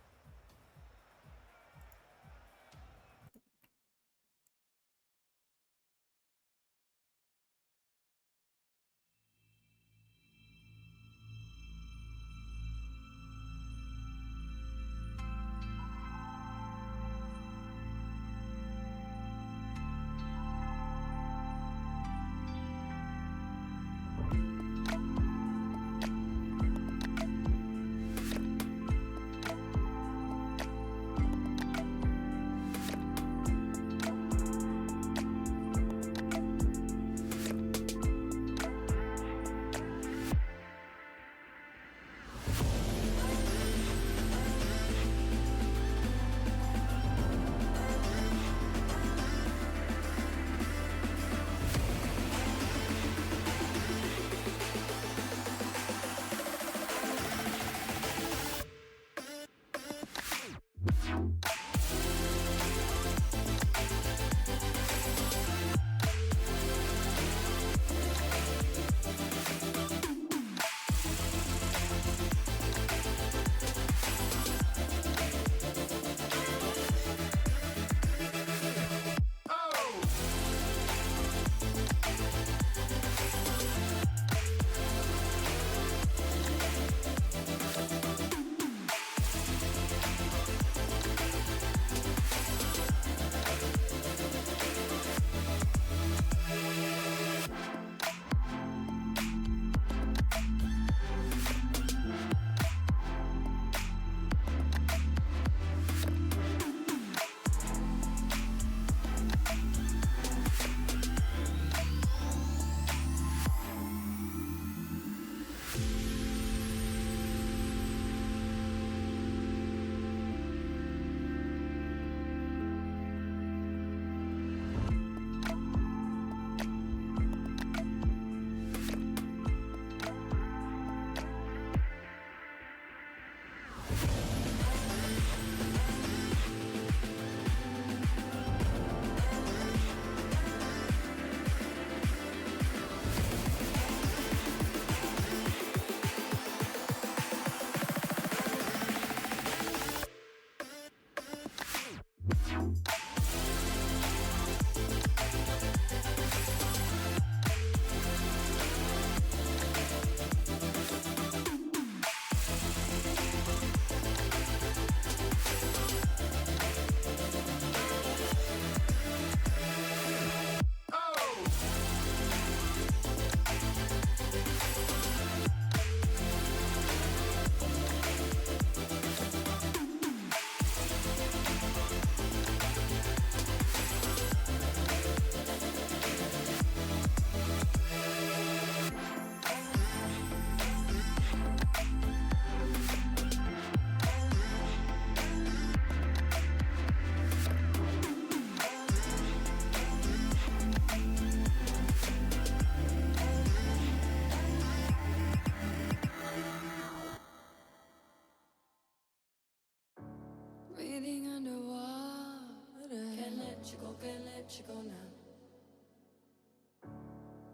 let you go, can't let you go now.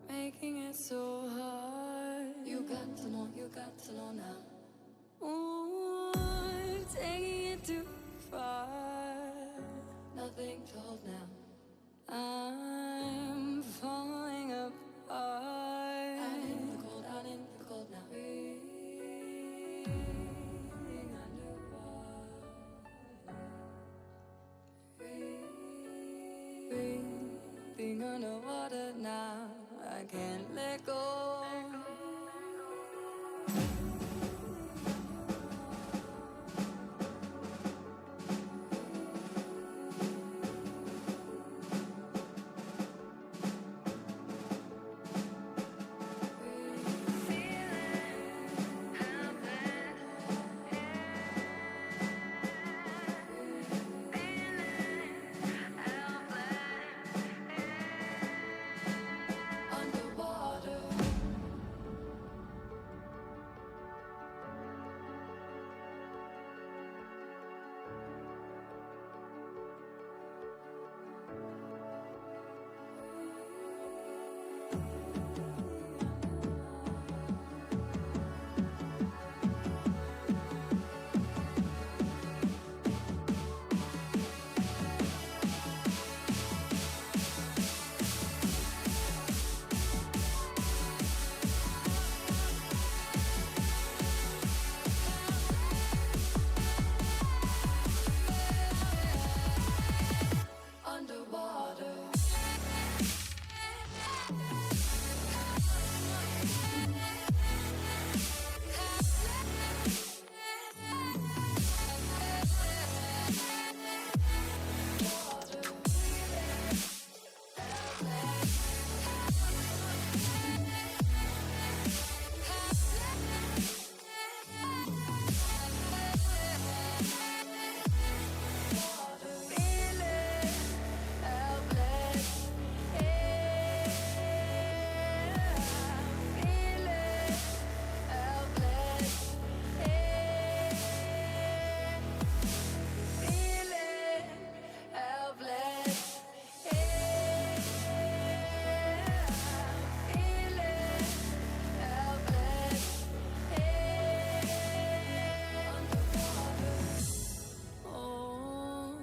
Making it so hard. You got to know now. Ooh, taking it too far. Nothing to hold now. I'm falling apart. Out in the cold now. Breathing underwater. Breathing underwater now. I can't let go. Underwater. Underwater. Oh,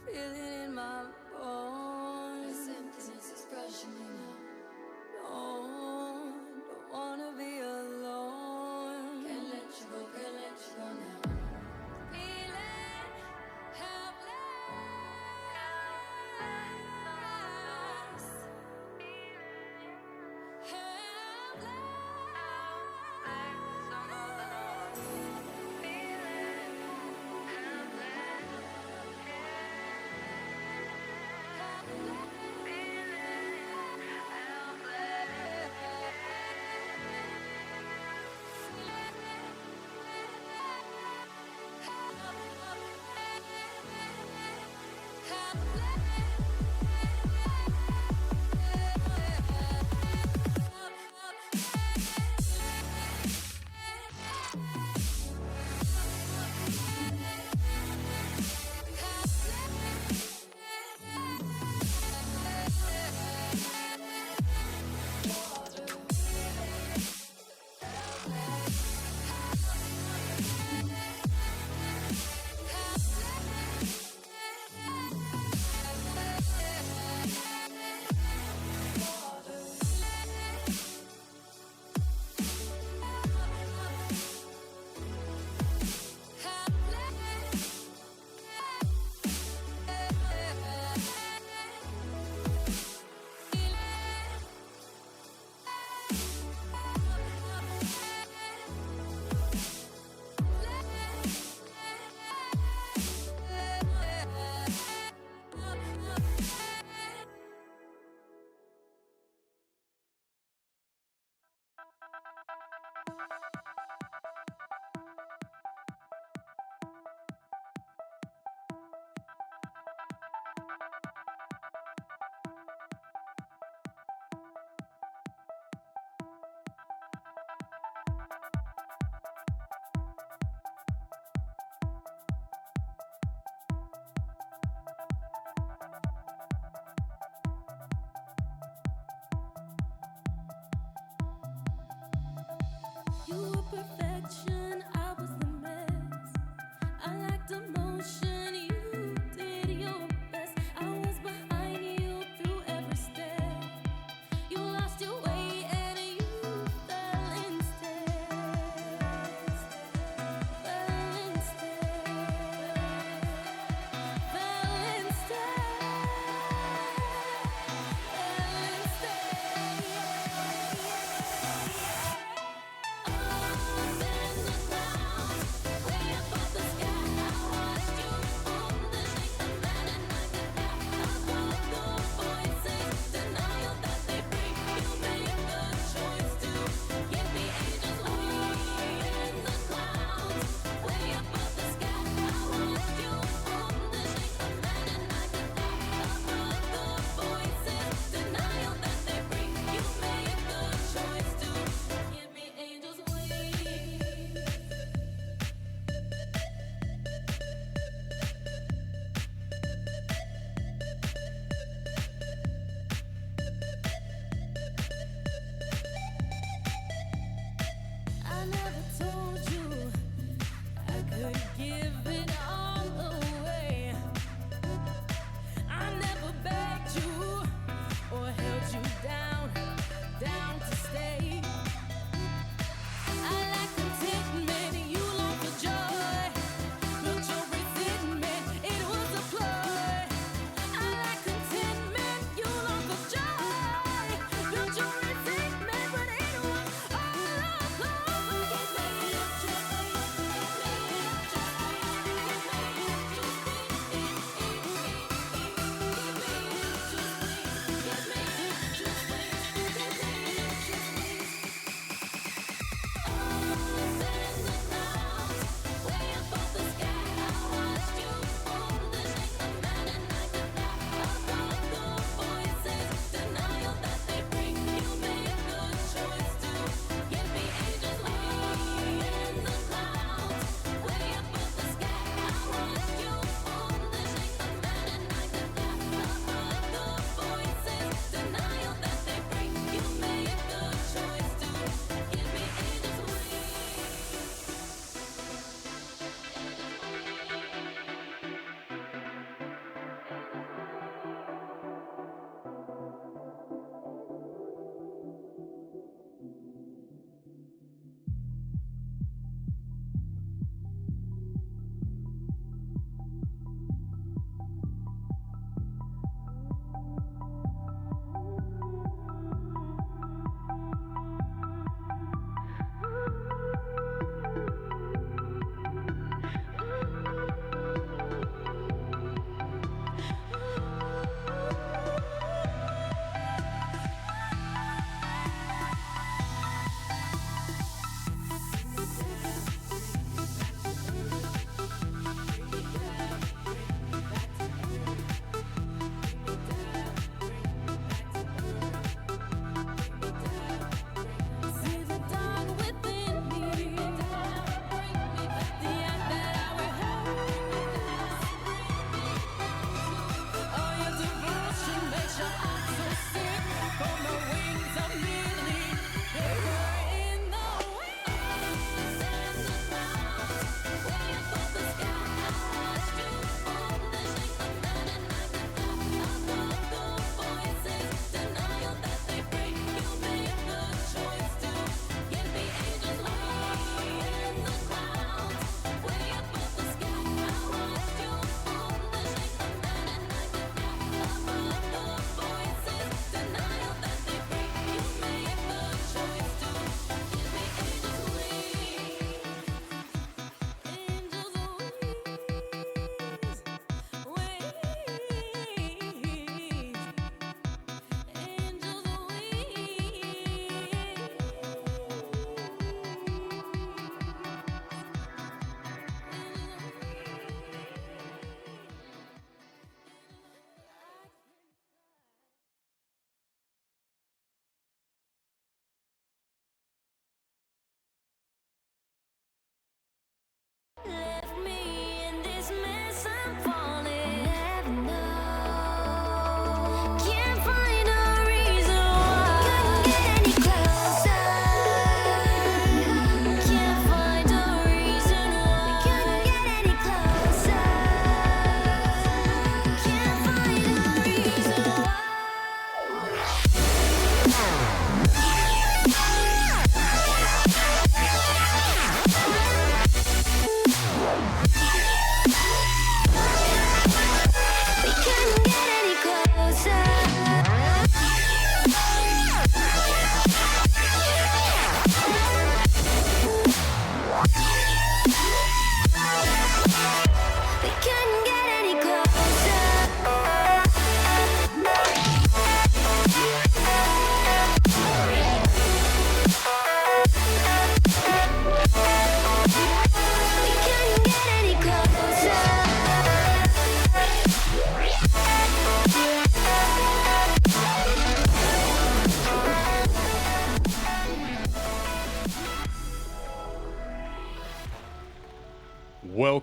feel it in my bones. This emptiness is crushing me now. No, don't wanna be alone. Can't let you go now. Feeling helpless. perfection, I was the mess. I lacked emotion, you did your best. I was behind you through every step. You lost your way and you fell instead. Fell instead. Fell instead. Fell instead.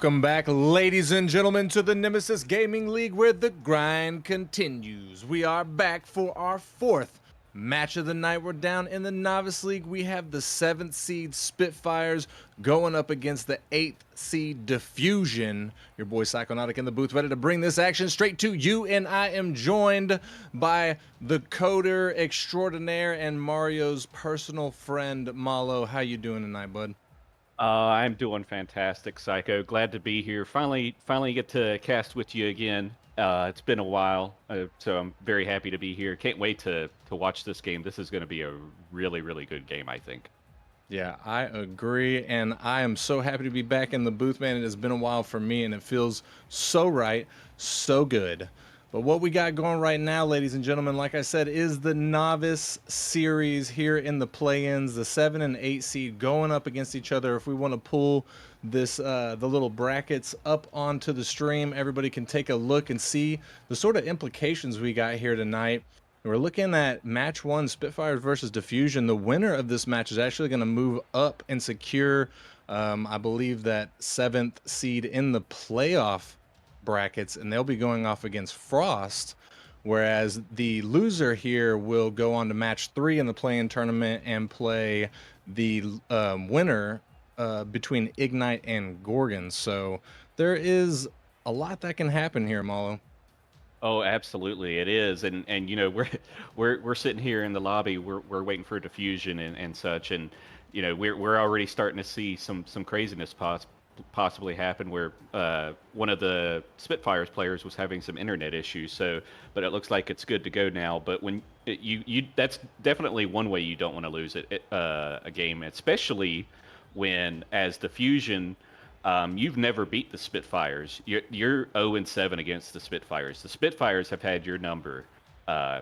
Welcome back, ladies and gentlemen, to the Nemesis Gaming League, where the grind continues. We are back for our fourth match of the night. We're down in the Novice League. We have the 7th seed Spitfires going up against the 8th seed Diffusion. Your boy Psychonautic in the booth, ready to bring this action straight to you, and I am joined by the coder extraordinaire and Mario's personal friend, Malo. How you doing tonight, bud? I'm doing fantastic, Psycho. Glad to be here. Finally get to cast with you again. It's been a while, so I'm very happy to be here. Can't wait to watch this game. This is going to be a really, really good game, I think. Yeah, I agree, and I am so happy to be back in the booth, man. It has been a while for me, and it feels so right, so good. But what we got going right now, ladies and gentlemen, like I said, is the Novice Series here in the play-ins, the 7 and 8 seed going up against each other. If we want to pull this, the little brackets up onto the stream, everybody can take a look and see the sort of implications we got here tonight. We're looking at match 1, Spitfires versus Diffusion. The winner of this match is actually going to move up and secure, I believe, that 7th seed in the playoff brackets, and they'll be going off against Frost. Whereas the loser here will go on to match 3 in the play-in tournament and play the winner between Ignite and Gorgon. So there is a lot that can happen here, Malo. Oh, absolutely, it is, and you know we're sitting here in the lobby. We're waiting for diffusion and such, and you know we're already starting to see some craziness possibly happen where one of the Spitfires players was having some internet issues. So, but it looks like it's good to go now. But when you that's definitely one way you don't want to lose a game, especially when as diffusion. You've never beat the Spitfires. You're 0-7 against the Spitfires. The Spitfires have had your number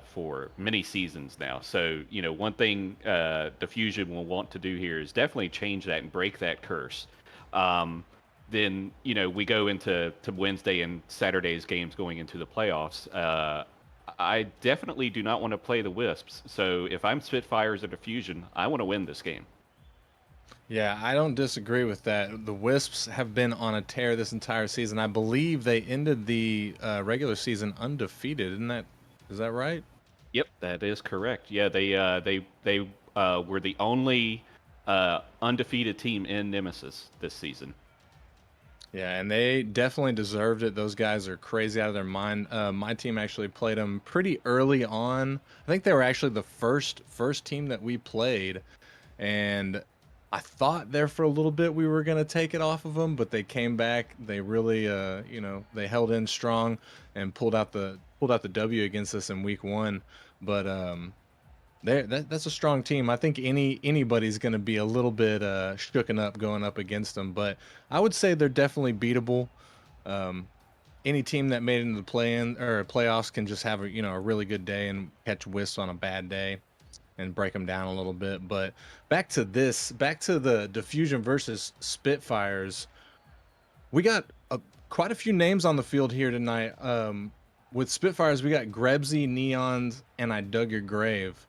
for many seasons now. So, you know, one thing Diffusion will want to do here is definitely change that and break that curse. Then, you know, we go into Wednesday and Saturday's games going into the playoffs. I definitely do not want to play the Wisps. So if I'm Spitfires or Diffusion, I want to win this game. Yeah, I don't disagree with that. The Wisps have been on a tear this entire season. I believe they ended the regular season undefeated. Is that right? Yep, that is correct. Yeah, they were the only undefeated team in Nemesis this season. Yeah, and they definitely deserved it. Those guys are crazy out of their mind. My team actually played them pretty early on. I think they were actually the first team that we played, and I thought there for a little bit we were gonna take it off of them, but they came back. They really, they held in strong and pulled out the W against us in week 1. But that's a strong team. I think anybody's going to be a little bit shooken up going up against them, but I would say they're definitely beatable. Any team that made it into the play-in or playoffs can just have a really good day and catch Wisps on a bad day and break them down a little bit. But back to the Diffusion versus Spitfires. We got quite a few names on the field here tonight. With Spitfires, we got Grebsy, Neons, and I Dug Your Grave.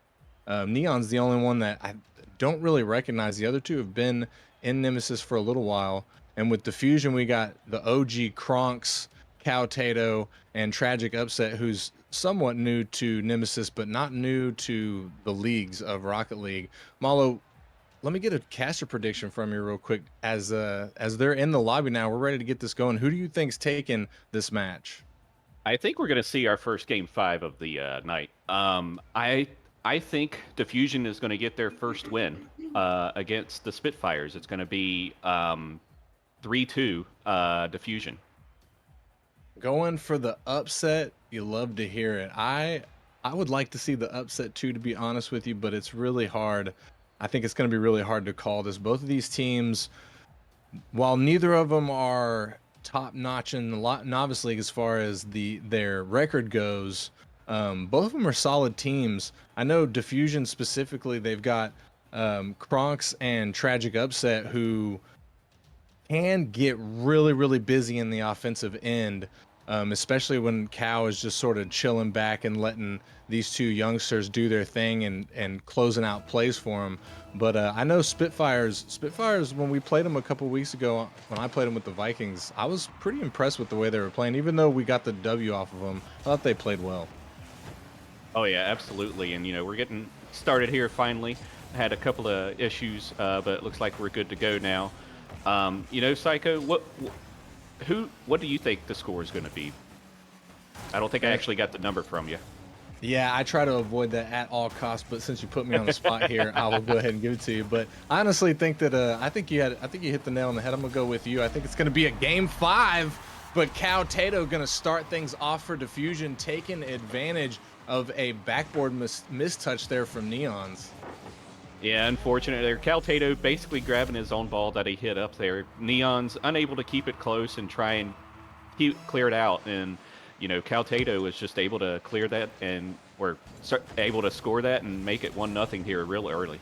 Neon's the only one that I don't really recognize. The other two have been in Nemesis for a little while. And with Diffusion, we got the OG Kronks, Cow Tato, and Tragic Upset, who's somewhat new to Nemesis, but not new to the leagues of Rocket League. Malo, let me get a caster prediction from you real quick. As they're in the lobby now, we're ready to get this going. Who do you think's taking this match? I think we're going to see our first game 5 of the night. I think Diffusion is going to get their first win against the Spitfires. It's going to be 3-2 Diffusion. Going for the upset, you love to hear it. I would like to see the upset too, to be honest with you, but it's really hard. I think it's going to be really hard to call this. Both of these teams, while neither of them are top notch in the novice league as far as their record goes, both of them are solid teams. I know Diffusion specifically, they've got Kronks and Tragic Upset, who can get really, really busy in the offensive end. especially when Cal is just sort of chilling back and letting these two youngsters do their thing and closing out plays for them. But I know Spitfires, when we played them a couple weeks ago, when I played them with the Vikings, I was pretty impressed with the way they were playing. Even though we got the W off of them, I thought they played well. Oh yeah, absolutely. And we're getting started here finally. Had a couple of issues, but it looks like we're good to go now. Psycho, what do you think the score is going to be? I don't think I actually got the number from you. Yeah, I try to avoid that at all costs, but since you put me on the spot here, I will go ahead and give it to you. But I honestly think that I think you hit the nail on the head. I'm gonna go with you. I think it's gonna be a game 5, but Cal Tato gonna start things off for Diffusion, taking advantage of a backboard mistouch there from Neons. Yeah, unfortunate there. Cal Tato basically grabbing his own ball that he hit up there. Neon's unable to keep it close and try and clear it out. And, Cal Tato was just able to clear that and were able to score that and make it 1-0 here real early.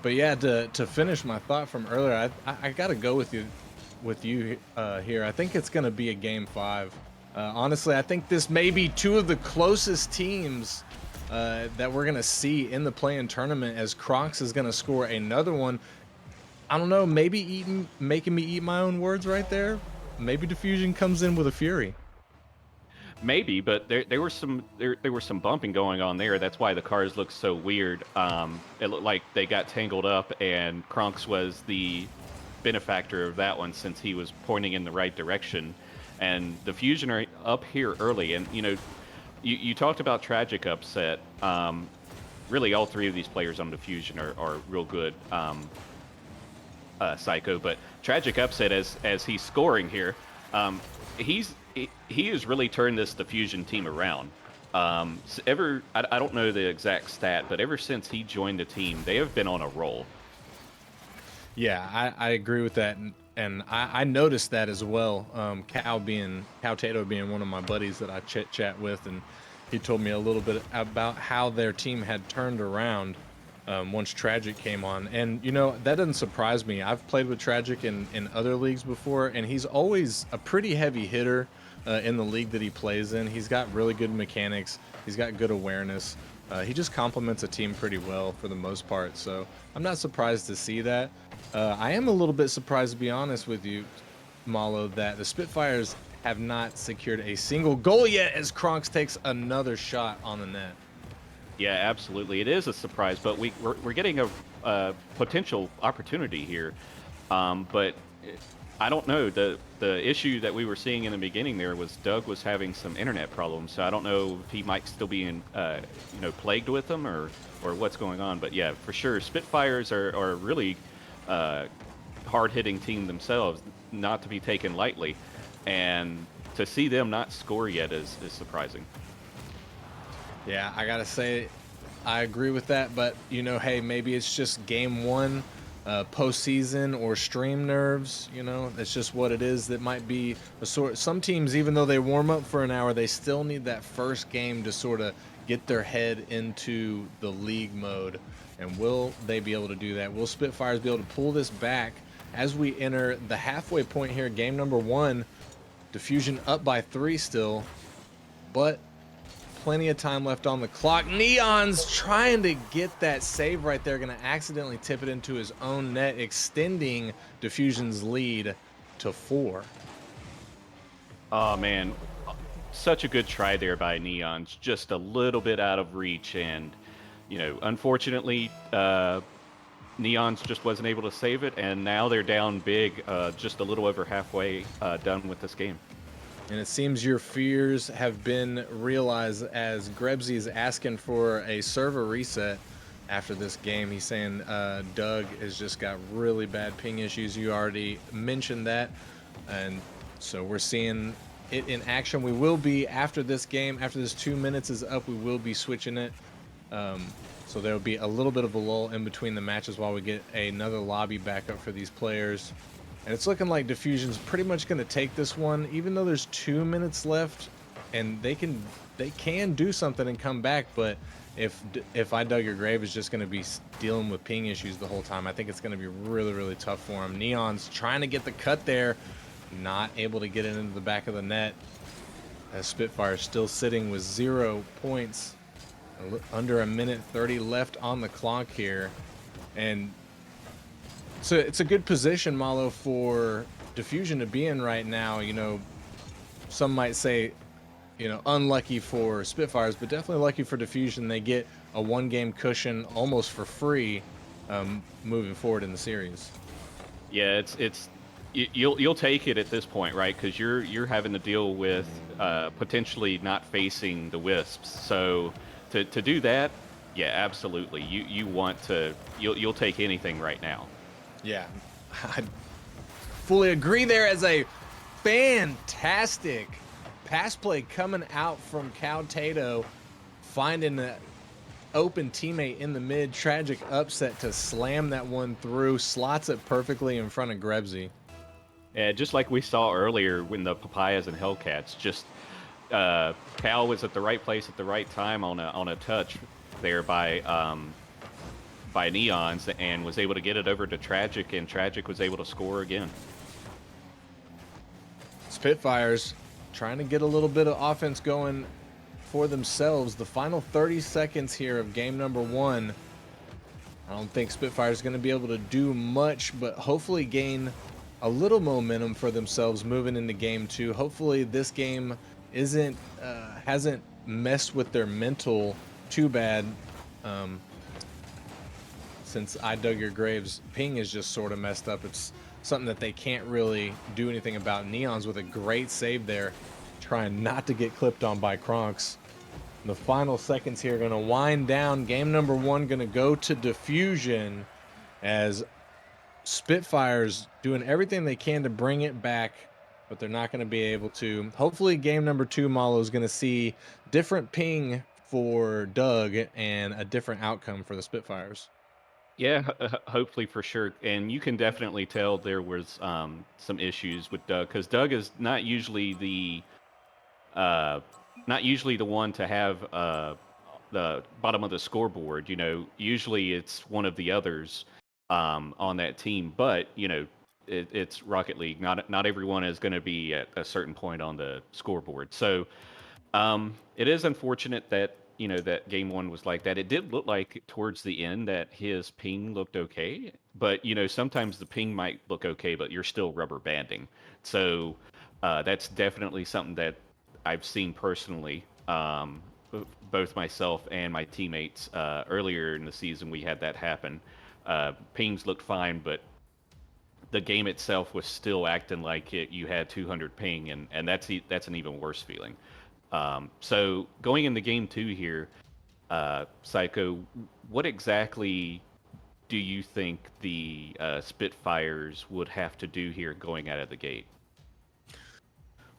But yeah, to finish my thought from earlier, I got to go with you here. I think it's going to be a game 5. Honestly, I think this may be two of the closest teams that we're going to see in the play-in tournament, as Crocs is going to score another one. I don't know, maybe making me eat my own words right there. Maybe Diffusion comes in with a fury. Maybe, but there was some bumping going on there. That's why the cars looked so weird. It looked like they got tangled up, and Kronks was the benefactor of that one since he was pointing in the right direction. And the Fusion are up here early, and you talked about tragic upset. Really, all three of these players on the Fusion are real good. Psycho, but tragic upset as he's scoring here. He has really turned this Diffusion team around. I don't know the exact stat, but ever since he joined the team, they have been on a roll. Yeah, I agree with that, and I noticed that as well. Cal Tato being one of my buddies that I chat with, and he told me a little bit about how their team had turned around once Tragic came on. And that doesn't surprise me. I've played with Tragic in other leagues before, and he's always a pretty heavy hitter in the league that he plays in. He's got really good mechanics. He's got good awareness. He just complements a team pretty well for the most part. So I'm not surprised to see that. I am a little bit surprised, to be honest with you, Malo, that the Spitfires have not secured a single goal yet, as Kronks takes another shot on the net. Yeah, absolutely. It is a surprise, but we're getting a potential opportunity here. But I don't know. The issue that we were seeing in the beginning there was Doug was having some internet problems, so I don't know if he might still be plagued with them or what's going on. But yeah, for sure, Spitfires are a really hard-hitting team themselves, not to be taken lightly, and to see them not score yet is surprising. Yeah, I gotta say, I agree with that, but hey, maybe it's just game 1, postseason or stream nerves. That's just what it is. That might be a sort. Some teams, even though they warm up for an hour, they still need that first game to sort of get their head into the league mode. And will they be able to do that? Will Spitfires be able to pull this back as we enter the halfway point here? Game number 1, Diffusion up by 3 still, but plenty of time left on the clock. Neon's trying to get that save right there. Going to accidentally tip it into his own net, extending Diffusion's lead to 4. Oh, man. Such a good try there by Neon's. Just a little bit out of reach. And, unfortunately, Neon's just wasn't able to save it. And now they're down big, just a little over halfway done with this game. And it seems your fears have been realized, as Grebsy is asking for a server reset after this game. He's saying Doug has just got really bad ping issues. You already mentioned that. And so we're seeing it in action. We will be, after this game, after this 2 minutes is up, we will be switching it. So there will be a little bit of a lull in between the matches while we get another lobby back up for these players. And it's looking like Diffusion's pretty much going to take this one, even though there's 2 minutes left, and they can do something and come back. But if I Dug Your Grave is just going to be dealing with ping issues the whole time, I think it's going to be really, really tough for him. Neon's trying to get the cut there. not able to get it into the back of the net, as Spitfire still sitting with 0 points. Under a minute 30 left on the clock here. And so it's a good position, Malo, for Diffusion to be in right now. You know, some might say, you know, unlucky for Spitfires, but definitely lucky for Diffusion. They get a 1-game cushion almost for free moving forward in the series. Yeah, you'll take it at this point, right? Because you're having to deal with potentially not facing the Wisps. So to do that, yeah, absolutely. You want to you'll take anything right now. Yeah, I fully agree there. As a fantastic pass play coming out from Cal Tato, finding an open teammate in the mid. Tragic upset to slam that one through, slots it perfectly in front of Grebsy. Yeah, just like we saw earlier when the Papayas and Hellcats, just Cal was at the right place at the right time on a touch there by Neons, and was able to get it over to Tragic, and Tragic was able to score again. Spitfires trying to get a little bit of offense going for themselves. The final 30 seconds here of game number 1. I don't think Spitfire's going to be able to do much, but hopefully gain a little momentum for themselves moving into game 2. Hopefully this game hasn't messed with their mental too bad. Since I Dug Your Graves ping is just sort of messed up. It's something that they can't really do anything about. Neons with a great save there, trying not to get clipped on by Kronks. The final seconds here going to wind down. Game number 1 going to go to Diffusion, as Spitfires doing everything they can to bring it back, but they're not going to be able to. Hopefully game number 2, Malo, is going to see different ping for Doug and a different outcome for the Spitfires. Yeah, hopefully for sure. And you can definitely tell there was some issues with Doug, because Doug is uh, not usually the one to have the bottom of the scoreboard. You know, usually it's one of the others on that team. But you know, it's Rocket League. Not everyone is going to be at a certain point on the scoreboard. So it is unfortunate that that game 1 was like that. It did look like towards the end that his ping looked okay, but sometimes the ping might look okay, but you're still rubber banding. So that's definitely something that I've seen personally. Both myself and my teammates earlier in the season, we had that happen. Pings looked fine, but the game itself was still acting like you had 200 ping, and that's an even worse feeling. So going into game 2 here, Psycho, what exactly do you think the Spitfires would have to do here going out of the gate?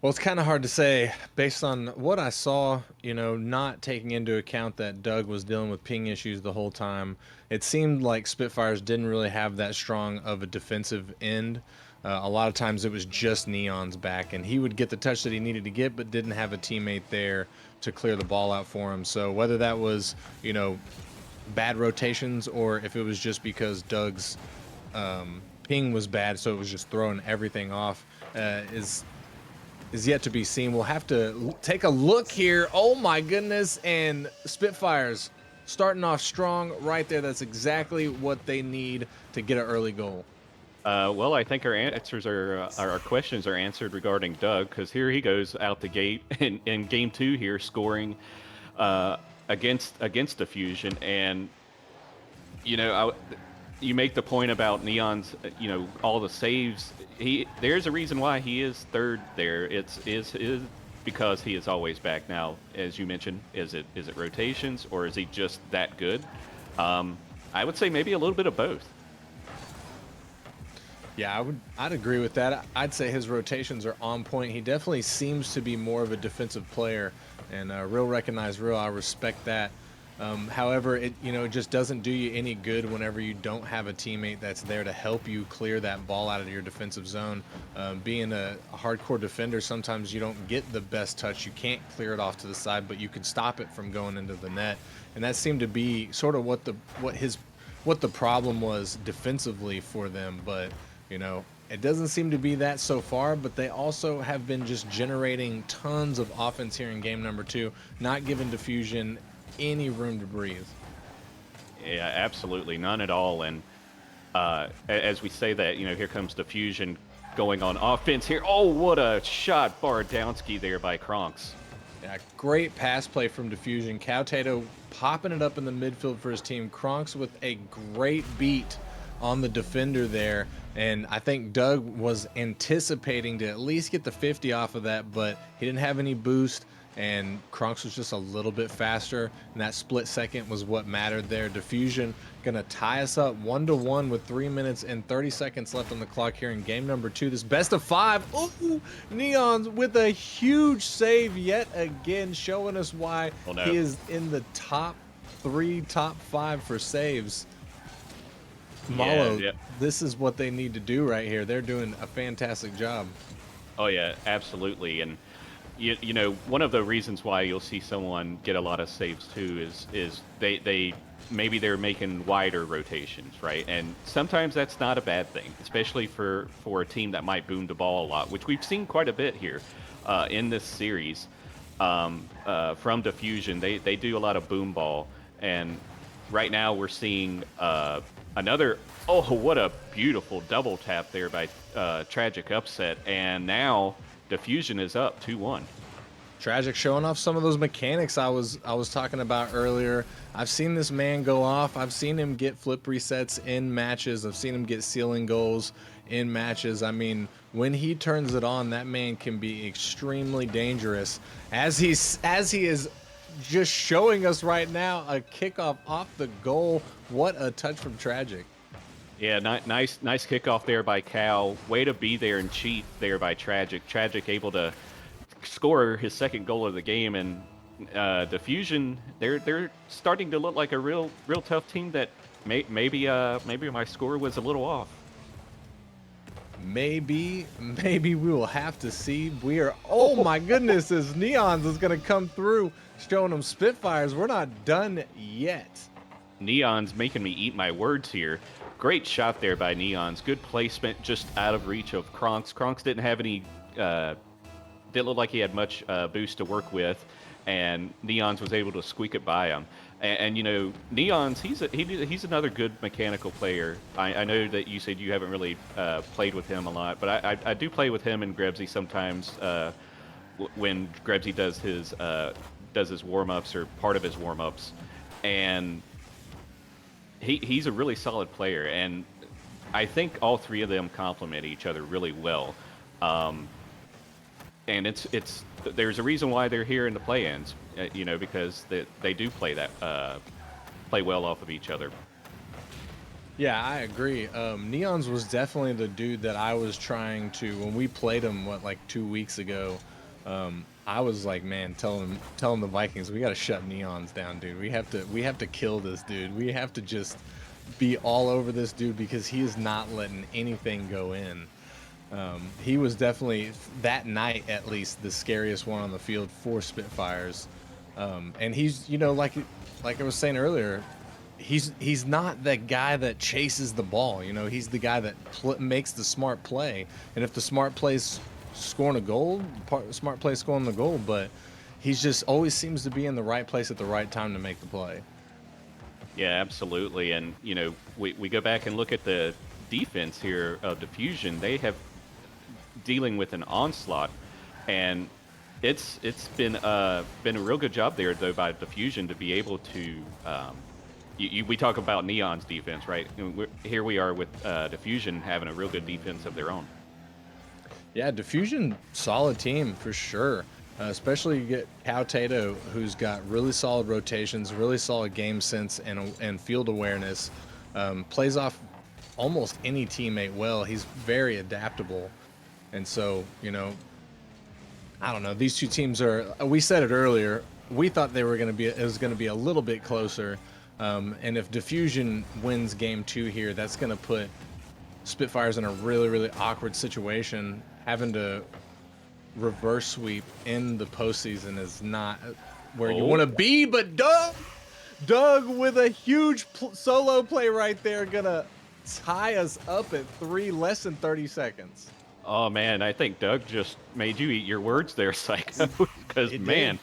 Well, it's kind of hard to say based on what I saw, not taking into account that Doug was dealing with ping issues the whole time. It seemed like Spitfires didn't really have that strong of a defensive end. A lot of times it was just Neon's back, and he would get the touch that he needed to get, but didn't have a teammate there to clear the ball out for him. So whether that was, bad rotations, or if it was just because Doug's ping was bad, so it was just throwing everything off, is yet to be seen. We'll have to take a look here. Oh my goodness, and Spitfires starting off strong right there. That's exactly what they need to get an early goal. Well, I think our answers are our questions are answered regarding Doug, because here he goes out the gate in game 2 here, scoring against Diffusion. And you make the point about Neon's, all the saves. There's a reason why he is third there. It's because he is always back. Now, as you mentioned, is it rotations, or is he just that good? I would say maybe a little bit of both. Yeah, I'd agree with that. I'd say his rotations are on point. He definitely seems to be more of a defensive player, and real recognize real. I respect that. However, it just doesn't do you any good whenever you don't have a teammate that's there to help you clear that ball out of your defensive zone. Being a hardcore defender, sometimes you don't get the best touch. You can't clear it off to the side, but you can stop it from going into the net. And that seemed to be sort of what the problem was defensively for them. But It doesn't seem to be that so far, but they also have been just generating tons of offense here in game number 2, not giving Diffusion any room to breathe. Yeah, absolutely none at all. And as we say that, here comes Diffusion going on offense here. Oh, what a shot, Bardowski there by Kronks. Yeah, great pass play from Diffusion. Cowtato popping it up in the midfield for his team. Kronks with a great beat on the defender there. And I think Doug was anticipating to at least get the 50 off of that, but he didn't have any boost. And Kronks was just a little bit faster, and that split second was what mattered there. Diffusion gonna tie us up 1-1 with 3 minutes and 30 seconds left on the clock here in game number 2. This best of 5. Ooh, Neons with a huge save yet again, showing us why he is in the top 3, top 5 for saves. Malo, this is what they need to do right here. They're doing a fantastic job. Oh yeah, absolutely. And one of the reasons why you'll see someone get a lot of saves too is they maybe they're making wider rotations, right? And sometimes that's not a bad thing, especially for a team that might boom the ball a lot, which we've seen quite a bit here in this series from Diffusion. They do a lot of boom ball, and right now we're seeing another. Oh, what a beautiful double tap there by Tragic Upset, and now Diffusion is up 2-1. Tragic showing off some of those mechanics I was talking about earlier. I've seen this man go off. I've seen him get flip resets in matches. I've seen him get ceiling goals in matches. I mean, when he turns it on, that man can be extremely dangerous. As he is just showing us right now, a kickoff off the goal. What a touch from Tragic. Yeah, nice kickoff there by Cal. Way to be there and cheat there by Tragic. Tragic able to score his second goal of the game, and Diffusion, they're starting to look like a real tough team that maybe my score was a little off. Maybe we will have to see. We are, oh my goodness, as Neons is going to come through showing them Spitfires. We're not done yet. Neon's making me eat my words here. Great shot there by Neons. Good placement, just out of reach of Kronks. Kronks didn't have any, didn't look like he had much boost to work with, and Neons was able to squeak it by him. And Neons, he's another good mechanical player. I know that you said you haven't really played with him a lot, but I do play with him and Grebsy sometimes when Grebsy does his warm-ups or part of his warm-ups, and he's a really solid player, and I think all three of them complement each other really well. And there's a reason why they're here in the play-ins, because they do play well off of each other. Yeah, I agree. Neons was definitely the dude that I was trying to, when we played him, like 2 weeks ago, I was like, man, tell him the Vikings, we got to shut Neons down, dude. We have to kill this dude. We have to just be all over this dude because he is not letting anything go in. He was definitely, that night at least, the scariest one on the field for Spitfires. And he's, like I was saying earlier, he's not that guy that chases the ball. He's the guy that makes the smart play. And if the smart play's scoring a goal, smart play scoring the goal, but he's just always seems to be in the right place at the right time to make the play. Yeah, absolutely. And we go back and look at the defense here of Diffusion. They have dealing with an onslaught, and it's been a real good job there though by Diffusion to be able to we talk about Neon's defense, right? Here we are with Diffusion having a real good defense of their own. Yeah, Diffusion, solid team for sure. Especially you get Cowtato, who's got really solid rotations, really solid game sense, and field awareness. Plays off almost any teammate well. He's very adaptable. And so, I don't know. These two teams are, we said it earlier, we thought it was going to be a little bit closer. And if Diffusion wins game 2 here, that's going to put Spitfires in a really, really awkward situation. Having to reverse sweep in the postseason is not where you want to be, but Doug with a huge solo play right there, gonna tie us up at 3, less than 30 seconds. Oh man, I think Doug just made you eat your words there, Psycho. Because It did. man,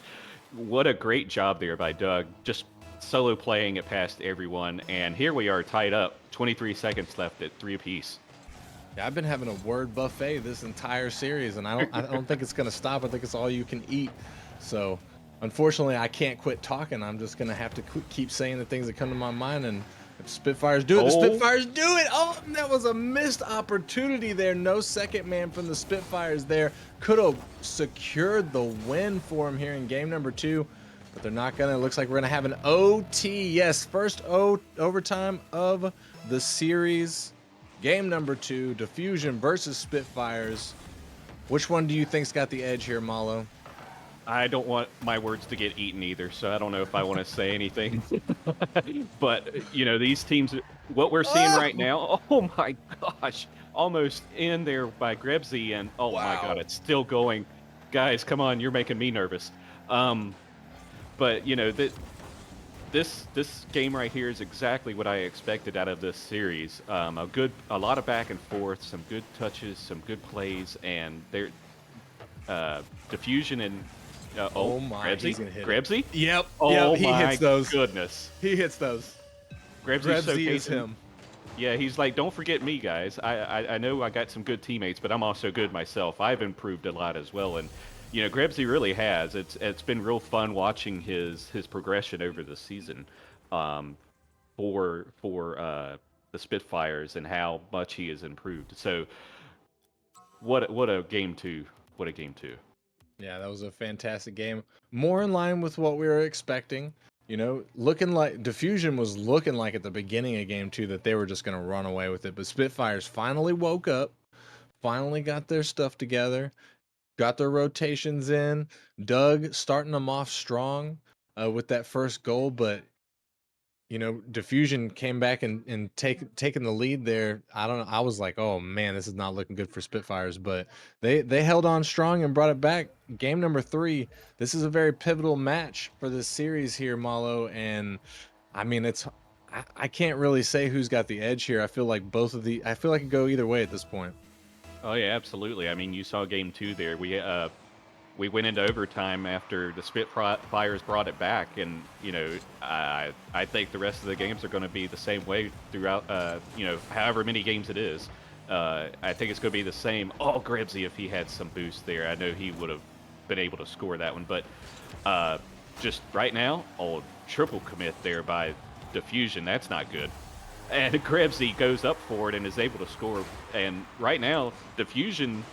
what a great job there by Doug. Just solo playing it past everyone, and here we are tied up. 23 seconds left at 3 apiece. Yeah, I've been having a word buffet this entire series, and I don't think it's gonna stop. I think it's all you can eat. So, unfortunately, I can't quit talking. I'm just gonna have to keep saying the things that come to my mind. And if Spitfires do it, the Oh. Spitfires do it. Oh, that was a missed opportunity there. No second man from the Spitfires there. Could have secured the win for him here in game number 2, but they're not gonna. It looks like we're gonna have an OT. Yes, first overtime of the series. Game number 2, Diffusion versus Spitfires. Which one do you think's got the edge here, Malo? I don't want my words to get eaten either, so I don't know if I want to say anything. But, you know, these teams, what we're seeing right now, oh my gosh, almost in there by Grebsy, and oh my god, it's still going. Guys, come on, you're making me nervous. But, you know, this game right here is exactly what I expected out of this series. A lot of back and forth, some good touches, some good plays, and Diffusion and Oh my, Grebsy? he's gonna hit it. Grebsy? Yep. Oh yep, he my hits those. goodness. He hits those. Grebsy's Grebsy is showcasing- him. Yeah, he's like, don't forget me, guys. I know I got some good teammates, but I'm also good myself. I've improved a lot as well, and you know, Grebsy really has. It's been real fun watching his progression over the season, for the Spitfires and how much he has improved. So, what a game 2! What a game 2! Yeah, that was a fantastic game. More in line with what we were expecting. You know, looking like Diffusion was looking like at the beginning of game 2 that they were just going to run away with it. But Spitfires finally woke up, finally got their stuff together, got their rotations in. Doug starting them off strong with that first goal. But, you know, Diffusion came back and taking the lead there. I don't know. I was like, oh man, this is not looking good for Spitfires, but they held on strong and brought it back. Game number 3. This is a very pivotal match for this series here, Malo. And I mean, I can't really say who's got the edge here. I feel like I feel like it could go either way at this point. Oh yeah, absolutely. I mean, you saw game 2 there. We went into overtime after the Spitfires brought it back, and you know, I think the rest of the games are going to be the same way throughout. You know, however many games it is, I think it's going to be the same. Oh, Grebsy, if he had some boost there, I know he would have been able to score that one. But just right now, triple commit there by Diffusion. That's not good. And Grebsy goes up for it and is able to score. And right now, Diffusion,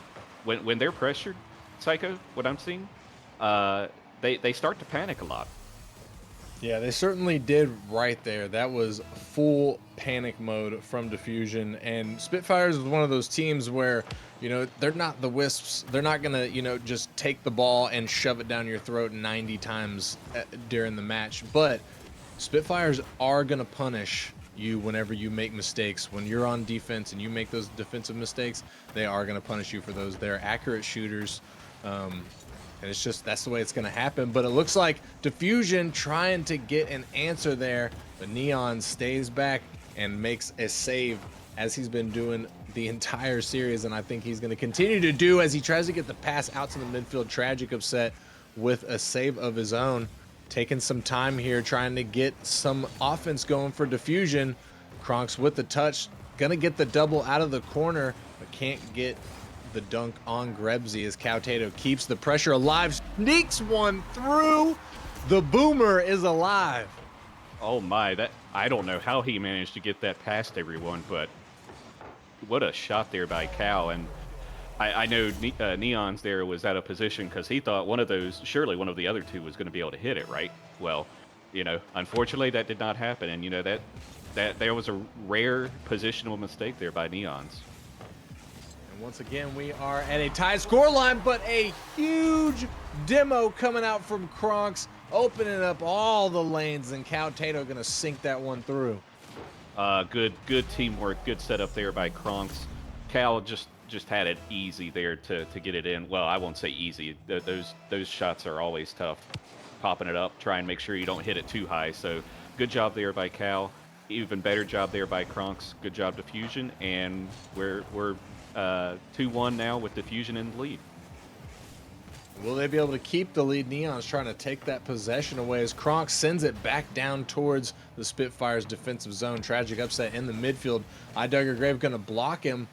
when they're pressured, Psycho, what I'm seeing, they start to panic a lot. Yeah, they certainly did right there. That was full panic mode from Diffusion. And Spitfires is one of those teams where, you know, they're not the Wisps. They're not going to, you know, just take the ball and shove it down your throat 90 times during the match. But Spitfires are going to punish you whenever you make mistakes. When you're on defense and you make those defensive mistakes, they are going to punish you for those. They're accurate shooters. And it's just, that's the way it's going to happen. But it looks like Diffusion trying to get an answer there. But Neon stays back and makes a save, as he's been doing the entire series. And I think he's going to continue to do as he tries to get the pass out to the midfield. Tragic Upset with a save of his own. Taking some time here, trying to get some offense going for Diffusion. Kronks with the touch. Going to get the double out of the corner, but can't get the dunk on Grebsy as Cowtato keeps the pressure alive, sneaks one through. The boomer is alive. Oh my, I don't know how he managed to get that past everyone, but what a shot there by Cow. And I know Neon's there was out of position because he thought surely one of the other two was going to be able to hit it, right? Well, you know, unfortunately that did not happen. And you know, that there was a rare positional mistake there by Neon's. Once again, we are at a tie score line, but a huge demo coming out from Kronks, opening up all the lanes, and Cowtato gonna sink that one through. Good teamwork, good setup there by Kronks. Cal just had it easy there to get it in. Well, I won't say easy. Those shots are always tough. Popping it up, try and make sure you don't hit it too high. So good job there by Cal. even better job there by Kronks. Good job Diffusion, and we're 2-1 now with Diffusion in the lead. Will they be able to keep the lead? Neon's trying to take that possession away as Kronk sends it back down towards the Spitfires defensive zone. Tragic upset in the midfield. Grave going to block him.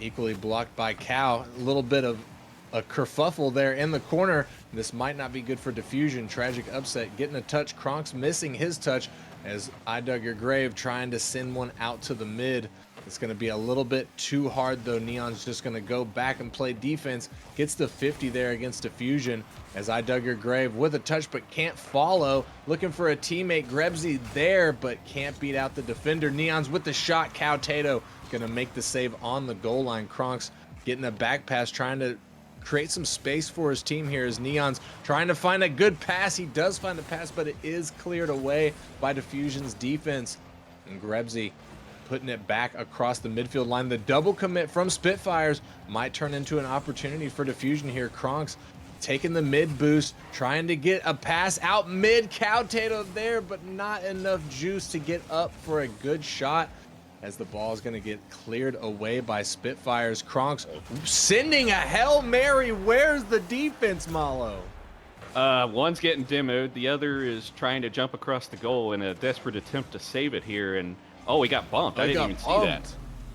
Equally blocked by Cow. A little bit of a kerfuffle there in the corner. This might not be good for Diffusion. Tragic upset getting a touch. Kronk's missing his touch as Grave trying to send one out to the mid. It's going to be a little bit too hard, though. Neon's just going to go back and play defense. Gets the 50 there against Diffusion as Grave with a touch but can't follow. Looking for a teammate. Grebsy there but can't beat out the defender. Neon's with the shot. Cow Tato going to make the save on the goal line. Kronk's getting a back pass, trying to create some space for his team here as Neon's trying to find a good pass. He does find a pass, but it is cleared away by Diffusion's defense. And Grebsy putting it back across the midfield line. The double commit from Spitfires might turn into an opportunity for Diffusion here. Kronks taking the mid boost, trying to get a pass out mid. Cow Tato there, but not enough juice to get up for a good shot as the ball is going to get cleared away by Spitfires. Kronks sending a Hail Mary. Where's the defense, Malo? One's getting demoed. The other is trying to jump across the goal in a desperate attempt to save it here. And oh, he got bumped. I didn't even see that.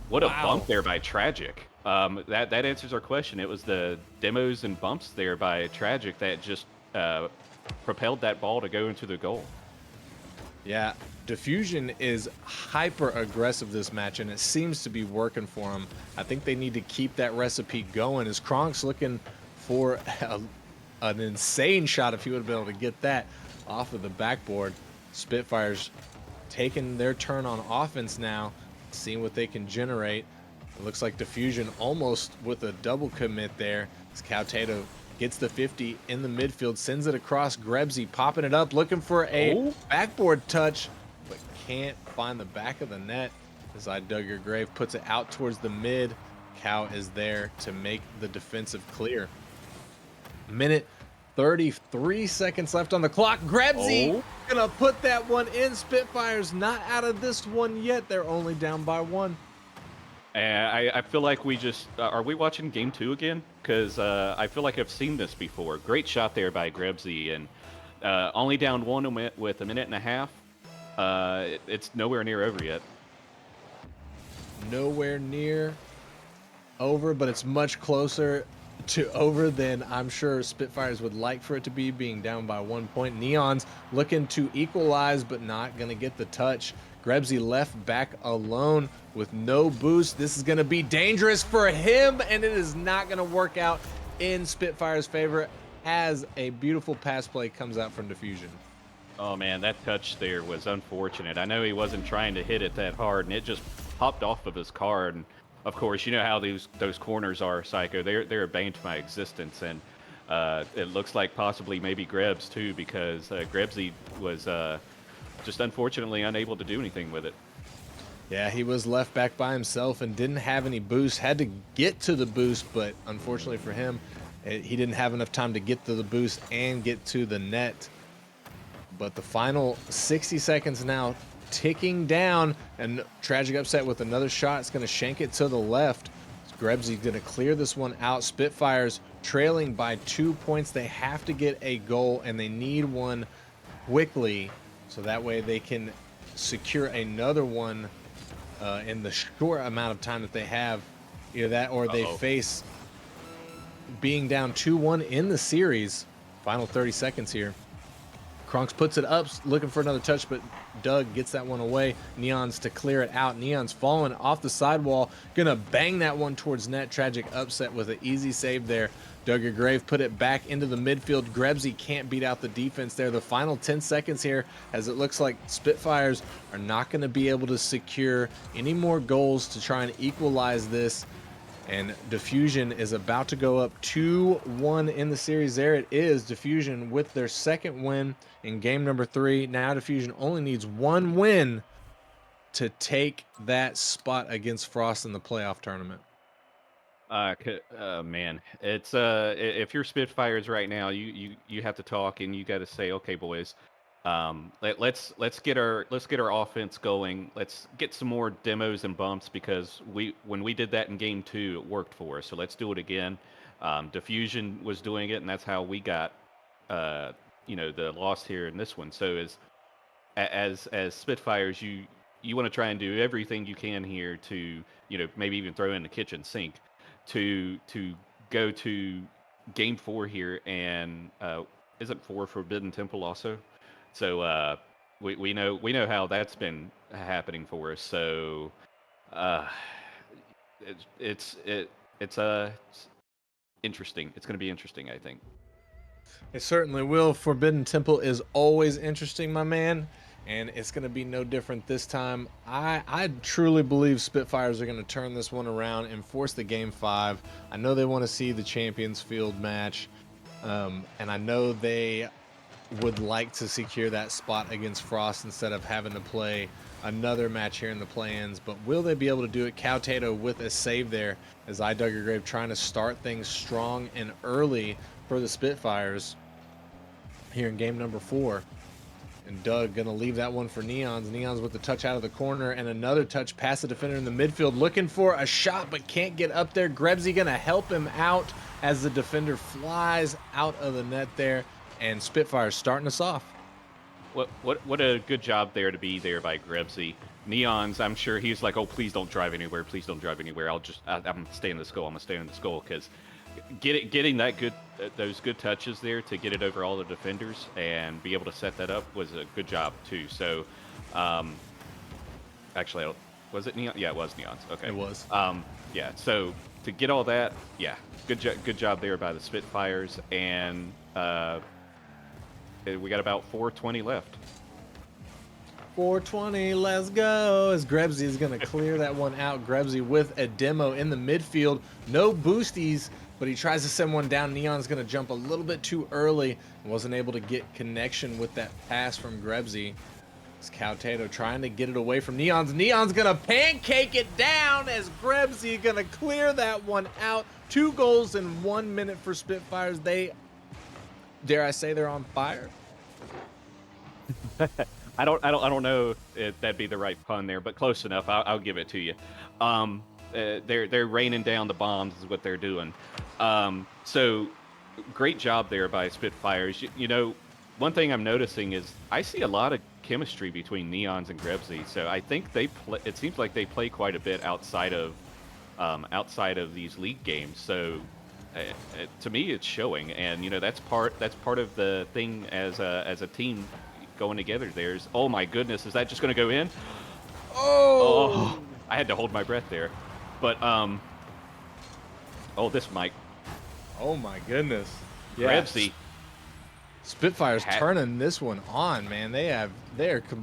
What a bump there by Tragic. That answers our question. It was the demos and bumps there by Tragic that just propelled that ball to go into the goal. Yeah, Diffusion is hyper aggressive this match, and it seems to be working for him. I think they need to keep that recipe going as Kronk's looking for an insane shot if he would have been able to get that off of the backboard. Spitfires taking their turn on offense now, seeing what they can generate. It looks like Diffusion almost with a double commit there as Cow Tato gets the 50 in the midfield, sends it across. Grebsy popping it up, looking for a backboard touch, but can't find the back of the net as Grave puts it out towards the mid. Cow is there to make the defensive clear. Minute 33 seconds left on the clock. Grebsy gonna put that one in. Spitfires not out of this one yet. They're only down by one. I feel like we just are we watching game 2 again? Because I feel like I've seen this before. Great shot there by Grebsy, and only down one with a minute and a half. It's nowhere near over yet. Nowhere near over, but it's much closer to over than I'm sure Spitfires would like for it to be, being down by 1 point. Neon's looking to equalize, but not going to get the touch. Grebsy left back alone with no boost. This is going to be dangerous for him, and it is not going to work out in Spitfire's favor as a beautiful pass play comes out from Diffusion. Oh man, that touch there was unfortunate. I know he wasn't trying to hit it that hard, and it just popped off of his card. And of course, you know how those corners are, Psycho. They're a bane to my existence, and it looks like possibly maybe Grebs too, because Grebsy was just unfortunately unable to do anything with it. Yeah, he was left back by himself and didn't have any boost. Had to get to the boost, but unfortunately for him, he didn't have enough time to get to the boost and get to the net. But the final 60 seconds now ticking down, and Tragic upset with another shot. It's going to shank it to the left. Grebsy's going to clear this one out. Spitfires trailing by 2 points. They have to get a goal, and they need one quickly, so that way they can secure another one in the short amount of time that they have. Either that or they face being down 2-1 in the series. Final 30 seconds here. Kronks puts it up, looking for another touch, but Doug gets that one away. Neon's to clear it out. Neon's falling off the sidewall, gonna bang that one towards net. Tragic upset with an easy save there. Grave put it back into the midfield. Grebsy can't beat out the defense there. The final 10 seconds here, as it looks like Spitfires are not going to be able to secure any more goals to try and equalize this. And Diffusion is about to go up 2-1 in the series. There it is. Diffusion with their second win in game number 3. Now Diffusion only needs one win to take that spot against Frost in the playoff tournament. Man, it's if you're Spitfires right now, you have to talk and you got to say, okay, boys, Let's get our offense going. Let's get some more demos and bumps because when we did that in game 2, it worked for us. So let's do it again. Diffusion was doing it, and that's how we got uh, the loss here in this one. So as Spitfires, you want to try and do everything you can here to maybe even throw in the kitchen sink to go to game 4 here and isn't 4 Forbidden Temple also? So we know how that's been happening for us. So uh, it, it's interesting. It's going to be interesting, I think. It certainly will. Forbidden Temple is always interesting, my man, and it's going to be no different this time. I truly believe Spitfires are going to turn this one around and force the game 5. I know they want to see the Champions Field match, and I know they would like to secure that spot against Frost instead of having to play another match here in the play-ins. But will they be able to do it? Cow Tato with a save there as I Dug Your Grave trying to start things strong and early for the Spitfires here in game number 4. And Doug gonna leave that one for Neons. Neons with the touch out of the corner and another touch past the defender in the midfield, looking for a shot but can't get up there. Grebsy gonna help him out as the defender flies out of the net there, and Spitfire starting us off. What a good job there to be there by Grebsy. Neons, I'm sure he's like, oh, please don't drive anywhere. Please don't drive anywhere. I'm staying in this goal. I'm gonna stay in this goal because getting that those good touches there to get it over all the defenders and be able to set that up was a good job too. So, actually, was it Neon? Yeah, it was Neons. Okay, It was. Yeah. So to get all that, yeah, good job there by the Spitfires, and we got about 4:20 left. 420, let's go. As Grebsy is going to clear that one out. Grebsy with a demo in the midfield. No boosties, but he tries to send one down. Neon's going to jump a little bit too early and wasn't able to get connection with that pass from Grebsy. It's Cow Tato trying to get it away from Neon's. Neon's going to pancake it down as Grebsy going to clear that one out. 2 goals in 1 minute for Spitfires. They, dare I say, they're on fire. I don't know if that'd be the right pun there, but close enough. I'll give it to you. They're raining down the bombs is what they're doing. So great job there by Spitfires. One thing I'm noticing is I see a lot of chemistry between Neons and Grebsy. So I think it seems like they play quite a bit outside of these league games. So to me, it's showing, and that's part of the thing as a team going together. Oh my goodness, is that just going to go in? Oh, I had to hold my breath there. But this might. Oh my goodness. Grebsy. Spitfires turning this one on, man.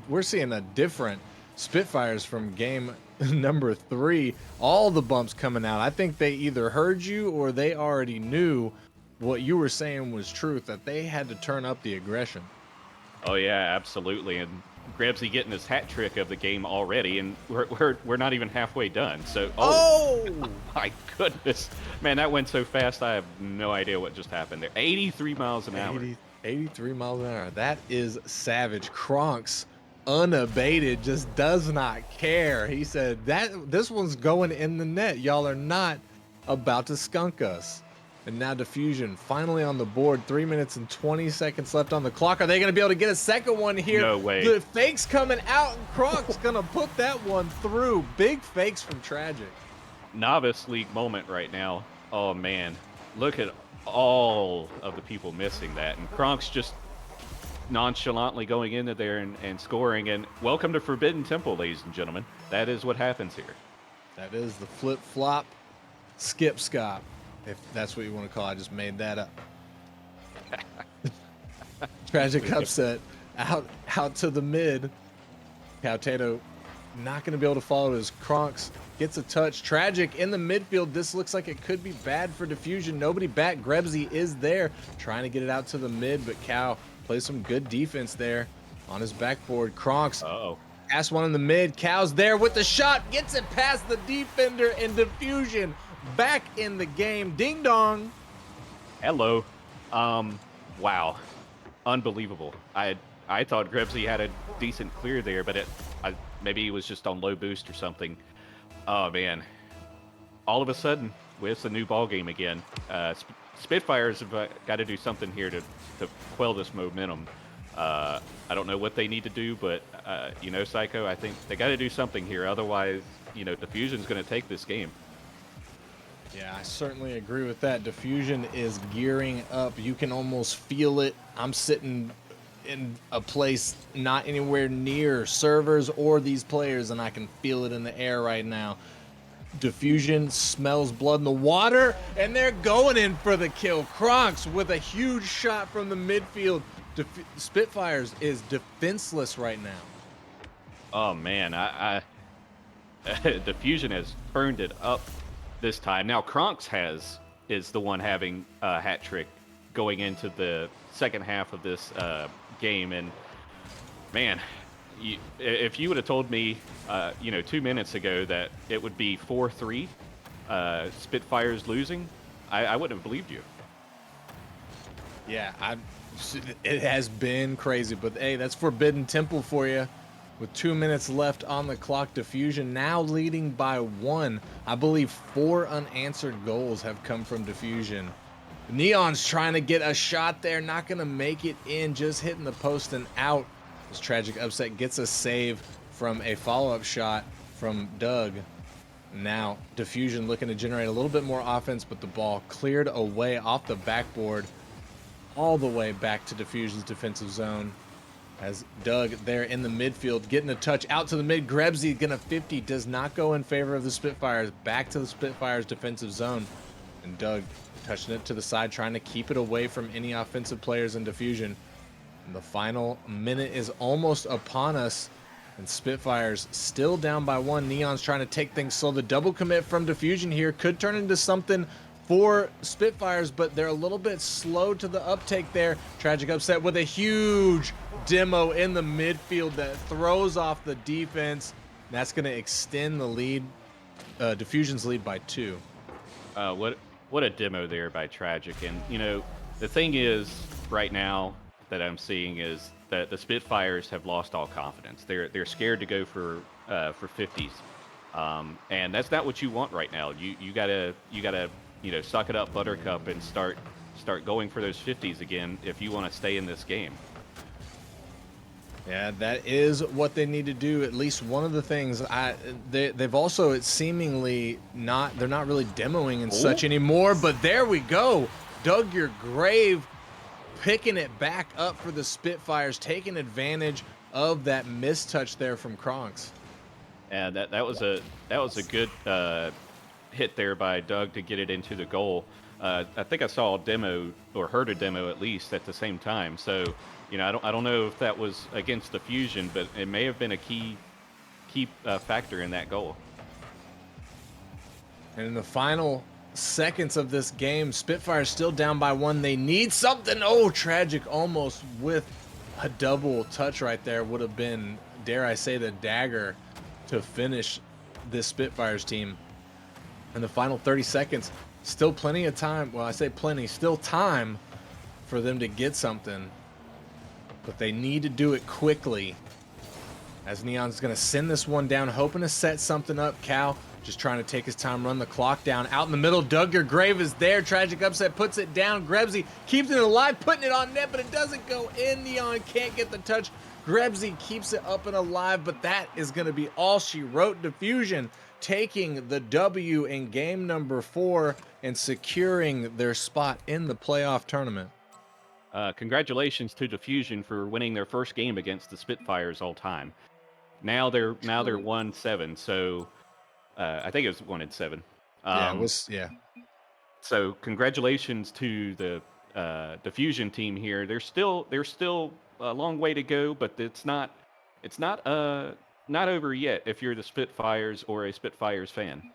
We're seeing a different Spitfires from game number 3. All the bumps coming out. I think they either heard you or they already knew what you were saying was truth, that they had to turn up the aggression. Oh yeah, absolutely. And Grebsy getting his hat trick of the game already, and we're not even halfway done. So my goodness, man, that went so fast. I have no idea what just happened there. 83 miles an hour. 83 miles an hour. That is savage. Kronks, unabated, just does not care. He said that this one's going in the net. Y'all are not about to skunk us. And now Diffusion finally on the board. 3 minutes and 20 seconds left on the clock. Are they going to be able to get a second one here? No way. The fakes coming out, and Kronk's going to put that one through. Big fakes from Tragic. Novice league moment right now. Oh man, look at all of the people missing that, and Kronk's just nonchalantly going into there and scoring. And welcome to Forbidden Temple, ladies and gentlemen. That is what happens here. That is the flip-flop skip scop, if that's what you want to call it. I just made that up. Tragic upset out to the mid. Cow Tato not going to be able to follow as Kronks gets a touch. Tragic in the midfield. This looks like it could be bad for Diffusion. Nobody back. Grebsy is there trying to get it out to the mid, but Cow plays some good defense there on his backboard. Kronks pass one in the mid. Cow's there with the shot. Gets it past the defender, and Diffusion back in the game. Ding dong. Hello. Wow. Unbelievable. I thought Grebsy had a decent clear there, but maybe he was just on low boost or something. Oh man! All of a sudden, it's a new ball game again. Spitfires have got to do something here to quell this momentum. I don't know what they need to do, but Psycho, I think they got to do something here. Otherwise, Diffusion's going to take this game. Yeah, I certainly agree with that. Diffusion is gearing up. You can almost feel it. I'm sitting in a place not anywhere near servers or these players, and I can feel it in the air right now. Diffusion smells blood in the water, and they're going in for the kill. Kronks with a huge shot from the midfield. Spitfires is defenseless right now. Oh man, I Diffusion has turned it up this time. Now Kronks is the one having a hat trick going into the second half of this game, and man, if you would have told me, 2 minutes ago that it would be 4-3, Spitfires losing, I wouldn't have believed you. Yeah, it has been crazy, but hey, that's Forbidden Temple for you. With 2 minutes left on the clock, Diffusion now leading by 1. I believe 4 unanswered goals have come from Diffusion. Neon's trying to get a shot there, not going to make it in, just hitting the post and out. This Tragic Upset gets a save from a follow-up shot from Doug. Now, Diffusion looking to generate a little bit more offense, but the ball cleared away off the backboard all the way back to Diffusion's defensive zone. As Doug there in the midfield getting a touch out to the mid. Grebsy gonna 50, does not go in favor of the Spitfires. Back to the Spitfires defensive zone. And Doug touching it to the side, trying to keep it away from any offensive players in Diffusion. And the final minute is almost upon us. And Spitfires still down by 1. Neon's trying to take things slow. The double commit from Diffusion here could turn into something for Spitfires, but they're a little bit slow to the uptake there. Tragic Upset with a huge demo in the midfield that throws off the defense. That's going to extend the lead, Diffusion's lead by 2. What a demo there by Tragic. And the thing is right now that I'm seeing is that the Spitfires have lost all confidence. They're scared to go for 50s, and that's not what you want right now. You gotta suck it up, Buttercup, and start going for those 50s again if you want to stay in this game. Yeah, that is what they need to do. At least one of the things they've also, it's seemingly not, they're not really demoing and such anymore, but there we go. Dug Your Grave picking it back up for the Spitfires, taking advantage of that mistouch there from Kronks. And that was a good hit there by Doug to get it into the goal. I think I saw a demo, or heard a demo at least, at the same time. So, I don't know if that was against the Fusion, but it may have been a key factor in that goal. And in the final seconds of this game, Spitfire still down by 1. They need something. Oh, Tragic almost with a double touch right there. Would have been, dare I say, the dagger to finish this Spitfires team. In the final 30 seconds, still plenty of time. Well, I say plenty, still time for them to get something. But they need to do it quickly. As Neon's going to send this one down, hoping to set something up. Cal just trying to take his time, run the clock down. Out in the middle, Dug Your Grave is there. Tragic Upset puts it down. Grebsy keeps it alive, putting it on net, but it doesn't go in. Neon can't get the touch. Grebsy keeps it up and alive, but that is going to be all she wrote. Diffusion taking the W in game number 4 and securing their spot in the playoff tournament. Congratulations to Diffusion for winning their first game against the Spitfires all time. Now they're 1-7, so I think it was 1-7. Yeah, it was, yeah. So congratulations to the Diffusion team here. There's still a long way to go, but it's not over yet if you're the Spitfires or a Spitfires fan.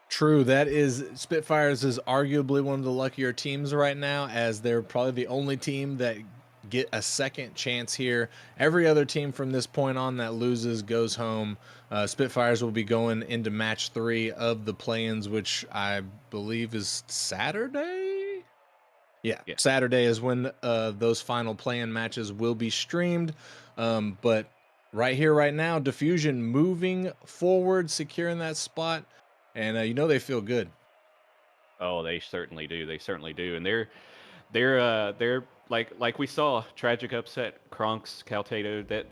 True, that is, Spitfires is arguably one of the luckier teams right now, as they're probably the only team that get a second chance here. Every other team from this point on that loses goes home. Spitfires will be going into match 3 of the play-ins, which I believe is Saturday. Yeah, Yeah. Saturday is when those final play-in matches will be streamed. But right here, right now, Diffusion moving forward, securing that spot, and they feel good. Oh, they certainly do. They certainly do, and they're like we saw tragic upset Kronks Caltato.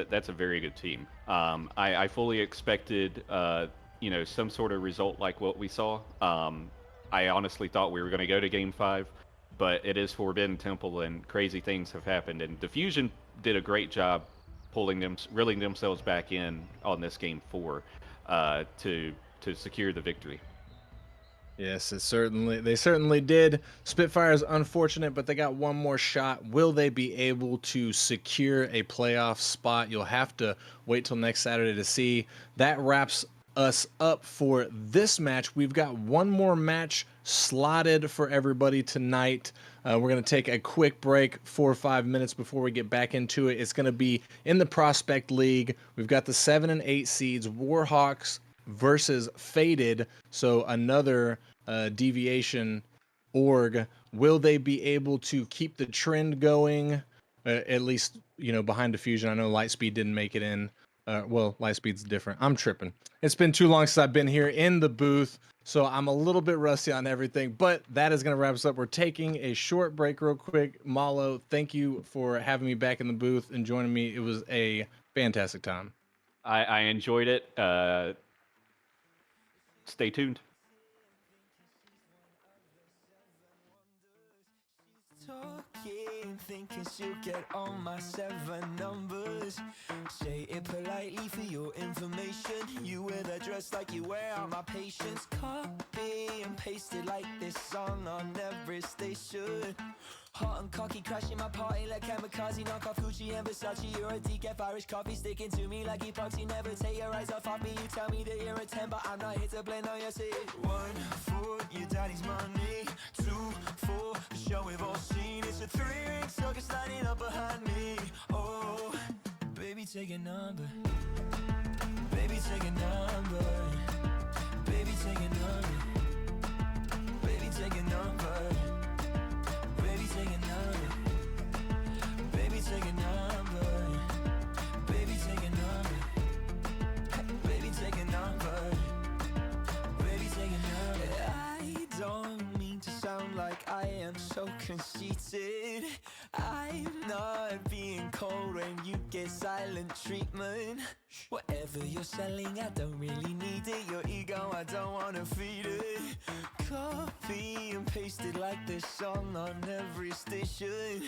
That's a very good team. I fully expected some sort of result like what we saw. I honestly thought we were going to go to Game 5, but it is Forbidden Temple, and crazy things have happened. And Diffusion did a great job reeling themselves back in on this Game 4 to secure the victory. Yes, they certainly did. Spitfire's unfortunate, but they got one more shot. Will they be able to secure a playoff spot? You'll have to wait till next Saturday to see. That wraps us up for this match. We've got one more match slotted for everybody tonight. We're going to take a quick break, 4 or 5 minutes before we get back into it. It's going to be in the Prospect League. We've got the 7 and 8 seeds, Warhawks versus Faded. So another deviation org. Will they be able to keep the trend going? At least, behind Diffusion. I know Lightspeed didn't make it in. Well, Lightspeed's different. I'm tripping. It's been too long since I've been here in the booth, so I'm a little bit rusty on everything, but that is going to wrap us up. We're taking a short break real quick. Malo, thank you for having me back in the booth and joining me. It was a fantastic time. I enjoyed it. Stay tuned. Talking, thinking she'll get on my 7 numbers. Say it politely for your information. You wear that dress like you wear out my patience. Copy and pasted like this song on every station. Hot and cocky, crashing my party like kamikaze. Knock off Gucci and Versace. You're a decaf Irish coffee, sticking to me like epoxy. Never take your eyes off of me. You tell me that you're a 10, but I'm not here to blame on your city. 1 for your daddy's money. 2 for the show we've all seen. It's a 3-ring circus standing up behind me. Oh, baby, take a number. Baby, take a number. Baby, take a number. Baby, take a number. Baby, take a number. Baby, take a number. Baby, take a number. Baby, take a number. Baby, take a number. I don't mean to sound like I am so conceited. I'm not being cold when you get silent treatment. Whatever you're selling, I don't really need it. Your ego, I don't wanna feed it. Copy and pasted like this song on every station.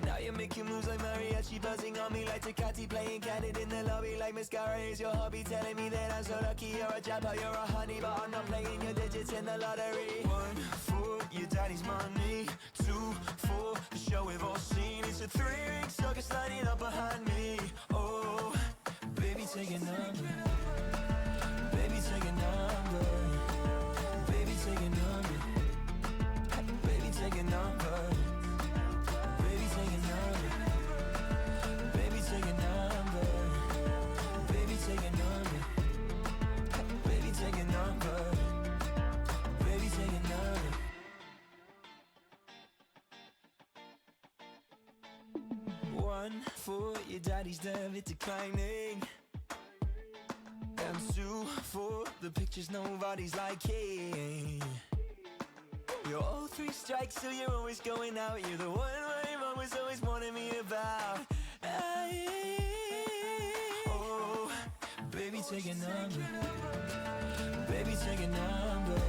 Now you're making moves like mariachi, buzzing on me like Tecate, playing candid in the lobby like mascara is your hobby, telling me that I'm so lucky. You're a jabber, you're a honey, but I'm not playing your digits in the lottery. 1 for your daddy's money. 2 for the show we've all seen. It's a 3-ring circus lining up behind me. Oh, baby, take a number. Baby, take a number. Baby, take a number. Baby, take a number. Baby, take a number. Baby, take a number. Baby, take a number. Baby, take a number. Baby, take a number. 1 for your daddy's debit declining. And 2 for the pictures nobody's liking. You're all 3 strikes, so you're always going out. You're the one my mom was always warning me about. Oh, baby, take a number. Baby, take a number.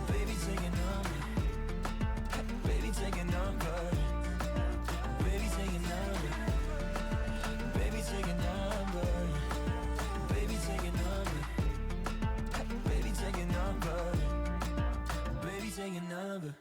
Baby, take a number. Baby, take a number. Baby, take a number. Baby, take a number. Baby, take a number. Baby, take a number. Baby, take a number.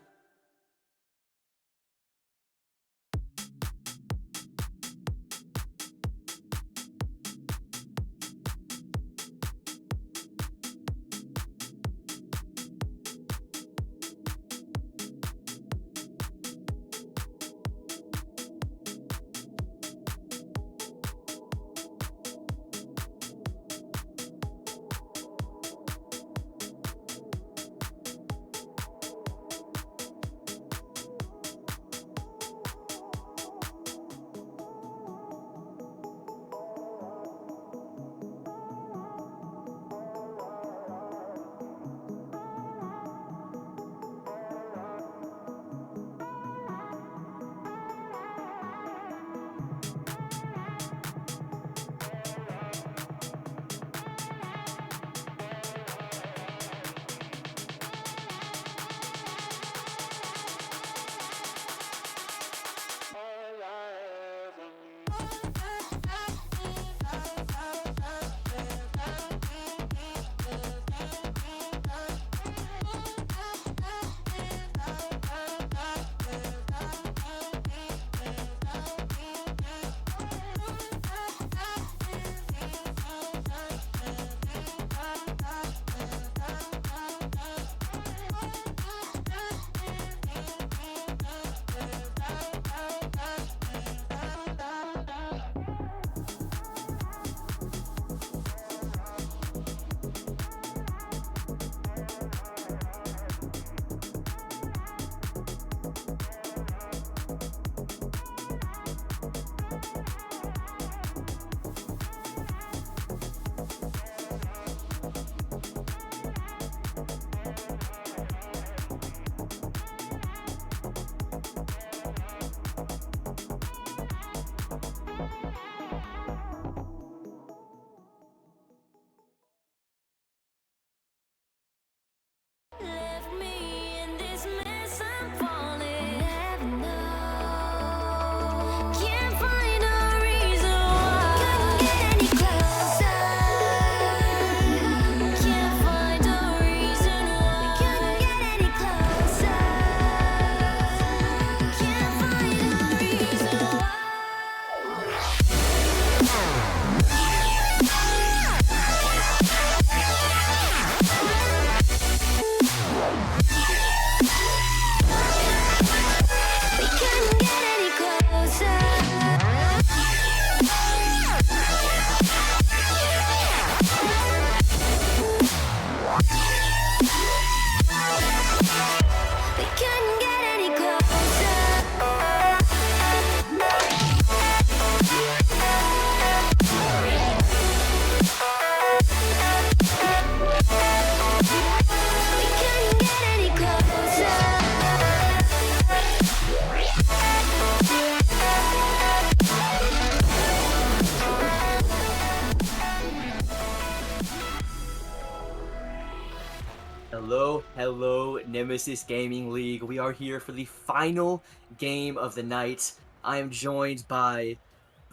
Nemesis Gaming League. We are here for the final game of the night. I am joined by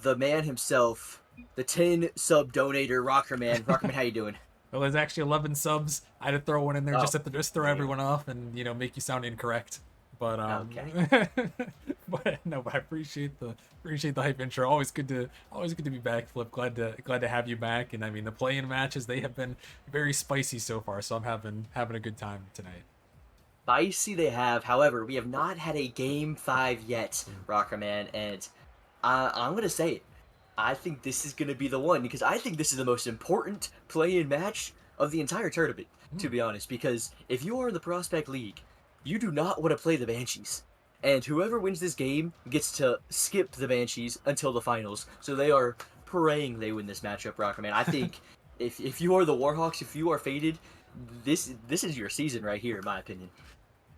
the man himself, the 10 sub donator, Rockerman. Rockerman, how you doing? Well, there's actually 11 subs. I had to throw one in there Oh, just to throw man. everyone off and make you sound incorrect. But Okay. but no, I appreciate the hype intro. Always good to be back, Flip. Glad to have you back. And I mean, the play-in matches, they have been very spicy so far, so I'm having a good time tonight. Spicy they have. However, we have not had a game 5 yet, Rockerman, and I'm going to say it. I think this is going to be the one because I think this is the most important play-in match of the entire tournament, to be honest. Because if you are in the Prospect League, you do not want to play the Banshees. And whoever wins this game gets to skip the Banshees until the finals. So they are praying they win this matchup, Rockerman. I think if you are the Warhawks, if you are faded, this is your season right here, in my opinion.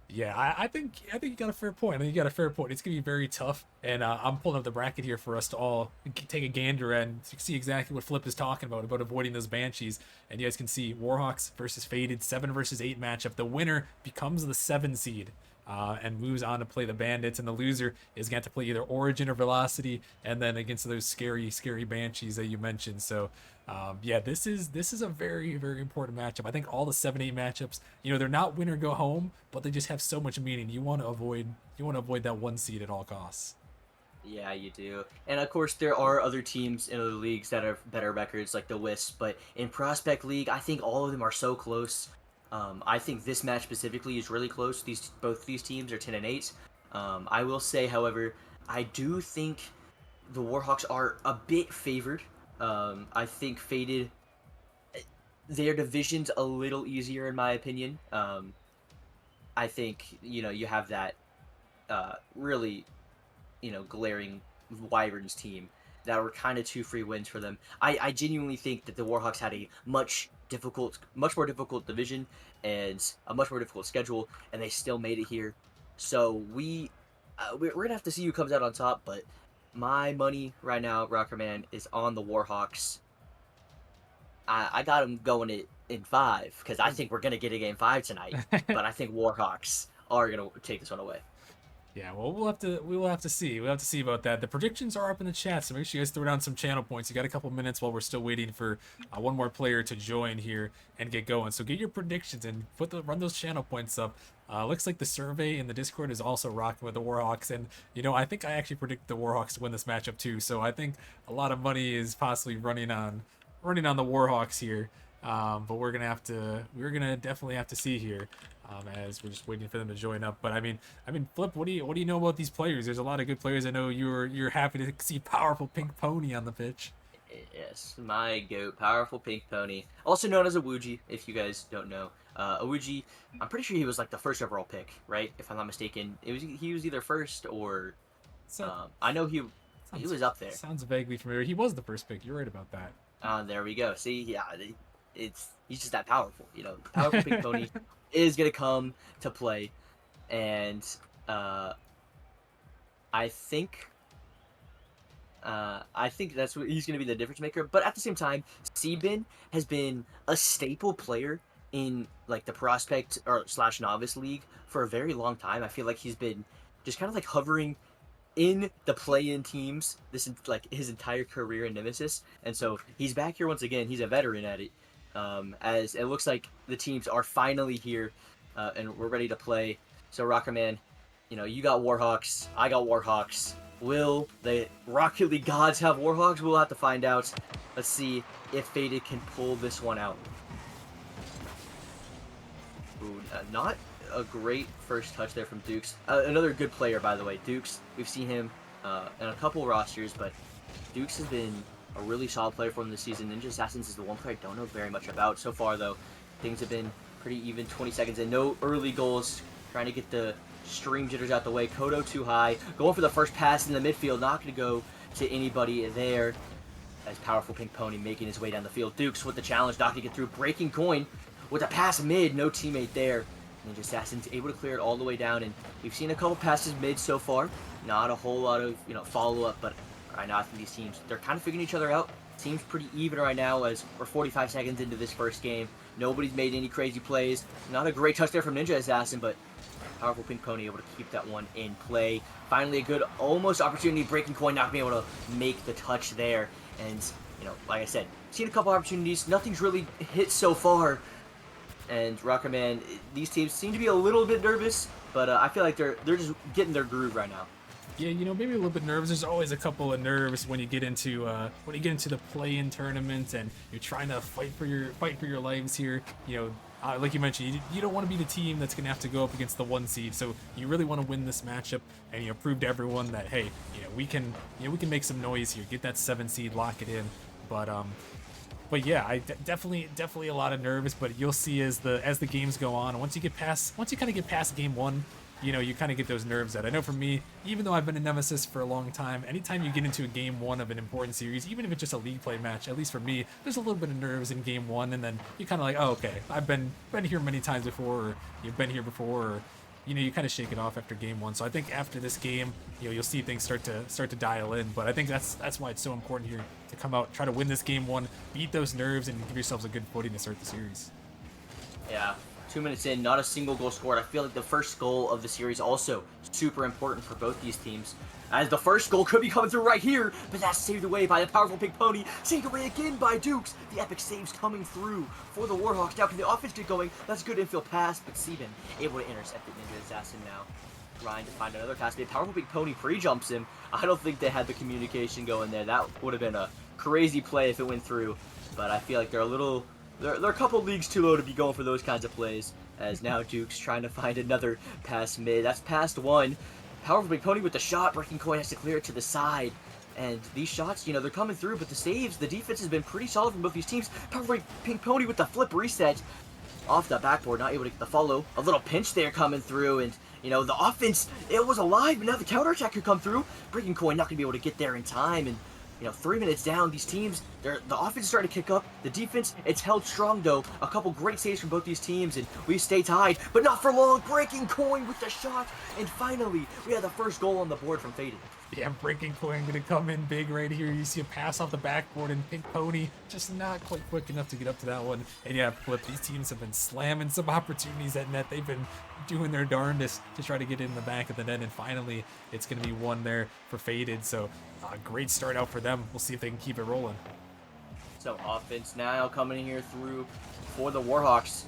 Yeah, I think you got a fair point. I think you got a fair point. It's gonna be very tough, and I'm pulling up the bracket here for us to all take a gander and see exactly what Flip is talking about avoiding those banshees. And you guys can see Warhawks versus Faded 7 versus 8 matchup. The winner becomes the 7 seed. And moves on to play the Bandits, and the loser is going to play either Origin or Velocity, and then against those scary Banshees that you mentioned. So, yeah, this is a very, very important matchup. I think all the 7-8 matchups, they're not win or go home, but they just have so much meaning. You want to avoid that 1 seed at all costs. Yeah, you do. And of course, there are other teams in other leagues that have better records, like the Wisp. But in Prospect League, I think all of them are so close. I think this match specifically is really close. Both these teams are 10-8. I will say, however, I do think the Warhawks are a bit favored. I think Faded, their division's a little easier in my opinion. I think you have that really glaring Wyverns team that were kind of 2 free wins for them. I genuinely think that the Warhawks had a much more difficult division and a much more difficult schedule, and they still made it here. So we're gonna have to see who comes out on top. But my money right now, Rockerman, is on the Warhawks. I got them going it in 5 because I think we're gonna get a game 5 tonight. But I think Warhawks are gonna take this one away. Yeah, well, we will have to see. We'll have to see about that. The predictions are up in the chat, so make sure you guys throw down some channel points. You got a couple minutes while we're still waiting for one more player to join here and get going. So get your predictions and run those channel points up. Looks like the survey in the Discord is also rocking with the Warhawks, and I think I actually predict the Warhawks to win this matchup too. So I think a lot of money is possibly running on the Warhawks here. But we're gonna definitely have to see here. As we're just waiting for them to join up. But I mean, Flip, what do you know about these players? There's a lot of good players. I know you're happy to see powerful Pink Pony on the pitch. Yes, my goat, powerful Pink Pony, also known as Awuji, if you guys don't know. Awuji, I'm pretty sure he was like the first overall pick, right? If I'm not mistaken, he was either first or I know he was up there. Sounds vaguely familiar. He was the first pick. You're right about that. There we go. See, yeah, he's just that powerful. Powerful Pink Pony is gonna come to play, and I think that's what he's gonna be the difference maker. But at the same time, Sebin has been a staple player in like the prospect or / novice league for a very long time. I feel like he's been just kind of like hovering in the play-in teams like his entire career in Nemesis, and so he's back here once again. He's a veteran at it. As it looks like the teams are finally here, and we're ready to play. So Rockerman, you got Warhawks, I got Warhawks. Will the Rocket League gods have Warhawks? We'll have to find out. Let's see if Faded can pull this one out. Ooh, not a great first touch there from Dukes. Another good player, by the way. Dukes, we've seen him in a couple rosters, but Dukes has been a really solid player for him this season. Ninja Assassins is the one player I don't know very much about so far, though. Things have been pretty even, 20 seconds and no early goals. Trying to get the stream jitters out the way. Kodo too high. Going for the first pass in the midfield. Not going to go to anybody there. As powerful Pink Pony making his way down the field. Dukes with the challenge. Not going to get through. Breaking coin with a pass mid. No teammate there. Ninja Assassin's able to clear it all the way down. And we've seen a couple passes mid so far. Not a whole lot of follow-up, but Right now, I think these teams, they're kind of figuring each other out. Seems pretty even right now as we're 45 seconds into this first game. Nobody's made any crazy plays. Not a great touch there from Ninja Assassin, but powerful Pink Pony able to keep that one in play. Finally, a good almost opportunity. Breaking Coin not being able to make the touch there. And, like I said, seen a couple opportunities. Nothing's really hit so far. And Rocket Man, these teams seem to be a little bit nervous, but I feel like they're just getting their groove right now. Yeah, maybe a little bit nervous. There's always a couple of nerves when you get into the play-in tournament and you're trying to fight for your lives here. Like you mentioned, you don't want to be the team that's gonna have to go up against the 1 seed. So you really want to win this matchup and prove to everyone that hey, we can make some noise here, get that 7 seed, lock it in. But yeah, definitely a lot of nerves. But you'll see as the games go on, once you kind of get past game 1. You kind of get those nerves out. I know for me, even though I've been in Nemesis for a long time, anytime you get into a game 1 of an important series, even if it's just a league play match, at least for me, there's a little bit of nerves in game 1, and then you're kind of like, oh, okay, I've been here many times before, or you've been here before, or you kind of shake it off after game 1. So I think after this game, you'll see things start to dial in. But I think that's why it's so important here to come out, try to win this game 1, beat those nerves, and give yourselves a good footing to start the series. Yeah. 2 minutes in, not a single goal scored. I feel like the first goal of the series also super important for both these teams. As the first goal could be coming through right here, but that's saved away by the powerful Pink Pony. Saved away again by Dukes. The epic saves coming through for the Warhawks. Now can the offense get going? That's a good infield pass, but Steven able to intercept it. Ninja Assassin now trying to find another pass. The powerful Pink Pony pre-jumps him. I don't think they had the communication going there. That would have been a crazy play if it went through, but I feel like they're a couple leagues too low to be going for those kinds of plays. As now Duke's trying to find another pass mid. That's past 1. Powerful Big Pony with the shot. Breaking Coin has to clear it to the side. And these shots, they're coming through, but the saves, the defense has been pretty solid from both these teams. Powerful Pink Pony with the flip reset. Off the backboard, not able to get the follow. A little pinch there coming through, and the offense, it was alive, but now the counterattack could come through. Breaking Coin not going to be able to get there in time, and 3 minutes down, these teams, the offense is starting to kick up. The defense, it's held strong, though. A couple great saves from both these teams, and we stay tied, but not for long. Breaking Coin with the shot, and finally, we had the first goal on the board from Faded. Yeah, Breaking Coin going to come in big right here. You see a pass off the backboard, and Pink Pony just not quite quick enough to get up to that one. And yeah, Flip, these teams have been slamming some opportunities at net. They've been doing their darndest to try to get in the back of the net, and finally, it's going to be one there for Faded. So, great start out for them. We'll see if they can keep it rolling. So, offense now coming in here through for the Warhawks.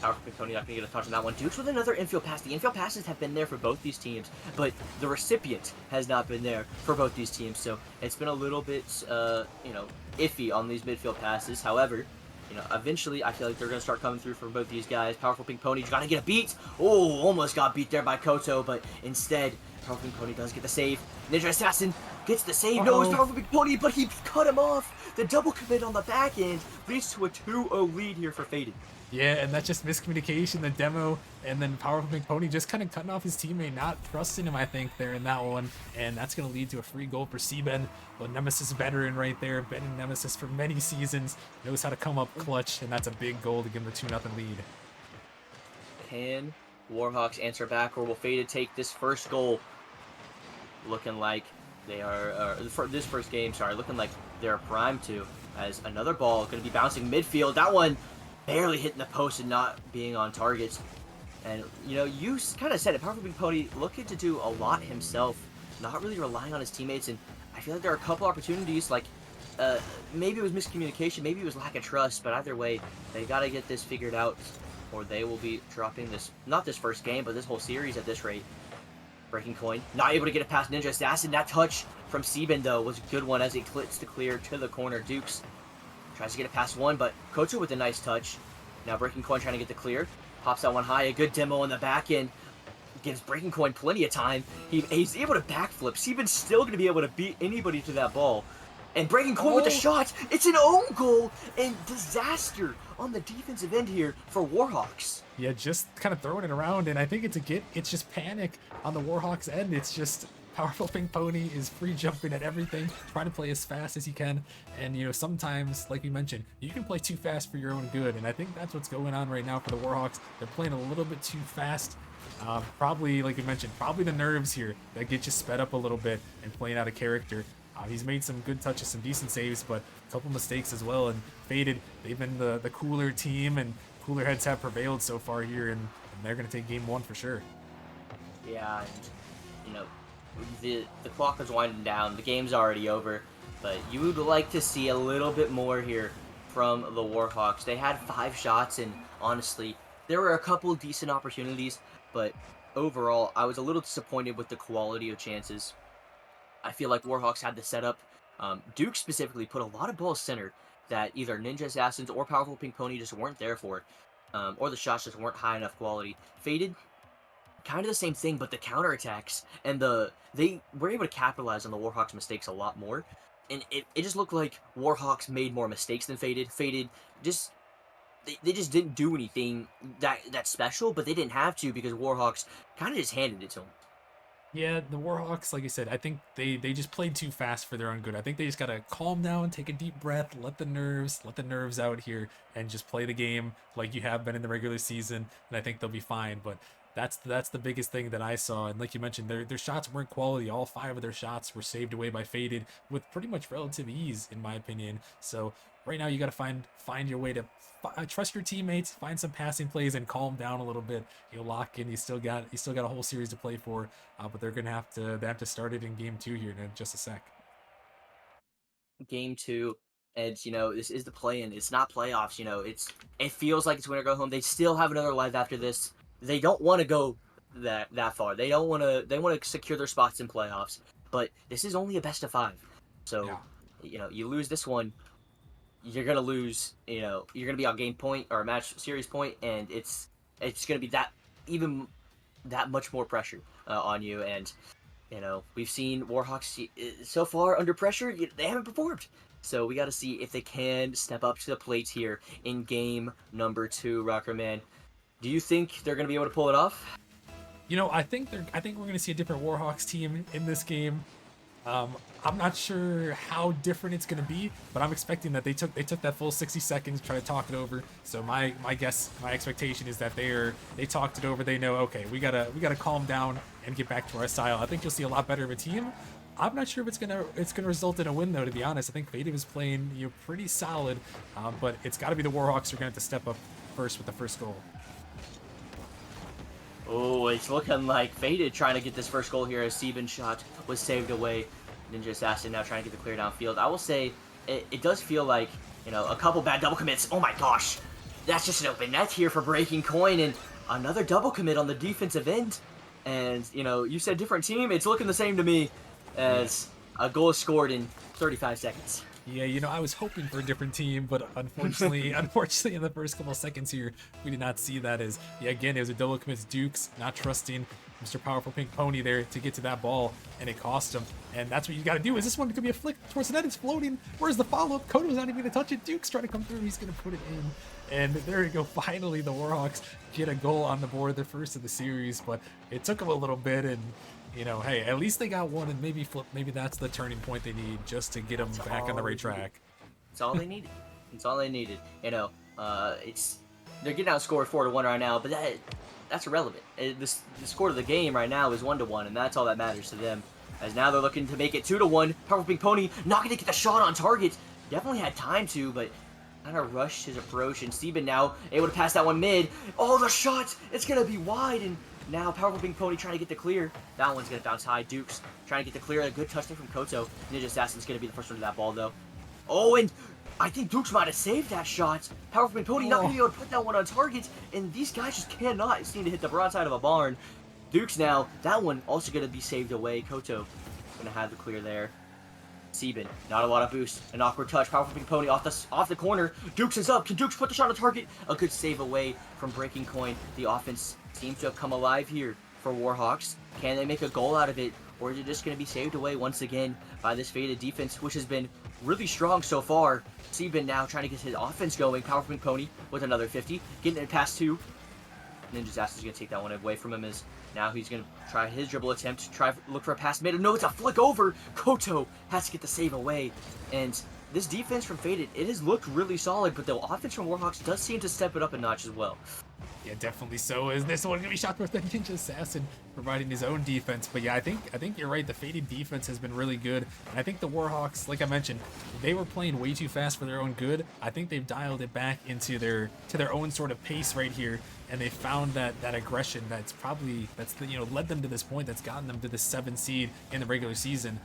Powerful Pink Pony not going to get a touch on that one. Dukes with another infield pass. The infield passes have been there for both these teams, but the recipient has not been there for both these teams. So it's been a little bit, iffy on these midfield passes. However, eventually I feel like they're going to start coming through for both these guys. Powerful Pink Pony trying to get a beat. Oh, almost got beat there by Koto, but instead, Powerful Pink Pony does get the save. Ninja Assassin gets the save. No, it's Powerful Pink Pony, but he cut him off. The double commit on the back end leads to a 2-0 lead here for Faded. Yeah, and that's just miscommunication, the demo, and then Powerful Pink Pony just kind of cutting off his teammate, not trusting him, I think, there in that one. And that's going to lead to a free goal for Seaben, the Nemesis veteran right there. Been in Nemesis for many seasons, knows how to come up clutch, and that's a big goal to give him the 2-0 lead. Can Warhawks answer back, or will Faded take this first goal? Looking like they are, for this first game, looking like they're primed to, as another ball going to be bouncing midfield. That one barely hitting the post and not being on target. And, you kind of said it. Powerful Big Pony looking to do a lot himself, not really relying on his teammates. And I feel like there are a couple opportunities, like, maybe it was miscommunication, maybe it was lack of trust, but either way, they got to get this figured out, or they will be dropping this, not this first game, but this whole series at this rate. Breaking Coin, not able to get it past Ninja Assassin. That touch from Seaben, though, was a good one as he clips to clear to the corner. Dukes tries to get it past one, but Koto with a nice touch. Now Breaking Coin trying to get the clear. Pops that one high. A good demo on the back end. Gives Breaking Coin plenty of time. He's able to backflip. Seaben's still going to be able to beat anybody to that ball. And Breaking Coin with the shot. It's an own goal. And disaster on the defensive end here for Warhawks. Yeah, just kind of throwing it around. And I think it's just panic on the Warhawks end. It's just Powerful Pink Pony is free jumping at everything, trying to play as fast as he can. And, sometimes, like you mentioned, you can play too fast for your own good. And I think that's what's going on right now for the Warhawks. They're playing a little bit too fast. Probably, like you mentioned, probably the nerves here that get you sped up a little bit and playing out of character. He's made some good touches, some decent saves, but a couple mistakes as well. And Faded, they've been the cooler team, and cooler heads have prevailed so far here, and they're going to take game 1 for sure. Yeah, and you know, the clock is winding down. The game's already over, but you would like to see a little bit more here from the Warhawks. They had 5 shots, and honestly, there were a couple decent opportunities, but overall, I was a little disappointed with the quality of chances. I feel like Warhawks had the setup. Duke specifically put a lot of balls centered that either Ninja Assassins or Powerful Pink Pony just weren't there for, or the shots just weren't high enough quality. Faded, kind of the same thing, but the counterattacks and they were able to capitalize on the Warhawks' mistakes a lot more. And it just looked like Warhawks made more mistakes than Faded. Faded just they just didn't do anything that special, but they didn't have to because Warhawks kind of just handed it to them. Yeah, the Warhawks, like I said, I think they just played too fast for their own good. I think they just gotta calm down, take a deep breath, let the nerves out here, and just play the game like you have been in the regular season, and I think they'll be fine. But that's the biggest thing that I saw. And like you mentioned, their shots weren't quality. All 5 of their shots were saved away by Faded with pretty much relative ease, in my opinion. So right now you got to find your way to trust your teammates, find some passing plays, and calm down a little bit. You'll lock in. You still got a whole series to play for, but they have to start it in game 2 here in just a sec. Game 2, and this is the play-in. It's not playoffs. It feels like it's winner go home. They still have another life after this. They don't want to go that far. They don't want to. They want to secure their spots in playoffs. But this is only a best of 5, so you lose this one, you're gonna lose. You're gonna be on game point or match series point, and it's gonna be that much more pressure on you. And we've seen Warhawks so far under pressure. They haven't performed. So we got to see if they can step up to the plate here in game number 2, Rockerman. Do you think they're going to be able to pull it off? I think we're going to see a different Warhawks team in this game. I'm not sure how different it's going to be, but I'm expecting that they took that full 60 seconds to try to talk it over. So my expectation is that they talked it over. They know, okay, we gotta calm down and get back to our style. I think you'll see a lot better of a team. I'm not sure if it's gonna result in a win though. To be honest, I think Faded is playing pretty solid, but it's got to be the Warhawks who are going to have to step up first with the first goal. Oh, it's looking like Faded trying to get this first goal here as Sebin's shot was saved away. Ninja Assassin now trying to get the clear downfield. I will say, it does feel like, a couple bad double commits. Oh my gosh. That's just an open net here for Breaking Coin, and another double commit on the defensive end. And, you said different team. It's looking the same to me as a goal is scored in 35 seconds. Yeah, I was hoping for a different team, but unfortunately in the first couple of seconds here, we did not see that as, again, it was a double commit. Dukes not trusting Mr. Powerful Pink Pony there to get to that ball, and it cost him. And that's what you got to do. Is this one going to be a flick towards the net? It's floating. Where's the follow-up? Koto's not even going to touch it. Duke's trying to come through. He's going to put it in. And there you go. Finally, the Warhawks get a goal on the board, their first of the series, but it took them a little bit, and hey, at least they got one, and maybe that's the turning point they need just to get them back on the right track. It's all they needed. It's all they needed. They're getting outscored 4-1 right now, but that's irrelevant. The score of the game right now is 1-1, and that's all that matters to them. As now they're looking to make it 2-1. Powerful Pink Pony not going to get the shot on target. Definitely had time to, but kind of rushed his approach, and Sebin now able to pass that one mid. Oh, the shot! It's going to be wide, and now Powerful Pink Pony trying to get the clear. That one's going to bounce high. Dukes trying to get the clear. A good touchdown from Koto. Ninja Assassin's going to be the first one to that ball, though. Oh, and I think Dukes might have saved that shot. Powerful Pink Pony not going to be able to put that one on target, and these guys just cannot seem to hit the broadside of a barn. Dukes now, that one also going to be saved away. Koto going to have the clear there. Sebin, not a lot of boost. An awkward touch. Powerful Pink Pony off the corner. Dukes is up. Can Dukes put the shot on target? A good save away from Breaking Coin. The offense seems to have come alive here for Warhawks. Can they make a goal out of it? Or is it just going to be saved away once again by this Faded defense, which has been really strong so far? Sebin now trying to get his offense going. Powerful Pink Pony with another 50. Getting it past 2. Ninja Assassin's going to take that one away from him as now he's going to try his dribble attempt, look for a pass mid. No, it's a flick over. Koto has to get the save away. And this defense from Faded, it has looked really solid, but the offense from Warhawks does seem to step it up a notch as well. Yeah, definitely so. Is this one gonna be shot towards the Ninja Assassin, providing his own defense? But yeah, I think you're right. The Faded defense has been really good, and I think the Warhawks, like I mentioned, they were playing way too fast for their own good. I think they've dialed it back into their own sort of pace right here, and they found that aggression that's led them to this point, that's gotten them to the 7th seed in the regular season.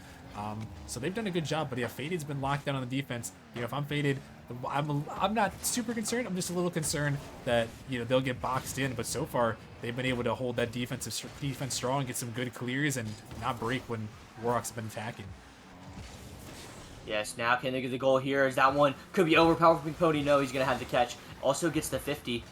So they've done a good job, but yeah, Faded's been locked down on the defense. If I'm Faded, I'm not super concerned. I'm just a little concerned that they'll get boxed in. But so far, they've been able to hold that defense strong, get some good clears, and not break when Warhawks have been attacking. Yes, now can they get the goal here? As that one could be over. Powerful Pink Pony, no, he's gonna have the catch. Also gets the 50.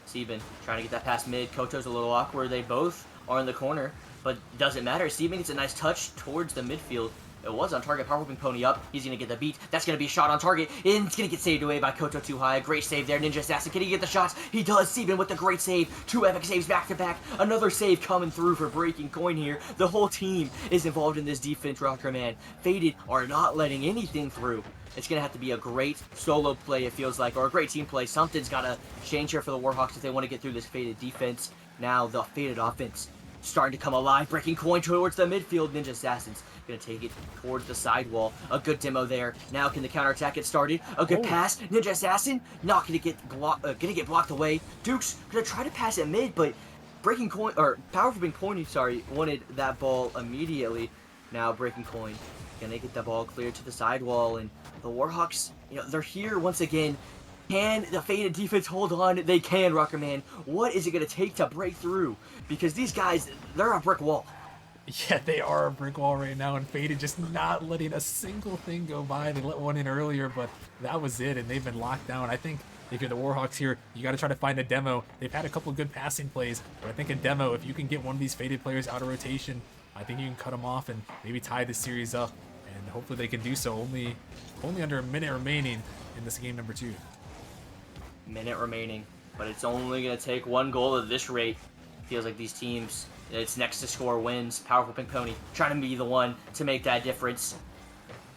Sieben trying to get that past mid. Koto's a little awkward. They both are in the corner, but doesn't matter. Sieben gets a nice touch towards the midfield. It was on target. Powerful Pink Pony up. He's going to get the beat. That's going to be a shot on target. And it's going to get saved away by Koto too high. Great save there. Ninja Assassin. Can he get the shots? He does. Sieben with the great save. 2 epic saves back to back. Another save coming through for Breaking Coin here. The whole team is involved in this defense, Rocker Man. Faded are not letting anything through. It's going to have to be a great solo play, it feels like, or a great team play. Something's got to change here for the Warhawks if they want to get through this Faded defense. Now the Faded offense starting to come alive. Breaking Coin towards the midfield. Ninja Assassins gonna take it towards the sidewall. A good demo there. Now can the counterattack get started? A good pass. Ninja Assassin not gonna get blocked away. Duke's gonna try to pass it mid, but Breaking Coin, or Powerful Pink Pony, wanted that ball immediately. Now Breaking Coin gonna get the ball cleared to the sidewall, and the Warhawks, they're here once again. Can the Faded defense hold on? They can, Rocker Man. What is it going to take to break through? Because these guys, they're a brick wall. Yeah, they are a brick wall right now, and Faded just not letting a single thing go by. They let one in earlier, but that was it, and they've been locked down. I think if you're the Warhawks here, you got to try to find a demo. They've had a couple good passing plays, but I think a demo, if you can get one of these Faded players out of rotation, I think you can cut them off and maybe tie the series up, and hopefully they can do so. Only under a minute remaining in this game number 2. Minute remaining, but it's only going to take 1 goal at this rate. Feels like these teams, it's next to score wins. Powerful Pink Pony trying to be the one to make that difference.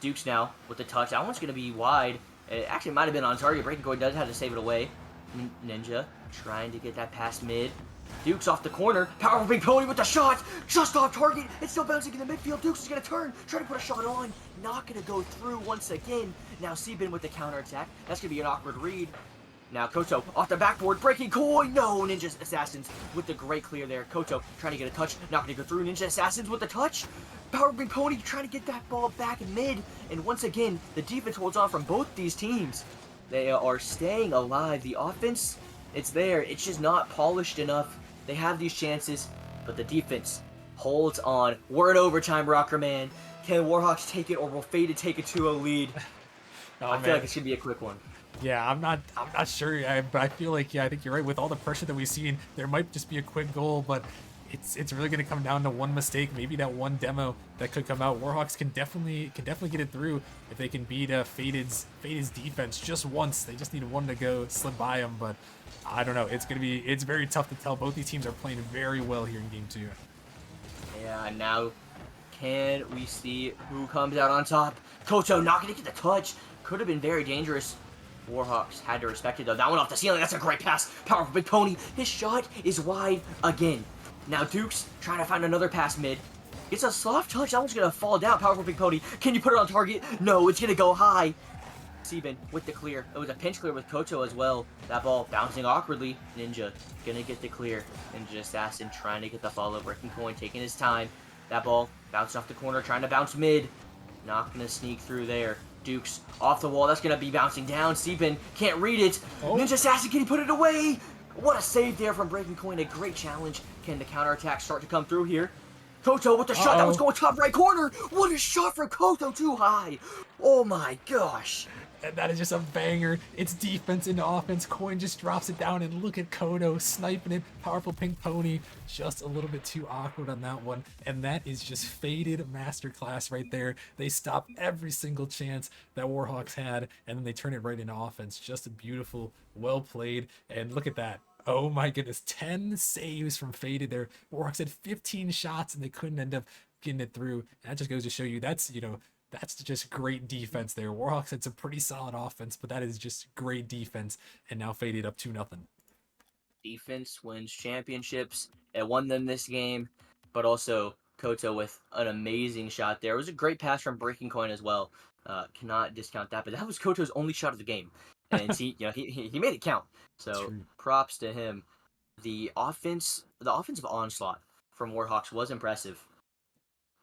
Dukes now with the touch. That one's going to be wide. It actually might have been on target. Breaking Coin does have to save it away. Ninja trying to get that past mid. Dukes off the corner. Powerful Pink Pony with the shot. Just off target. It's still bouncing in the midfield. Dukes is going to turn. Trying to put a shot on. Not going to go through once again. Now Sieben with the counterattack. That's going to be an awkward read. Now Koto off the backboard, Breaking Coin. No, Ninja Assassins with the great clear there. Koto trying to get a touch, not going to go through. Ninja Assassins with the touch. Power Pink Pony trying to get that ball back in mid. And once again, the defense holds on from both these teams. They are staying alive. The offense, it's there. It's just not polished enough. They have these chances, but the defense holds on. We're in overtime, Rocker Man. Can Warhawks take it, or will Faded take a 2-0 lead? I feel like it's going to be a quick one. Yeah, I'm not sure, but I feel like, I think you're right. With all the pressure that we've seen, there might just be a quick goal, but it's really going to come down to one mistake, maybe that one demo that could come out. Warhawks can definitely get it through if they can beat Faded's defense just once. They just need one to go slip by them, but I don't know. It's very tough to tell. Both these teams are playing very well here in game 2. Yeah, now can we see who comes out on top? Koto not going to get the touch. Could have been very dangerous. Warhawks had to respect it though. That one off the ceiling. That's a great pass. Powerful Big Pony. His shot is wide again. Now Dukes trying to find another pass mid. It's a soft touch. That one's going to fall down. Powerful Big Pony. Can you put it on target? No, it's going to go high. Sieben with the clear. It was a pinch clear with Koto as well. That ball bouncing awkwardly. Ninja going to get the clear. Ninja Assassin trying to get the follow. Breaking Coin taking his time. That ball bouncing off the corner. Trying to bounce mid. Not going to sneak through there. Dukes off the wall. That's going to be bouncing down. Sieben can't read it. Ninja Assassin, can he put it away? What a save there from Breaking Coin. A great challenge. Can the counterattack start to come through here? Koto with the shot. That was going top right corner. What a shot from Koto. Too high. Oh my gosh. And that is just a banger. It's defense into offense. Coin just drops it down, and look at Koto sniping it. Powerful Pink Pony. Just a little bit too awkward on that one. And that is just Faded masterclass right there. They stop every single chance that Warhawks had, and then they turn it right into offense. Just a beautiful, well played. And look at that. Oh my goodness. 10 saves from Faded there. Warhawks had 15 shots, and they couldn't end up getting it through. And that just goes to show you that's, That's just great defense there. Warhawks had some pretty solid offense, but that is just great defense. And now Faded up 2-0. Defense wins championships. It won them this game, but also Koto with an amazing shot there. It was a great pass from Breaking Coin as well. Cannot discount that, but that was Koto's only shot of the game, and he made it count. So True. props to him. The offensive onslaught from Warhawks was impressive,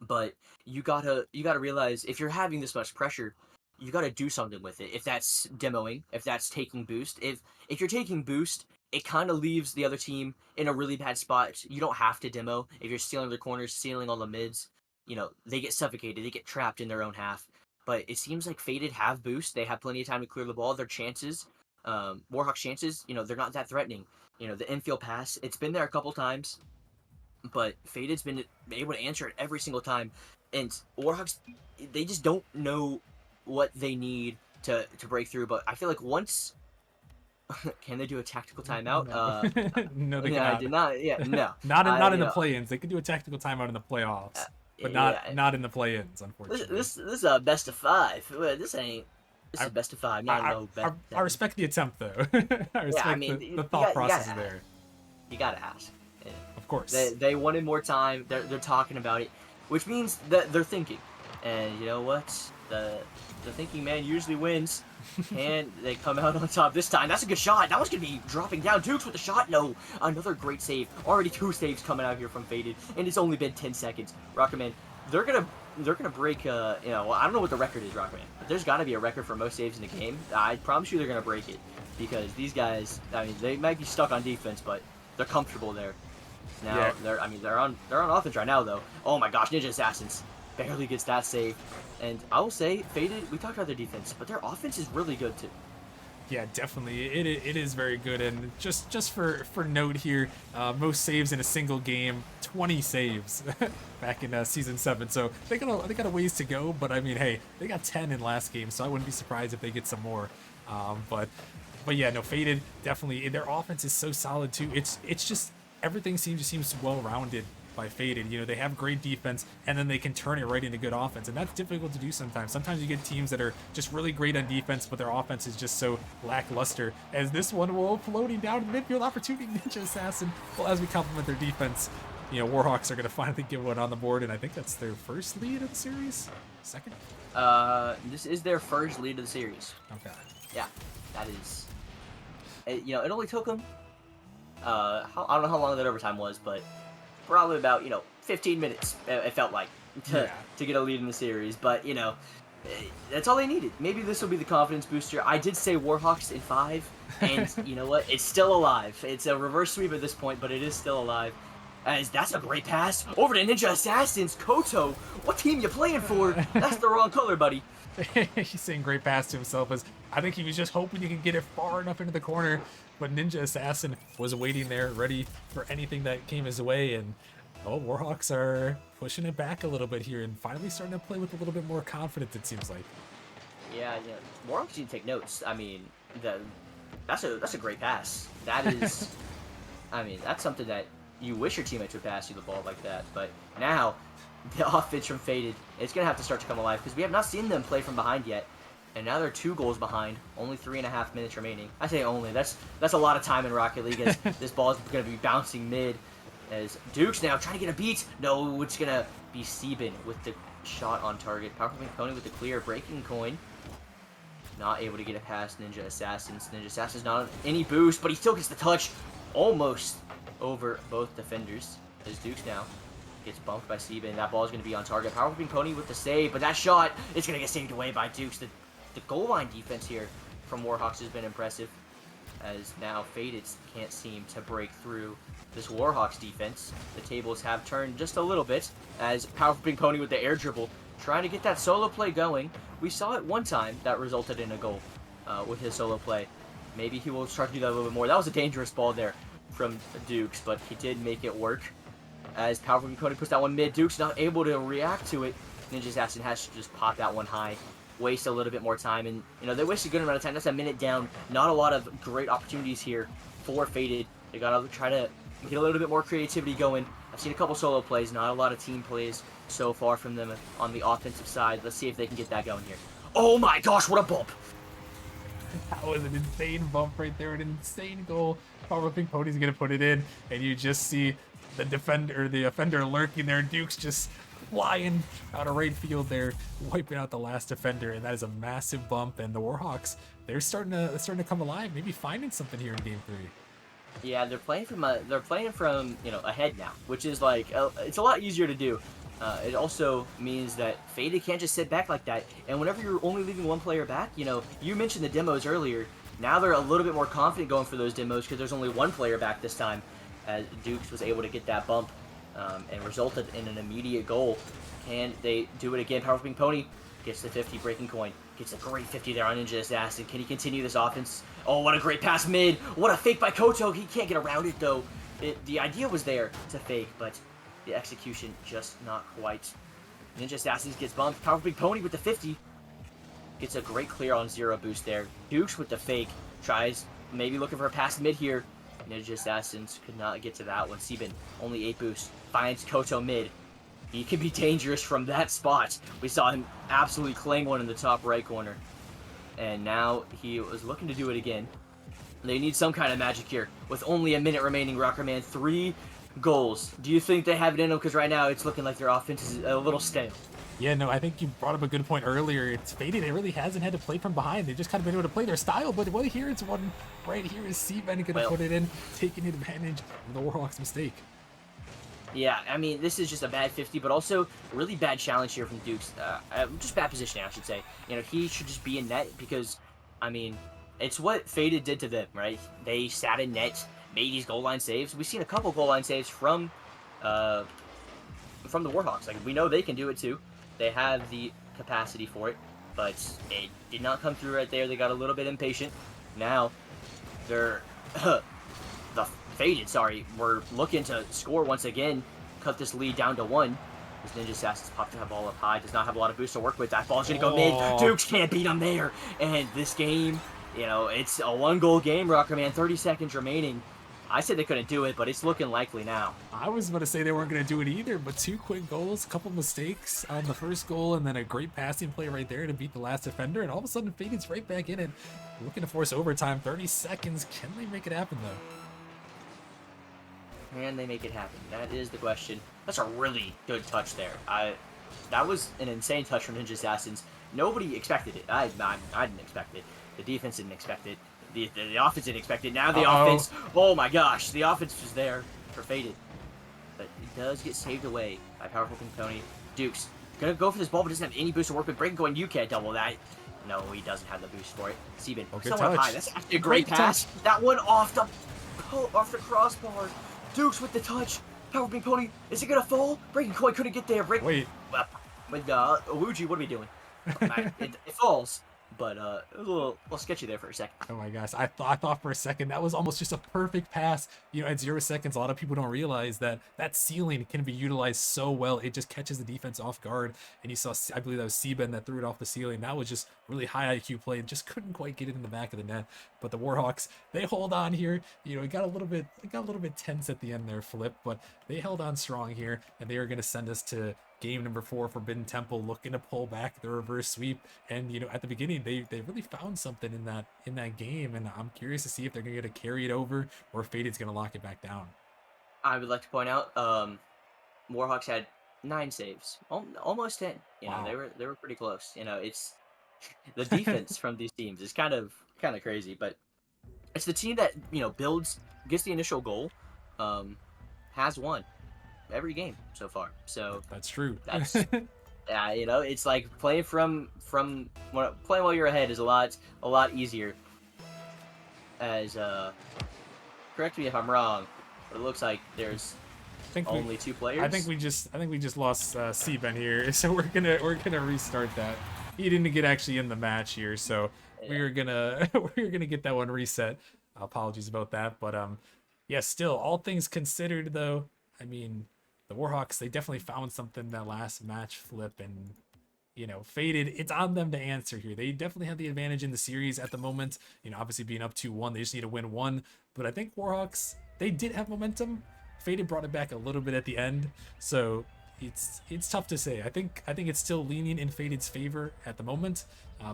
but you gotta realize if you're having this much pressure, you gotta do something with it. If that's demoing, if that's taking boost, if you're taking boost, it kind of leaves the other team in a really bad spot. You don't have to demo if you're stealing their corners, stealing all the mids. They get suffocated, they get trapped in their own half. But it seems like Faded have boost. They have plenty of time to clear the ball. Their chances, Warhawks' chances, they're not that threatening. The infield pass, it's been there a couple times, but Faded's been able to answer it every single time. And Warhawks, they just don't know what they need to break through. But I feel like once, can they do a tactical timeout? No, they Yeah, I cannot. did not. Yeah, no. Not in the play-ins. They could do a tactical timeout in the playoffs, but yeah. not in the play-ins, unfortunately. This is a best of 5. This is best of 5. Not I, no best. I respect the attempt, though. I respect I mean, the you thought gotta process ask. there. You gotta ask. Yeah. Of course. They wanted more time. They're talking about it, which means that they're thinking. And you know what? The thinking man usually wins, and they come out on top this time. That's a good shot. That was gonna be dropping down. Dukes with the shot. No, another great save. Already 2 saves coming out here from Faded, and it's only been 10 seconds. Rocketman, they're gonna break. I don't know what the record is, Rocketman, but there's got to be a record for most saves in the game. I promise you, they're gonna break it because these guys. I mean, they might be stuck on defense, but they're comfortable there. Now Yeah. they're on offense right now though. Oh my gosh, Ninja Assassins barely gets that save. And I will say, Faded, we talked about their defense, but their offense is really good too. Yeah, definitely. It is very good. And just for note here, most saves in a single game, 20 saves back in season 7. So they got a ways to go. But I mean, hey, they got 10 in last game, so I wouldn't be surprised if they get some more. But yeah, no, Faded definitely. Their offense is so solid too. It's just everything seems well rounded by Faded. They have great defense, and then they can turn it right into good offense, and that's difficult to do sometimes. Sometimes you get teams that are just really great on defense, but their offense is just so lackluster. As this one will floating down to the midfield opportunity, Ninja Assassin. Well, as we compliment their defense, Warhawks are going to finally get one on the board, and I think that's their first lead of the series. Second? This is their first lead of the series. Okay. Yeah, that is. It only took them. I don't know how long that overtime was, but probably about 15 minutes. It felt like to get a lead in the series, but that's all they needed. Maybe this will be the confidence booster. I did say Warhawks in 5, and you know what? It's still alive. It's a reverse sweep at this point, but it is still alive. As that's a great pass over to Ninja Assassins. Koto, what team you playing for? That's the wrong color, buddy. He's saying great pass to himself as I think he was just hoping he could get it far enough into the corner, but Ninja Assassin was waiting there, ready for anything that came his way, and Warhawks are pushing it back a little bit here and finally starting to play with a little bit more confidence, it seems like. Yeah. Warhawks need to take notes. I mean, that's a great pass. That is, I mean, that's something that you wish your teammates would pass you the ball like that, but now the offense from Faded, it's going to have to start to come alive because we have not seen them play from behind yet. And now they're 2 goals behind, only 3.5 minutes remaining. I say only, that's a lot of time in Rocket League as this ball is going to be bouncing mid. As Duke's now trying to get a beat. No, it's going to be Sieben with the shot on target. Powerful Pony with the clear, Breaking Coin. Not able to get it past Ninja Assassins. Ninja Assassins not on any boost, but he still gets the touch almost over both defenders. As Duke's now gets bumped by Sieben. That ball is going to be on target. Powerful Pony with the save, but that shot is going to get saved away by Dukes. The goal line defense here from Warhawks has been impressive, as now Faded can't seem to break through this Warhawks defense. The tables have turned just a little bit, as Powerful Pink Pony with the air dribble, trying to get that solo play going. We saw it one time that resulted in a goal with his solo play. Maybe he will try to do that a little bit more. That was a dangerous ball there from Dukes, but he did make it work. As Powerful Pink Pony puts that one mid, Dukes not able to react to it. Ninja Assassin has to just pop that one high. Waste a little bit more time, and they waste a good amount of time. That's a minute down. Not a lot of great opportunities here for Faded. They gotta try to get a little bit more creativity going. I've seen a couple solo plays, not a lot of team plays so far from them on the offensive side. Let's see if they can get that going here. Oh my gosh, what a bump! That was an insane bump right there, an insane goal. Power Pink Pony's gonna put it in, and you just see the offender lurking there. Duke's just flying out of right field there, wiping out the last defender, and that is a massive bump. And the Warhawks, they're starting to come alive, maybe finding something here in Game 3. Yeah, they're playing from ahead now, which is like it's a lot easier to do. It also means that Faded can't just sit back like that. And whenever you're only leaving one player back, you mentioned the demos earlier. Now they're a little bit more confident going for those demos because there's only one player back this time. As Dukes was able to get that bump and resulted in an immediate goal. Can they do it again? Powerful Pink Pony gets the 50 breaking coin. Gets a great 50 there on Ninja Assassin. Can he continue this offense? Oh, what a great pass mid. What a fake by Koto. He can't get around it, though. The idea was there to fake, but the execution just not quite. Ninja Assassins gets bumped. Powerful Big Pony with the 50. Gets a great clear on 0 boost there. Dukes with the fake. Tries maybe looking for a pass mid here. Ninja Assassins could not get to that one. Sieben, only 8 boost. Finds Koto mid. He can be dangerous from that spot. We saw him absolutely claim one in the top right corner. And now he was looking to do it again. They need some kind of magic here. With only a minute remaining, Rocker Man, 3 goals. Do you think they have it in them? Because right now it's looking like their offense is a little stale. Yeah, no, I think you brought up a good point earlier. It's Faded. It really hasn't had to play from behind. They've just kind of been able to play their style. But what here is one right here is Seaben going to put it in, taking advantage of the Warhawks' mistake. Yeah, I mean, this is just a bad 50, but also a really bad challenge here from Dukes. Just bad positioning, I should say. He should just be in net because, I mean, it's what Faded did to them, right? They sat in net, made these goal line saves. We've seen a couple goal line saves from the Warhawks. Like, we know they can do it too. They have the capacity for it, but it did not come through right there. They got a little bit impatient. Now, they're... we're looking to score once again, cut this lead down to 1. This Ninja Assassin's popped that ball up high, does not have a lot of boost to work with. That ball's gonna go mid. Dukes can't beat him there. And this game, it's a 1-goal game, Rocker Man. 30 seconds remaining. I said they couldn't do it, but it's looking likely now. I was about to say they weren't going to do it either, but 2 quick goals, a couple mistakes on the first goal, and then a great passing play right there to beat the last defender, and all of a sudden Faded's right back in it. Looking to force overtime. 30 seconds. Can they make it happen, though? Can they make it happen? That is the question. That's a really good touch there. That was an insane touch from Ninja Assassins. Nobody expected it. I didn't expect it. The defense didn't expect it. The offense didn't expect it. Now the offense. Oh my gosh, the offense was there for Faded, but it does get saved away by Powerful Pink Pony. Dukes gonna go for this ball, but doesn't have any boost to work with. Breaking going, you can't double that. No, he doesn't have the boost for it. Sieben, somewhat high. That's actually a great pass. That one off the crossbar. Dukes with the touch. Powerful Pink Pony. Is it gonna fall? Breaking Coin couldn't get there. Wait. With Owuji, what are we doing? It falls. But it was a little sketchy there for a second. Oh my gosh, I thought for a second that was almost just a perfect pass. At 0 seconds, a lot of people don't realize that ceiling can be utilized so well. It just catches the defense off guard. And you saw, I believe that was Seaben that threw it off the ceiling. That was just really high IQ play and just couldn't quite get it in the back of the net. But the Warhawks, they hold on here. It got a little bit tense at the end there, Flip, but they held on strong here, and they are going to send us to game number 4, Forbidden Temple, looking to pull back the reverse sweep. And at the beginning they really found something in that game, and I'm curious to see if they're gonna get to carry it over or if Faded's gonna lock it back down. I would like to point out Warhawks had 9 saves, almost 10. Wow. They were pretty close. It's the defense from these teams is kind of crazy, but it's the team that gets the initial goal, has won every game so far. So that's true. That's it's like playing playing while you're ahead is a lot easier. As correct me if I'm wrong, but it looks like there's only 2 players. I think we just lost Seaben here, so we're gonna restart that. He didn't get actually in the match here, so we're gonna get that one reset. Apologies about that, but yeah, still, all things considered, though, I mean, the Warhawks, they definitely found something that last match, Flip, and Faded, it's on them to answer here. They definitely have the advantage in the series at the moment. Obviously being up 2-1, they just need to win 1. But I think Warhawks, they did have momentum. Faded brought it back a little bit at the end. So it's tough to say. I think it's still leaning in Faded's favor at the moment,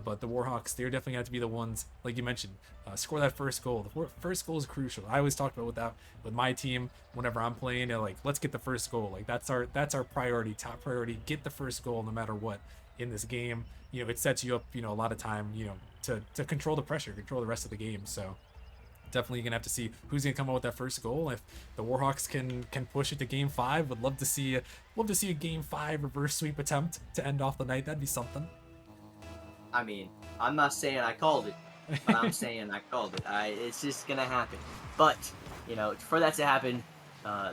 but the Warhawks, they're definitely going to have to be the ones, like you mentioned, score that first goal. The first goal is crucial. I always talk about with that with my team whenever I'm playing. They're like, let's get the first goal. Like that's our priority, top priority. Get the first goal no matter what in this game. It sets you up, a lot of time, to control the pressure, control the rest of the game. So definitely gonna have to see who's gonna come out with that first goal. If the Warhawks can push it to game 5, would love to see a game 5 reverse sweep attempt to end off the night. That'd be something. I mean, I'm not saying I called it, but I'm saying I called it. It's just gonna happen. But for that to happen,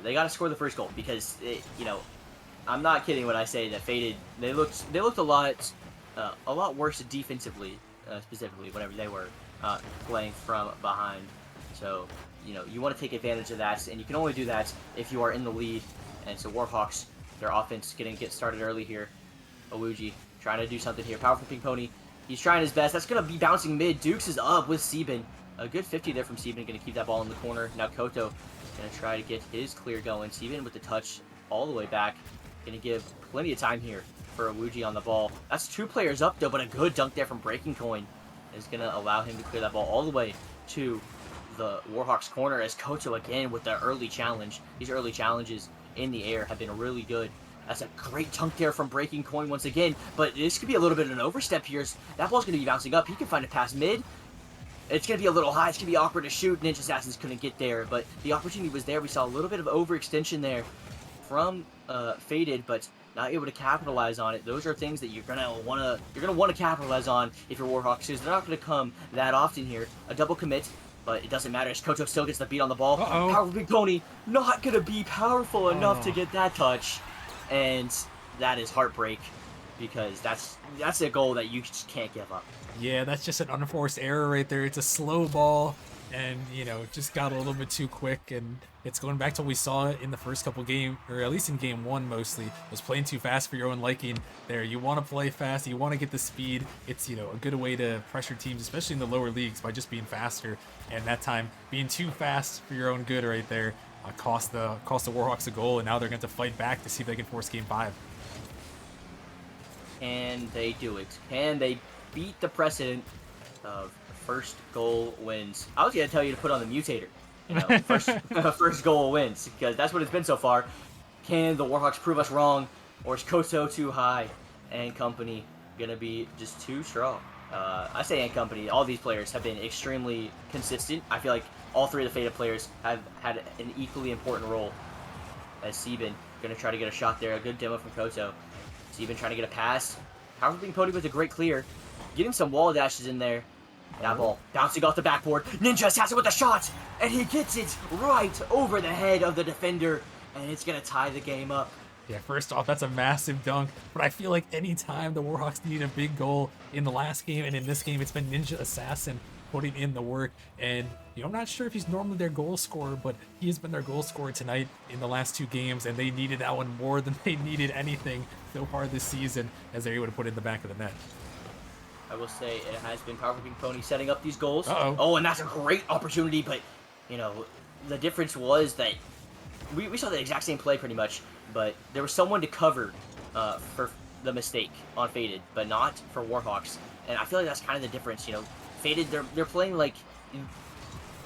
they got to score the first goal because I'm not kidding when I say that Faded. They looked a lot worse defensively, specifically whenever they were playing from behind. So you want to take advantage of that, and you can only do that if you are in the lead. And so Warhawks, their offense get started early here. Awuji trying to do something here. Powerful Pink Pony. He's trying his best. That's going to be bouncing mid. Dukes is up with Sieben. A good 50 there from Sieben. Going to keep that ball in the corner. Now Koto going to try to get his clear going. Sieben with the touch all the way back. Going to give plenty of time here for Awuji on the ball. That's 2 players up, though, but a good dunk there from Breaking Coin is going to allow him to clear that ball all the way to the Warhawks corner as Koto again with the early challenge. These early challenges in the air have been really good. That's a great dunk there from Breaking Coin once again, but this could be a little bit of an overstep here. That ball's going to be bouncing up. He can find it past mid. It's going to be a little high. It's going to be awkward to shoot. Ninja Assassins couldn't get there, but the opportunity was there. We saw a little bit of overextension there from Faded, but not able to capitalize on it. Those are things that you're gonna want to capitalize on if you're Warhawks, because they're not going to come that often here. A double commit, but it doesn't matter as Koto still gets the beat on the ball. Powerful Big Pony not going to be powerful enough to get that touch, and that is heartbreak because that's a goal that you just can't give up. Yeah, that's just an unforced error right there. It's a slow ball, and just got a little bit too quick, and it's going back to what we saw in the first couple games, or at least in game 1 mostly, was playing too fast for your own liking there. You want to play fast, you want to get the speed. It's a good way to pressure teams, especially in the lower leagues, by just being faster, and that time being too fast for your own good right there cost the Warhawks a goal, and now they're going to fight back to see if they can force game 5. Can they do it? Can they beat the precedent of first goal wins? I was going to tell you to put on the mutator. First goal wins, because that's what it's been so far. Can the Warhawks prove us wrong, or is Koto too high and company gonna be just too strong? I say and company. All these players have been extremely consistent. I feel like all 3 of the Faded players have had an equally important role. As Sieben gonna try to get a shot there, a good demo from Koto. Sieben trying to get a pass. Powerful Being Pony with a great clear, getting some wall dashes in there. That ball bouncing off the backboard. Ninja Assassin with a shot, and he gets it right over the head of the defender, and it's going to tie the game up. Yeah, first off, that's a massive dunk, but I feel like any time the Warhawks need a big goal in the last game and in this game, it's been Ninja Assassin putting in the work. And I'm not sure if he's normally their goal scorer, but he has been their goal scorer tonight in the last 2 games, and they needed that one more than they needed anything so far this season, as they're able to put it in the back of the net. I will say it has been Powerful Pink Pony setting up these goals. Oh, and that's a great opportunity, but, the difference was that we saw the exact same play pretty much, but there was someone to cover for the mistake on Faded, but not for Warhawks. And I feel like that's kind of the difference. Faded, they're playing like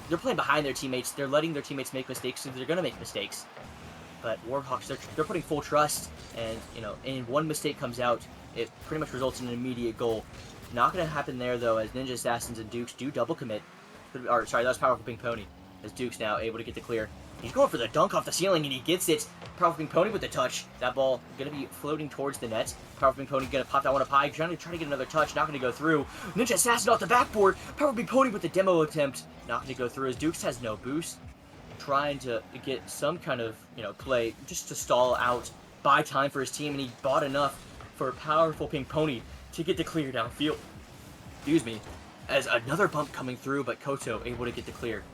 they're playing behind their teammates. They're letting their teammates make mistakes, so they're gonna make mistakes. But Warhawks, they're putting full trust, and and one mistake comes out, it pretty much results in an immediate goal. Not gonna happen there though, as Ninja Assassins and Dukes do double commit. Or sorry, that was Powerful Pink Pony. As Duke's now able to get the clear. He's going for the dunk off the ceiling, and he gets it. Powerful Pink Pony with the touch. That ball going to be floating towards the net. Powerful Pink Pony going to pop that one up high. Trying to get another touch. Not going to go through. Ninja Assassin off the backboard. Powerful Pink Pony with the demo attempt. Not going to go through as Dukes has no boost. Trying to get some kind of, play just to stall out, buy time for his team, and he bought enough for Powerful Pink Pony to get the clear downfield. Excuse me. As another bump coming through, but Koto able to get the clear.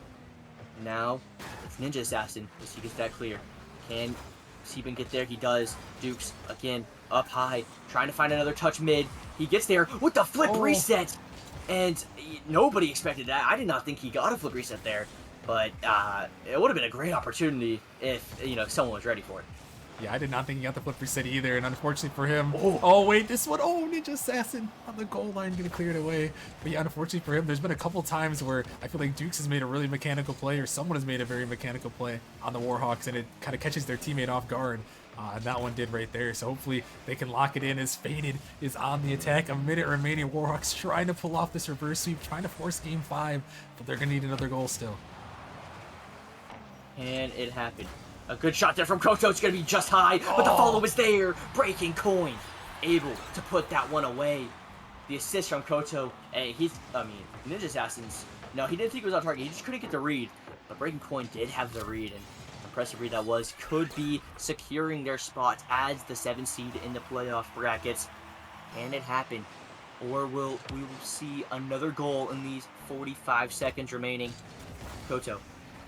Now, it's Ninja Assassin as he gets that clear. Can Sieben get there? He does. Dukes, again, up high, trying to find another touch mid. He gets there with the flip reset! And nobody expected that. I did not think he got a flip reset there. But it would have been a great opportunity if, someone was ready for it. Yeah, I did not think he got the flip reset either, and unfortunately for him, Oh. oh wait, this one, oh, Ninja Assassin on the goal line gonna clear it away. But yeah, unfortunately for him, there's been a couple times where I feel like Dukes has made a really mechanical play, or someone has made a very mechanical play on the Warhawks, and it kind of catches their teammate off guard. And that one did right there, so hopefully they can lock it in as Faded is on the attack. A minute remaining, Warhawks trying to pull off this reverse sweep, trying to force game 5, but they're gonna need another goal still. And it happened. A good shot there from Koto. It's going to be just high, but the follow is there. Breaking coin. Able to put that one away. The assist from Koto. Hey, Ninja Assassins. No, he didn't think it was on target. He just couldn't get the read. But Breaking Coin did have the read, and impressive read that was. Could be securing their spot as the 7th seed in the playoff brackets. Can it happen? Or we will see another goal in these 45 seconds remaining. Koto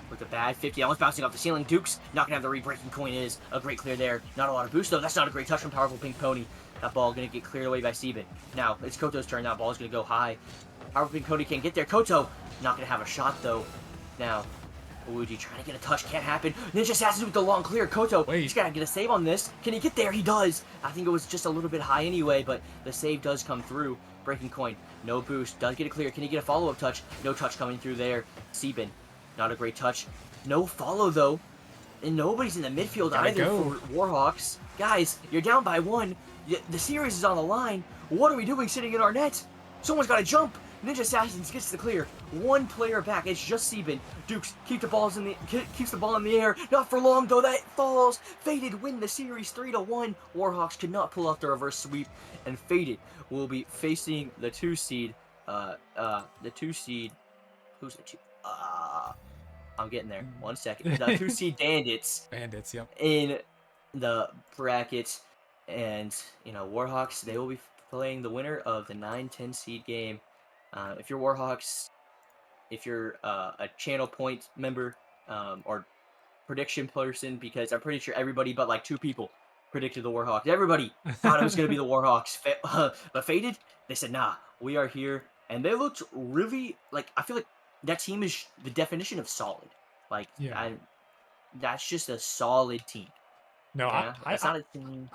with a bad 50, almost bouncing off the ceiling. Dukes not going to have the read. Breaking Coin is a great clear there. Not a lot of boost, though. That's not a great touch from Powerful Pink Pony. That ball going to get cleared away by Sieben. Now, it's Koto's turn. That ball is going to go high. Powerful Pink Pony can't get there. Koto not going to have a shot, though. Now, Luigi trying to get a touch. Can't happen. Ninja Assassin with the long clear. Koto, he's got to get a save on this. Can he get there? He does. I think it was just a little bit high anyway, but the save does come through. Breaking Coin, no boost. Does get a clear. Can he get a follow-up touch? No touch coming through there. Sieben, not a great touch. No follow, though. And nobody's in the midfield either for Warhawks. Guys, you're down by 1. The series is on the line. What are we doing sitting in our net? Someone's got to jump. Ninja Assassins gets the clear. 1 player back. It's just Sieben. Dukes keeps the ball in the air. Not for long, though. That falls. Faded win the series 3-1. Warhawks could not pull off the reverse sweep. And Faded will be facing the 2 seed. The 2 seed. Who's the 2? I'm getting there. 1 second. The 2 seed Bandits. Bandits, yep. In the brackets. And, Warhawks, they will be playing the winner of the 9-10 seed game. If you're Warhawks, if you're a channel point member or prediction person, because I'm pretty sure everybody but like 2 people predicted the Warhawks. Everybody thought it was going to be the Warhawks. But Faded, they said, nah, we are here. And they looked really, I feel like that team is the definition of solid. That's just a solid team. No, yeah?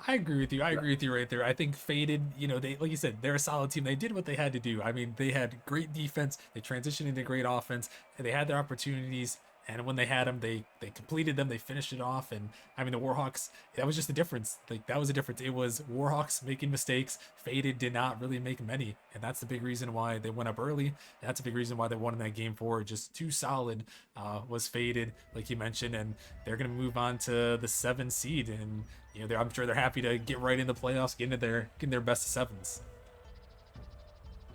I agree with you. I agree with you right there. I think Faded, they, like you said, they're a solid team. They did what they had to do. I mean, they had great defense. They transitioned into great offense. And they had their opportunities. And when they had them, they completed them. They finished it off. And I mean, the Warhawks, that was just the difference. That was the difference. It was Warhawks making mistakes. Faded did not really make many. And that's the big reason why they went up early. That's a big reason why they won in that game 4. Just too solid was Faded, like you mentioned. And they're going to move on to the 7 seed. And, I'm sure they're happy to get right in the playoffs, getting their best of 7s.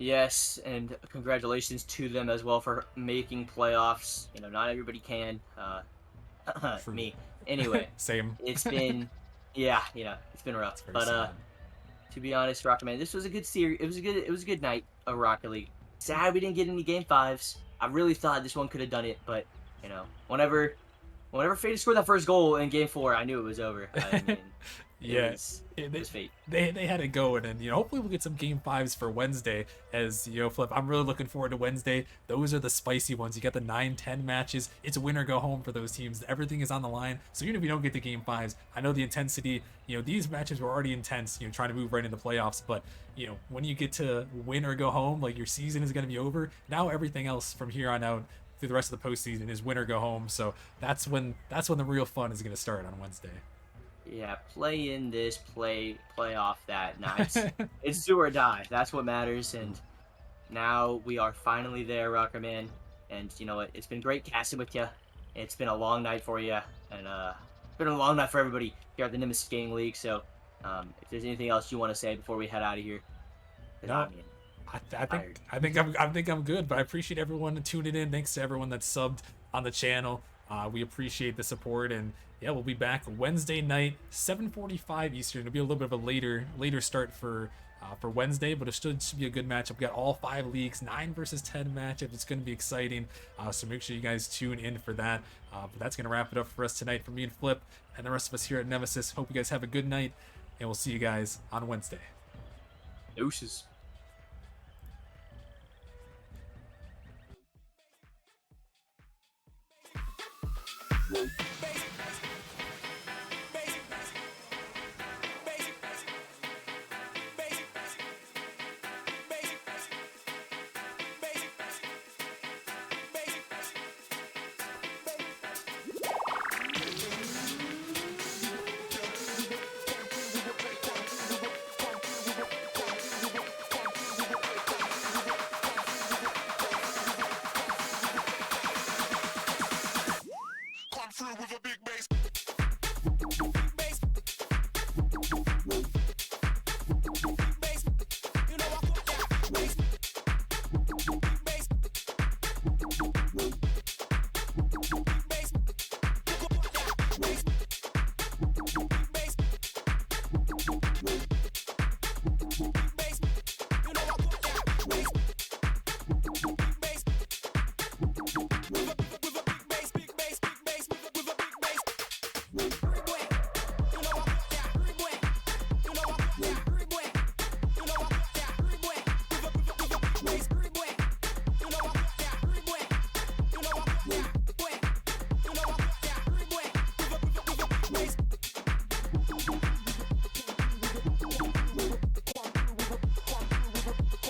Yes, and congratulations to them as well for making playoffs. Not everybody can. Me. Anyway. Same. It's been, it's been rough. But sad. To be honest, Rocket Man, this was a good series. It was a good night of Rocket League. Sad we didn't get any game 5s. I really thought this one could have done it, but whenever Fate scored that first goal in game 4, I knew it was over. I mean, it was fate. They had it going, and hopefully we'll get some game 5s for Wednesday. As Flip, I'm really looking forward to Wednesday. Those are the spicy ones. You got the 9-10 matches. It's win or go home for those teams. Everything is on the line. So even if you don't get the game 5s, I know the intensity. These matches were already intense. Trying to move right into the playoffs, but when you get to win or go home, your season is going to be over. Now everything else from here on out through the rest of the postseason is win or go home. So that's when the real fun is going to start on Wednesday. Yeah, play in this, playoff that night. It's do or die. That's what matters. And now we are finally there, Rocker Man. And you know what? It's been great casting with you. It's been a long night for you, and it's been a long night for everybody here at the Nemesis Gaming League. So, if there's anything else you want to say before we head out of here, no. I think I'm good. But I appreciate everyone tuning in. Thanks to everyone that's subbed on the channel. We appreciate the support, and yeah, we'll be back Wednesday night, 7:45 Eastern. It'll be a little bit of a later start for Wednesday, but it should be a good matchup. We got all 5 leagues, 9 versus 10 matchup. It's going to be exciting. So make sure you guys tune in for that. But that's going to wrap it up for us tonight from me and Flip and the rest of us here at Nemesis. Hope you guys have a good night, and we'll see you guys on Wednesday. Deuces. Bass.